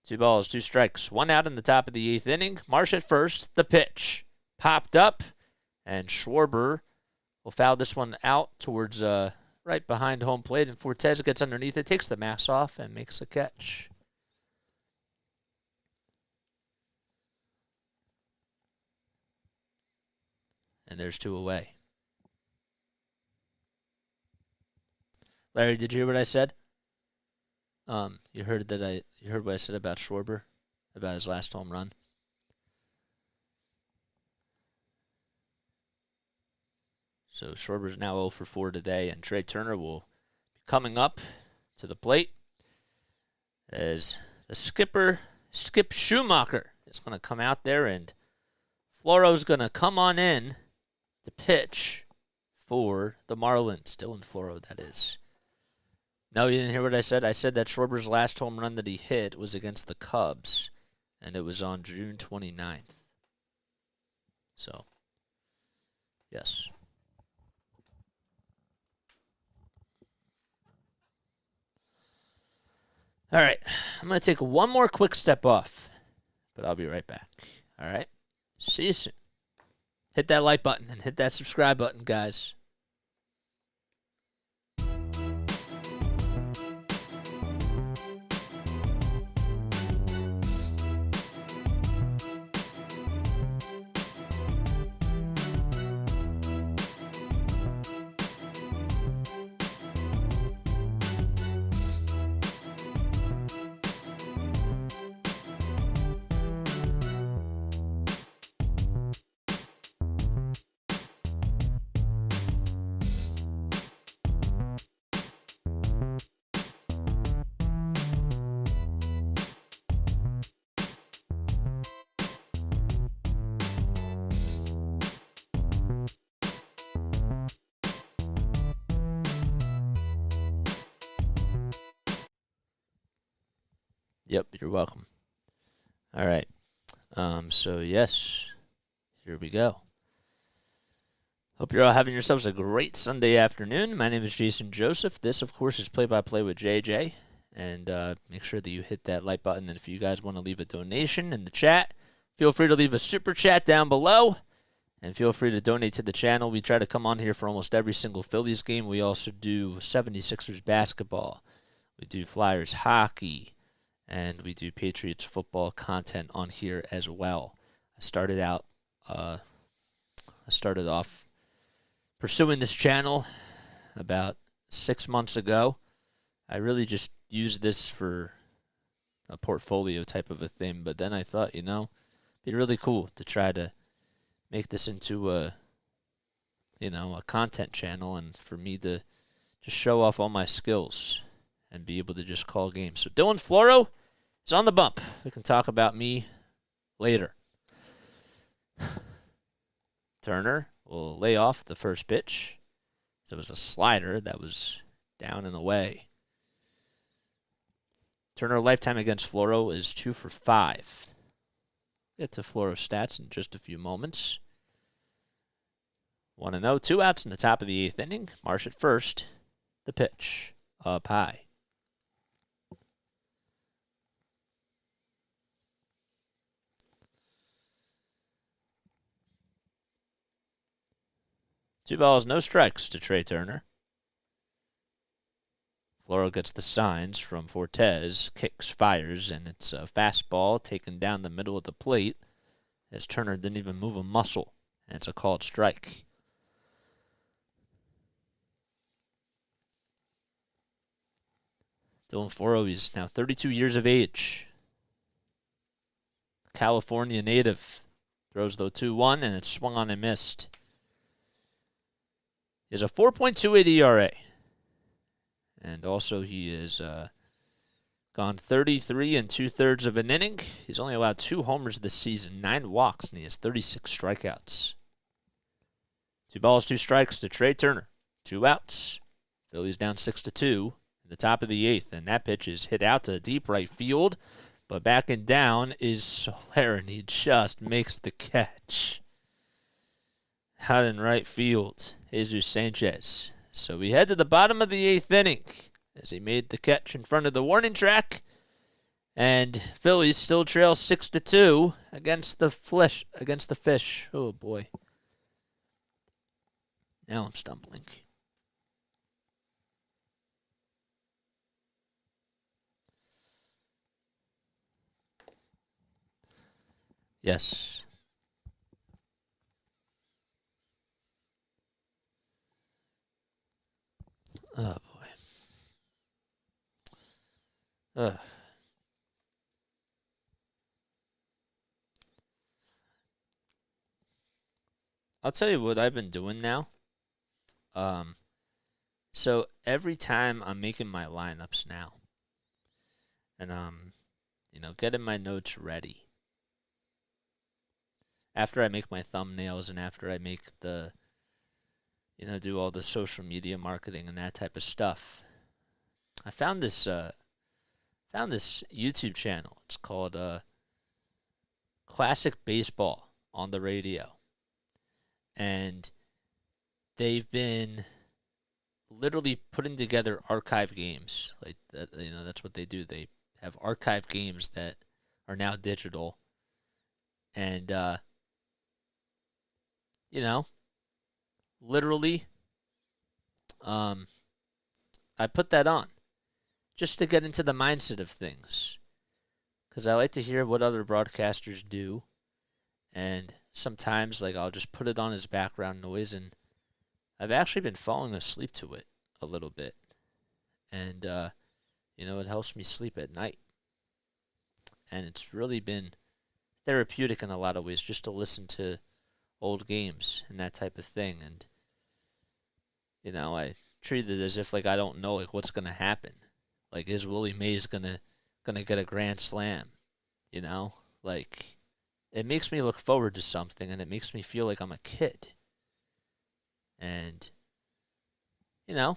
2 balls, 2 strikes. 1 out in the top of the 8th inning. Marsh at first. The pitch popped up, and Schwarber will foul this one out towards right behind home plate, and Fortes gets underneath it, takes the mask off, and makes a catch. And there's 2 away. Larry, did you hear what I said? You heard what I said about Schwarber, about his last home run. So Schwarber's now 0 for 4 today, and Trey Turner will be coming up to the plate as the skipper, Skip Schumacher, is going to come out there, and Floro's going to come on in to pitch for the Marlins. Dylan Floro, that is. No, you didn't hear what I said? I said that Schwarber's last home run that he hit was against the Cubs, and it was on June 29th. So, yes. All right, I'm going to take one more quick step off, but I'll be right back. All right? See you soon. Hit that like button and hit that subscribe button, guys. Yep, you're welcome. All right. So yes, here we go. Hope you're all having yourselves a great Sunday afternoon. My name is Jason Joseph. This, of course, is Play-by-Play with JJ. And make sure that you hit that like button. And if you guys want to leave a donation in the chat, feel free to leave a super chat down below. And feel free to donate to the channel. We try to come on here for almost every single Phillies game. We also do 76ers basketball. We do Flyers hockey. And we do Patriots football content on here as well. I started off pursuing this channel about 6 months ago. I really just used this for a portfolio type of a thing, but then I thought, it'd be really cool to try to make this into a content channel, and for me to just show off all my skills and be able to just call games. So Dylan Floro is on the bump. We can talk about me later. Turner will lay off the first pitch. So it was a slider that was down and away. Turner lifetime against Floro is 2 for 5. Get to Floro's stats in just a few moments. 1-0, 2 outs in the top of the 8th inning. Marsh at first. The pitch up high. Two balls, no strikes to Trey Turner. Floro gets the signs from Fortes, kicks, fires, and it's a fastball taken down the middle of the plate as Turner didn't even move a muscle, and it's a called strike. Dylan Floro is now 32 years of age. California native. Throws the 2-1, and it's swung on and missed. He has a 4.28 ERA. And also he has gone 33 2/3 of an inning. He's only allowed 2 homers this season, 9 walks, and he has 36 strikeouts. 2 balls, 2 strikes to Trey Turner. 2 outs. Phillies down 6-2 in the top of the 8th. And that pitch is hit out to deep right field. But backing down is Soler, and he just makes the catch. Out in right field, Jesus Sanchez. So we head to the bottom of the 8th inning as he made the catch in front of the warning track. And Phillies still trail 6-2 against the fish. Oh boy. Now I'm stumbling. Yes. Oh, boy. I'll tell you what I've been doing now. So every time I'm making my lineups now, and I'm, getting my notes ready, after I make my thumbnails and after I make the do all the social media marketing and that type of stuff, I found this YouTube channel. It's called Classic Baseball on the Radio. And they've been literally putting together archive games. Like that, that's what they do. They have archive games that are now digital. And literally, I put that on just to get into the mindset of things, because I like to hear what other broadcasters do, and sometimes I'll just put it on as background noise, and I've actually been falling asleep to it a little bit, and it helps me sleep at night, and it's really been therapeutic in a lot of ways just to listen to old games and that type of thing. And I treat it as if I don't know what's gonna happen. Is Willie Mays gonna get a grand slam? It makes me look forward to something, and it makes me feel like I'm a kid. And I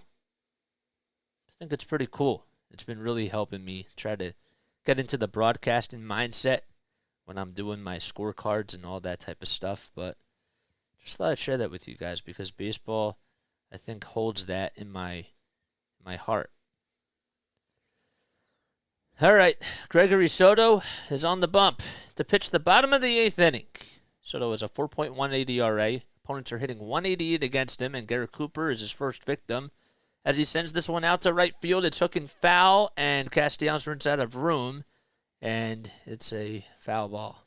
think it's pretty cool. It's been really helping me try to get into the broadcasting mindset when I'm doing my scorecards and all that type of stuff. But just thought I'd share that with you guys because baseball, I think, holds that in my heart. All right, Gregory Soto is on the bump to pitch the bottom of the 8th inning. Soto has a 4.18 ERA. Opponents are hitting 188 against him, and Garrett Cooper is his first victim. As he sends this one out to right field, it's hooking foul, and Castellanos runs out of room, and it's a foul ball.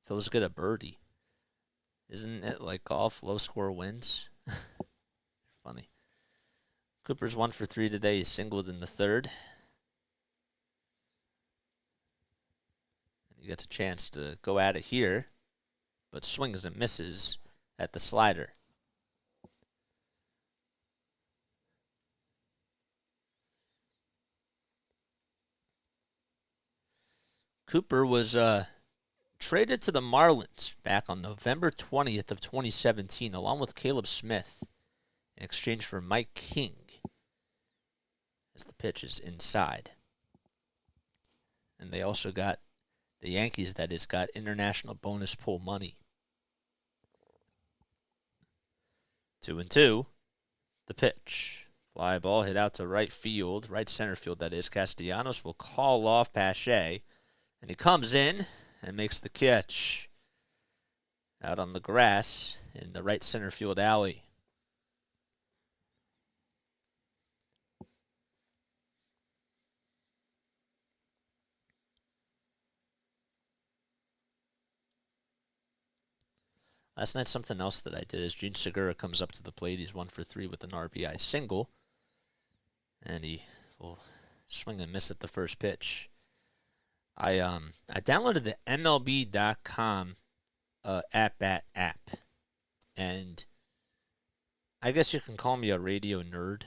Feels good a birdie. Isn't it like golf, low score wins? Funny. Cooper's 1 for 3 today. He's singled in the 3rd. He gets a chance to go at it here, but swings and misses at the slider. Cooper was traded to the Marlins back on November 20th of 2017, along with Caleb Smith, in exchange for Mike King, as the pitch is inside. And they also got the Yankees, that is, got international bonus pool money. 2-2, the pitch. Fly ball hit out to right field, right center field, that is. Castellanos will call off Pache, and he comes in and makes the catch out on the grass in the right center field alley. Last night, something else that I did is Gene Segura comes up to the plate. He's 1 for 3 with an RBI single. And he will swing and miss at the first pitch. I downloaded the MLB.com at-bat app. And I guess you can call me a radio nerd,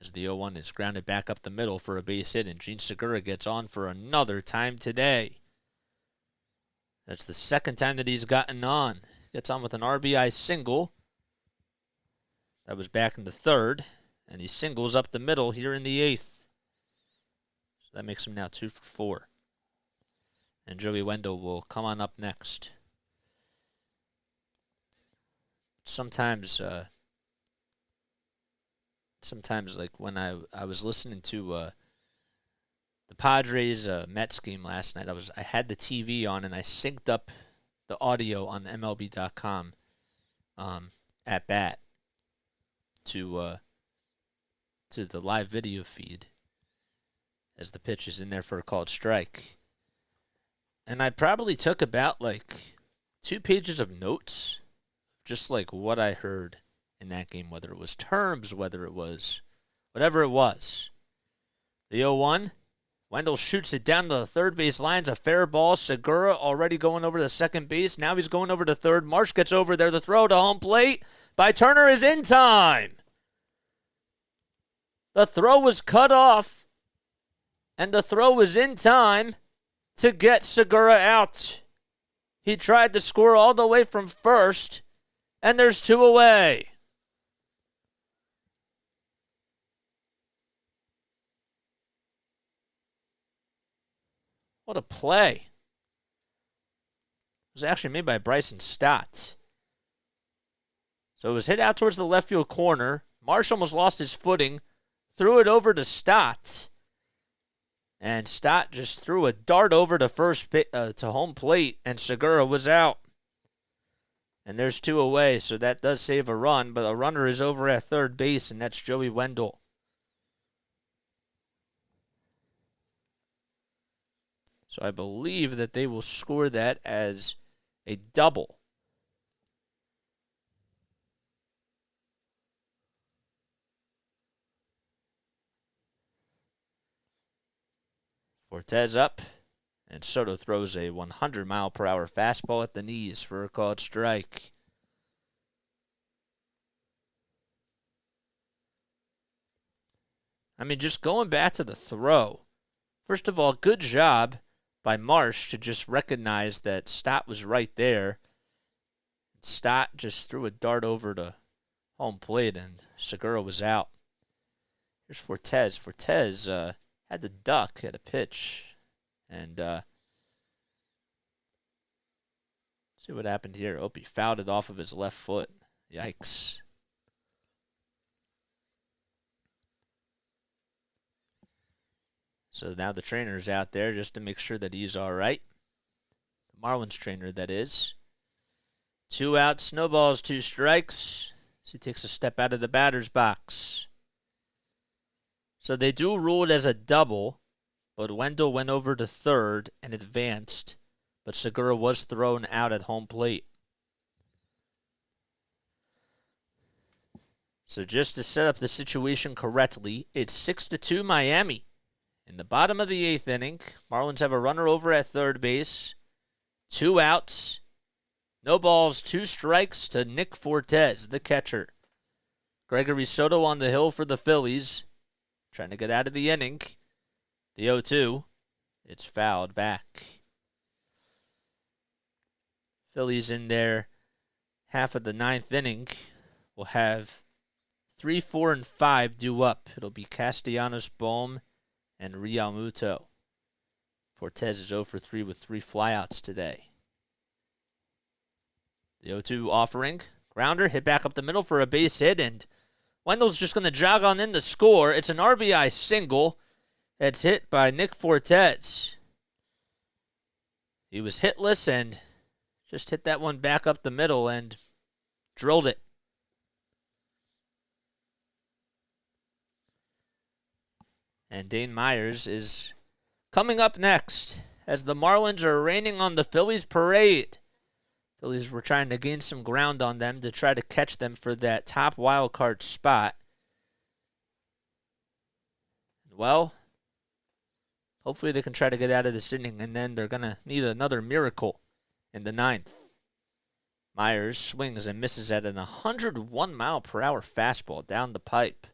as the 0-1 is grounded back up the middle for a base hit, and Gene Segura gets on for another time today. That's the second time that he's gotten on. Gets on with an RBI single. That was back in the 3rd. And he singles up the middle here in the 8th. So that makes him now 2 for 4. And Joey Wendell will come on up next. Sometimes like when I was listening to the Padres Mets game last night, I had the TV on and I synced up the audio on the MLB.com at bat to the live video feed as the pitch is in there for a called strike. And I probably took about like 2 pages of notes, just like what I heard in that game, whether it was terms, whether it was whatever it was. The 0-1. Wendell shoots it down to the third base line. It's a fair ball. Segura already going over to second base. Now he's going over to third. Marsh gets over there. The throw to home plate by Turner is in time. The throw was cut off, and the throw was in time to get Segura out. He tried to score all the way from first, and there's 2 away. What a play. It was actually made by Bryson Stott. So it was hit out towards the left field corner. Marsh almost lost his footing, threw it over to Stott. And Stott just threw a dart over to to home plate, and Segura was out. And there's 2 away, so that does save a run, but a runner is over at third base, and that's Joey Wendell. So I believe that they will score that as a double. Fortes up, and Soto throws a 100-mile-per-hour fastball at the knees for a called strike. I mean, just going back to the throw. First of all, good job by Marsh to just recognize that Stott was right there. Stott just threw a dart over to home plate, and Segura was out. Here's Fortes. Fortes had to duck at a pitch. And see what happened here. Oh, he fouled it off of his left foot. Yikes. So now the trainer's out there just to make sure that he's all right. The Marlins trainer, that is. 2 outs, no balls, 2 strikes. So he takes a step out of the batter's box. So they do rule it as a double, but Wendell went over to third and advanced, but Segura was thrown out at home plate. So just to set up the situation correctly, it's 6-2 Miami. In the bottom of the 8th inning, Marlins have a runner over at third base, 2 outs, no balls, 2 strikes to Nick Fortes, the catcher. Gregory Soto on the hill for the Phillies, trying to get out of the inning. The 0-2, it's fouled back. Phillies in their half of the 9th inning will have 3, 4, and 5 due up. It'll be Castellanos, Bohm, and Realmuto. Fortes is 0 for 3 with 3 flyouts today. The 0-2 offering. Grounder hit back up the middle for a base hit, and Wendell's just going to jog on in to score. It's an RBI single. It's hit by Nick Fortes. He was hitless and just hit that one back up the middle and drilled it. And Dane Myers is coming up next as the Marlins are raining on the Phillies parade. Phillies were trying to gain some ground on them to try to catch them for that top wild card spot. Well, hopefully they can try to get out of this inning, and then they're going to need another miracle in the 9th. Myers swings and misses at an 101-mile-per-hour fastball down the pipe.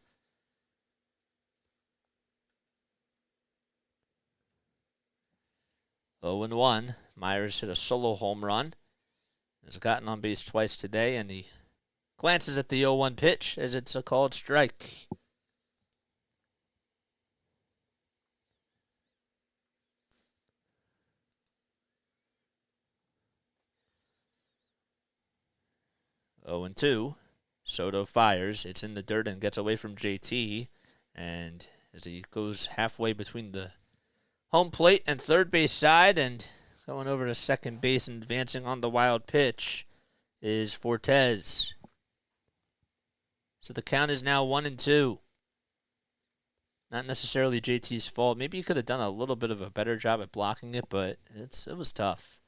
0-1. Myers hit a solo home run. Has gotten on base twice today, and he glances at the 0-1 pitch as it's a called strike. Oh and 2. Soto fires. It's in the dirt and gets away from JT. And as he goes halfway between the home plate and third base side and going over to second base and advancing on the wild pitch is Fortes. So the count is now 1-2. Not necessarily JT's fault. Maybe he could have done a little bit of a better job at blocking it, but it was tough.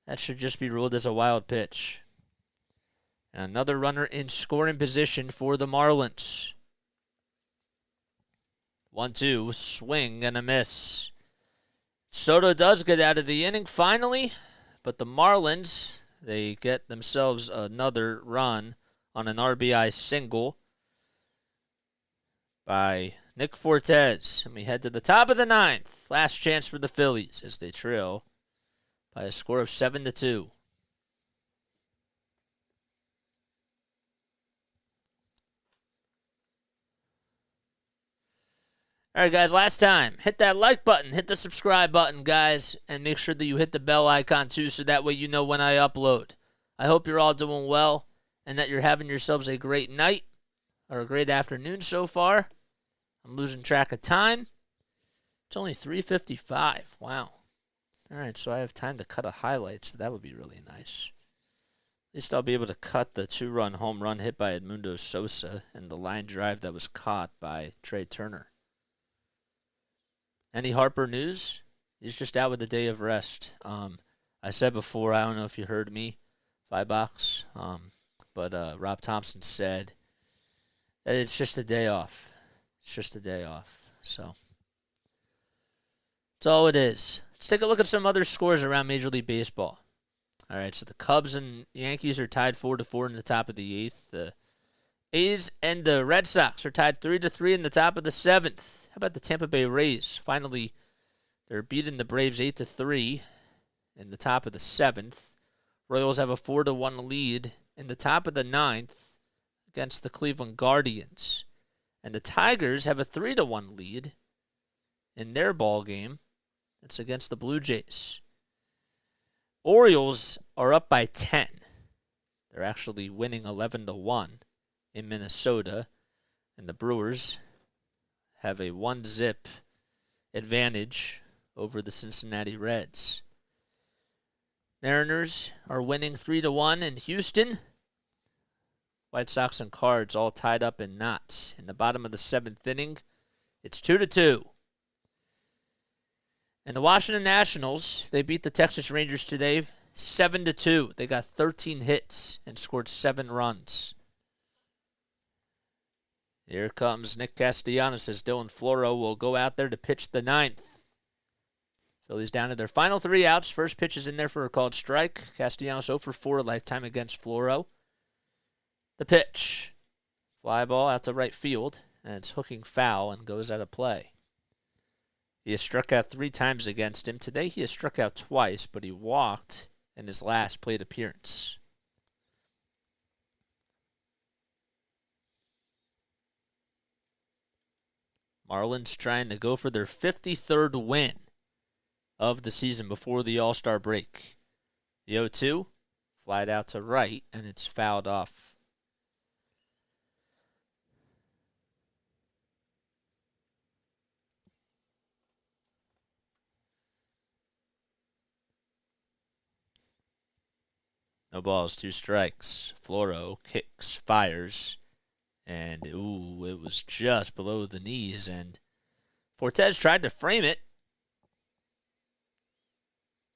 That should just be ruled as a wild pitch. And another runner in scoring position for the Marlins. 1-2, swing and a miss. Soto does get out of the inning finally, but the Marlins, they get themselves another run on an RBI single by Nick Fortes. And we head to the top of the 9th. Last chance for the Phillies as they trail by a score of 7-2. All right, guys, last time. Hit that like button. Hit the subscribe button, guys. And make sure that you hit the bell icon, too, so that way you know when I upload. I hope you're all doing well and that you're having yourselves a great night or a great afternoon so far. I'm losing track of time. It's only 3:55. Wow. All right, so I have time to cut a highlight, so that would be really nice. At least I'll be able to cut the 2-run home run hit by Edmundo Sosa and the line drive that was caught by Trey Turner. Any Harper news? He's just out with a day of rest. I said before, I don't know if you heard me, Firebox, but Rob Thompson said that it's just a day off. It's just a day off. So that's all it is. Let's take a look at some other scores around Major League Baseball. All right, so the Cubs and Yankees are tied 4-4 in the top of the 8th. The A's and the Red Sox are tied 3-3 in the top of the 7th. How about the Tampa Bay Rays? Finally, they're beating the Braves 8-3 in the top of the 7th. Royals have a 4-1 lead in the top of the 9th against the Cleveland Guardians. And the Tigers have a 3-1 lead in their ball game. It's against the Blue Jays. Orioles are up by 10. They're actually winning 11-1 in Minnesota. And the Brewers have a 1-zip advantage over the Cincinnati Reds. Mariners are winning 3-1 in Houston. White Sox and Cards all tied up in knots. In the bottom of the 7th inning, it's 2-2. And the Washington Nationals, they beat the Texas Rangers today 7-2. They got 13 hits and scored 7 runs. Here comes Nick Castellanos as Dylan Floro will go out there to pitch the 9th. Phillies down to their final 3 outs. First pitch is in there for a called strike. Castellanos 0 for 4 lifetime against Floro. The pitch. Fly ball out to right field, and it's hooking foul and goes out of play. He has struck out 3 times against him. Today he has struck out twice, but he walked in his last plate appearance. Marlins trying to go for their 53rd win of the season before the All-Star break. The 0-2, flied out to right, and it's fouled off. No balls, 2 strikes. Floro kicks, fires, and it was just below the knees, and Fortes tried to frame it,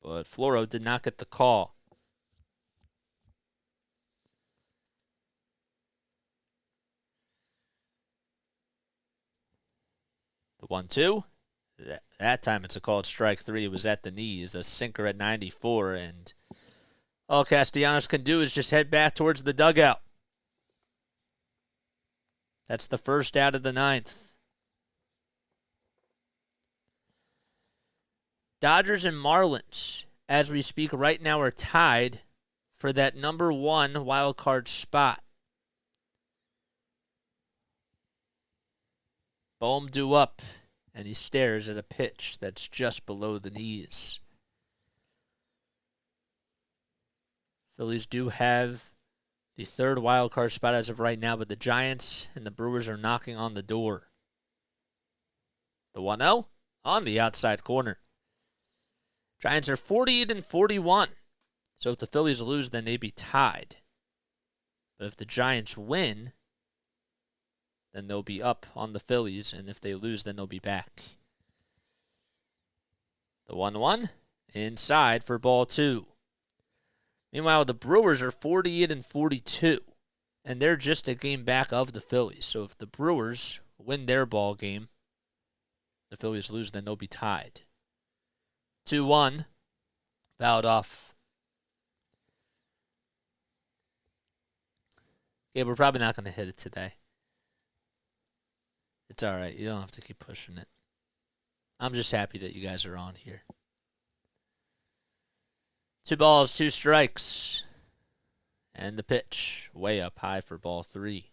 but Floro did not get the call. The 1-2, that time it's a called strike 3. It was at the knees, a sinker at 94, and all Castellanos can do is just head back towards the dugout. That's the first out of the 9th. Dodgers and Marlins, as we speak right now, are tied for that number 1 wild card spot. Bohm due up, and he stares at a pitch that's just below the knees. Phillies do have the 3rd wild card spot as of right now, but the Giants and the Brewers are knocking on the door. The 1-0 on the outside corner. Giants are 48-41. So if the Phillies lose, then they'd be tied. But if the Giants win, then they'll be up on the Phillies, and if they lose, then they'll be back. The 1-1 inside for ball 2. Meanwhile, the Brewers are 48-42, and they're just a game back of the Phillies. So if the Brewers win their ball game, the Phillies lose, then they'll be tied. 2-1, fouled off. Okay, we're probably not going to hit it today. It's all right. You don't have to keep pushing it. I'm just happy that you guys are on here. 2 balls, 2 strikes. And the pitch way up high for ball 3.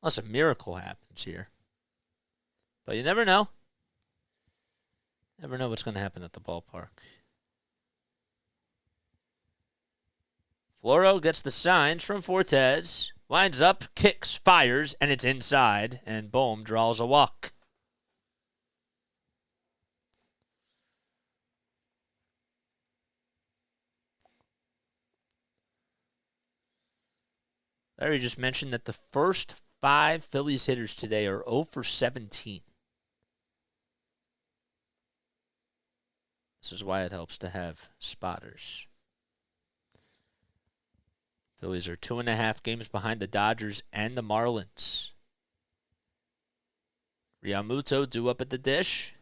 Unless a miracle happens here. But you never know. Never know what's going to happen at the ballpark. Floro gets the signs from Fortes. Lines up, kicks, fires, and it's inside. And Bohm draws a walk. Larry just mentioned that the first 5 Phillies hitters today are 0 for 17. This is why it helps to have spotters. Phillies are 2.5 games behind the Dodgers and the Marlins. Realmuto due up at the dish.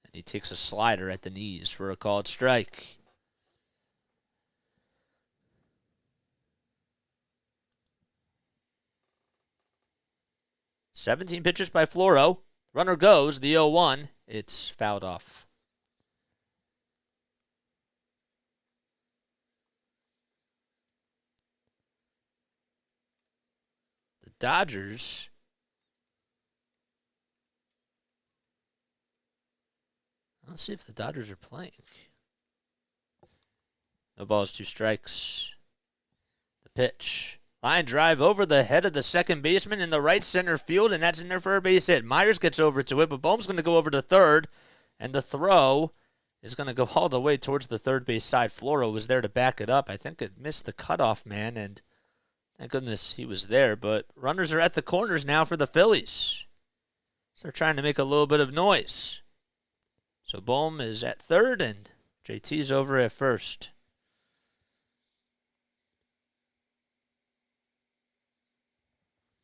And he takes a slider at the knees for a called strike. "17 pitches by Floro. Runner goes, the 0-1. It's fouled off. The Dodgers Let's see if the Dodgers are playing. No balls, 2 strikes. The pitch. Line drive over the head of the second baseman in the right center field, and that's in there for a base hit. Myers gets over to it, but Bohm's going to go over to third, and the throw is going to go all the way towards the third base side. Floro was there to back it up. I think it missed the cutoff man, and thank goodness he was there. But runners are at the corners now for the Phillies. So they're trying to make a little bit of noise. So Bohm is at third, and JT's over at first.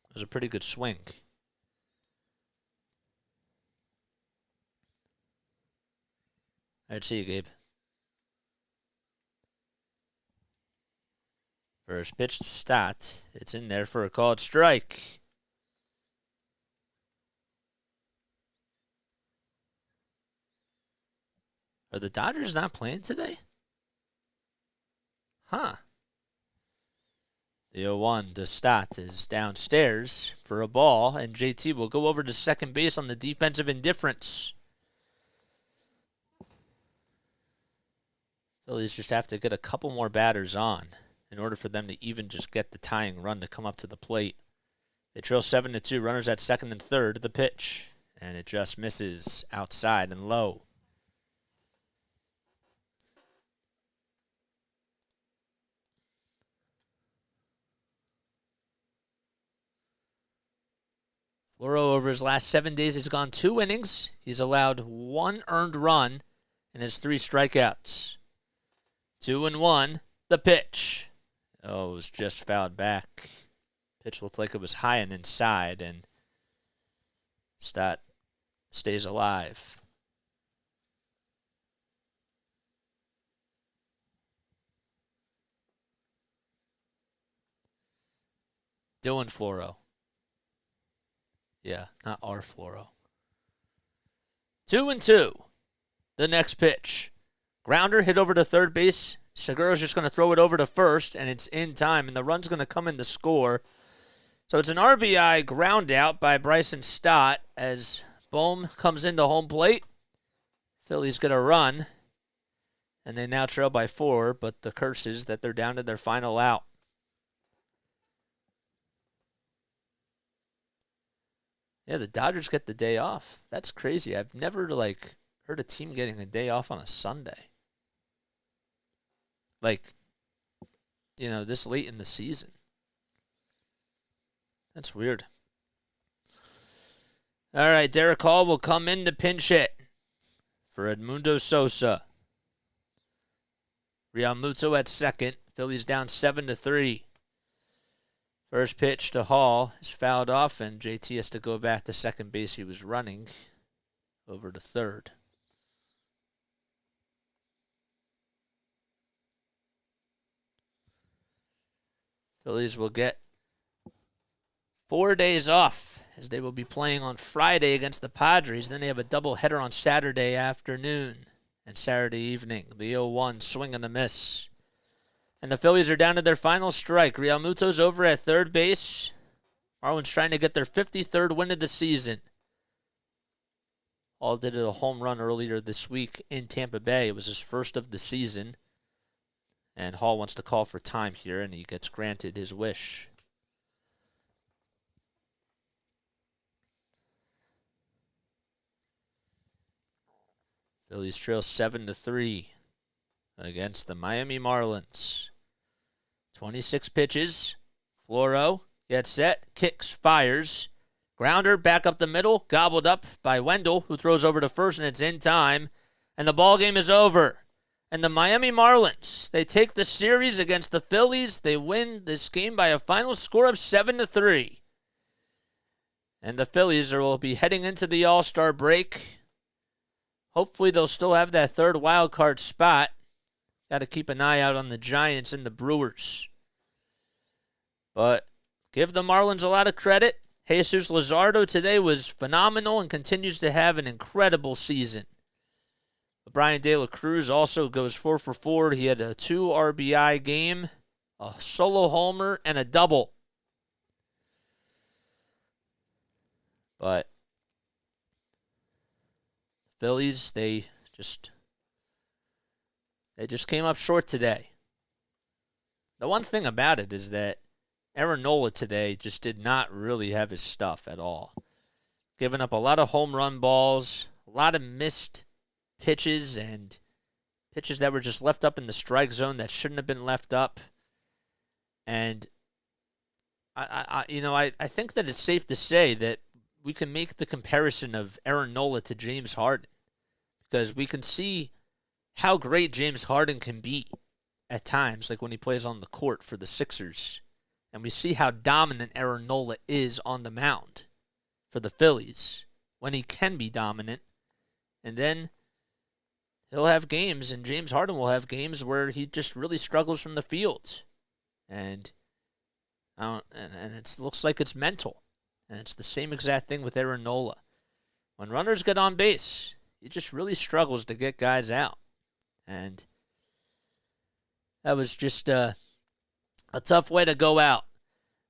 It was a pretty good swing. All right, see you, Gabe. First pitch to Stott. It's in there for a called strike. Are the Dodgers not playing today? Huh. The 0-1 to Stott is downstairs for a ball, and JT will go over to second base on the defensive indifference. Phillies just have to get a couple more batters on in order for them to even just get the tying run to come up to the plate. They trail 7-2, runners at second and third. The pitch, and it just misses outside and low. Floro, over his last 7 days, has gone 2 innings. He's allowed 1 earned run and has 3 strikeouts. 2-1, the pitch. Oh, it was just fouled back. Pitch looked like it was high and inside, and Stott stays alive. Dylan Floro. Yeah, not our Floro. 2-2. The next pitch. Grounder hit over to third base. Segura's just going to throw it over to first, and it's in time, and the run's going to come in to score. So it's an RBI ground out by Bryson Stott as Bohm comes into home plate. Phillies get a run, and they now trail by 4, but the curse is that they're down to their final out. Yeah, the Dodgers get the day off. That's crazy. I've never, heard a team getting a day off on a Sunday. This late in the season. That's weird. All right, Derek Hall will come in to pinch hit for Edmundo Sosa. Real Muto at second. Phillies down 7-3. First pitch to Hall is fouled off, and JT has to go back to second base. He was running over to third. Phillies will get 4 days off as they will be playing on Friday against the Padres. Then they have a doubleheader on Saturday afternoon and Saturday evening. The 0-1 swing and a miss. And the Phillies are down to their final strike. Real Muto's over at third base. Marlins trying to get their 53rd win of the season. Hall did a home run earlier this week in Tampa Bay. It was his first of the season. And Hall wants to call for time here, and he gets granted his wish. Phillies trail 7-3 against the Miami Marlins. 26 pitches. Floro gets set, kicks, fires. Grounder back up the middle, gobbled up by Wendell, who throws over to first, and it's in time. And the ball game is over. And the Miami Marlins, they take the series against the Phillies. They win this game by a final score of 7-3. And the Phillies will be heading into the All-Star break. Hopefully they'll still have that third wild card spot. Got to keep an eye out on the Giants and the Brewers. But give the Marlins a lot of credit. Jesus Luzardo today was phenomenal and continues to have an incredible season. Brian De La Cruz also goes 4 for 4. He had a 2 RBI game, a solo homer, and a double. But Phillies, they they just came up short today. The one thing about it is that Aaron Nola today just did not really have his stuff at all. Giving up a lot of home run balls, a lot of missed pitches, and pitches that were just left up in the strike zone that shouldn't have been left up. And I think that it's safe to say that we can make the comparison of Aaron Nola to James Harden, because we can see how great James Harden can be at times, like when he plays on the court for the Sixers. And we see how dominant Aaron Nola is on the mound for the Phillies when he can be dominant. And then he'll have games, and James Harden will have games where he just really struggles from the field. And it looks like it's mental. And it's the same exact thing with Aaron Nola. When runners get on base, he just really struggles to get guys out. And that was just a tough way to go out.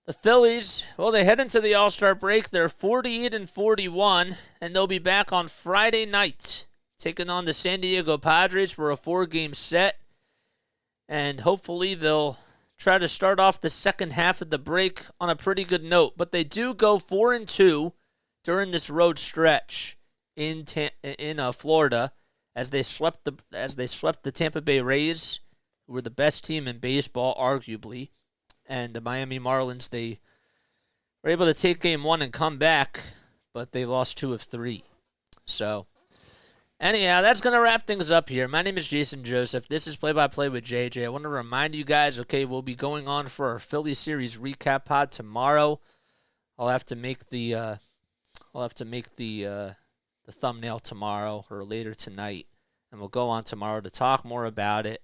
The Phillies, well, they head into the All-Star break. They're 48-41, and they'll be back on Friday night, taking on the San Diego Padres for a 4-game set. And hopefully they'll try to start off the second half of the break on a pretty good note. But they do go 4-2 during this road stretch in Florida, as they swept the Tampa Bay Rays, who were the best team in baseball, arguably. And the Miami Marlins, they were able to take game 1 and come back, but they lost 2 of 3. So, anyhow, that's going to wrap things up here. My name is Jason Joseph. This is Play-by-Play with JJ. I want to remind you guys, okay, we'll be going on for our Philly series recap pod tomorrow. I'll have to make the thumbnail tomorrow or later tonight, and we'll go on tomorrow to talk more about it.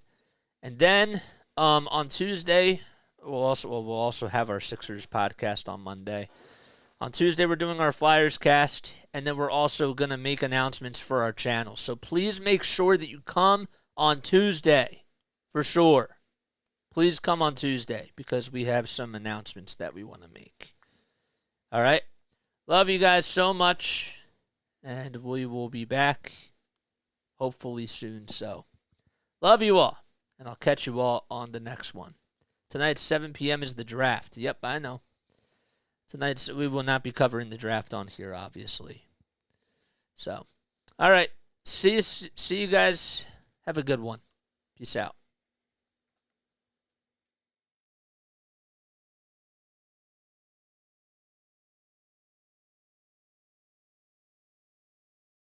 And then on Tuesday, we'll also have our Sixers podcast on Monday. On Tuesday, we're doing our Flyers cast, and then we're also going to make announcements for our channel. So please make sure that you come on Tuesday, for sure. Please come on Tuesday, because we have some announcements that we want to make. All right? Love you guys so much, and we will be back hopefully soon. So, love you all, and I'll catch you all on the next one. Tonight, 7 p.m. is the draft. Yep, I know. Tonight, we will not be covering the draft on here, obviously. So, all right. See you guys. Have a good one. Peace out.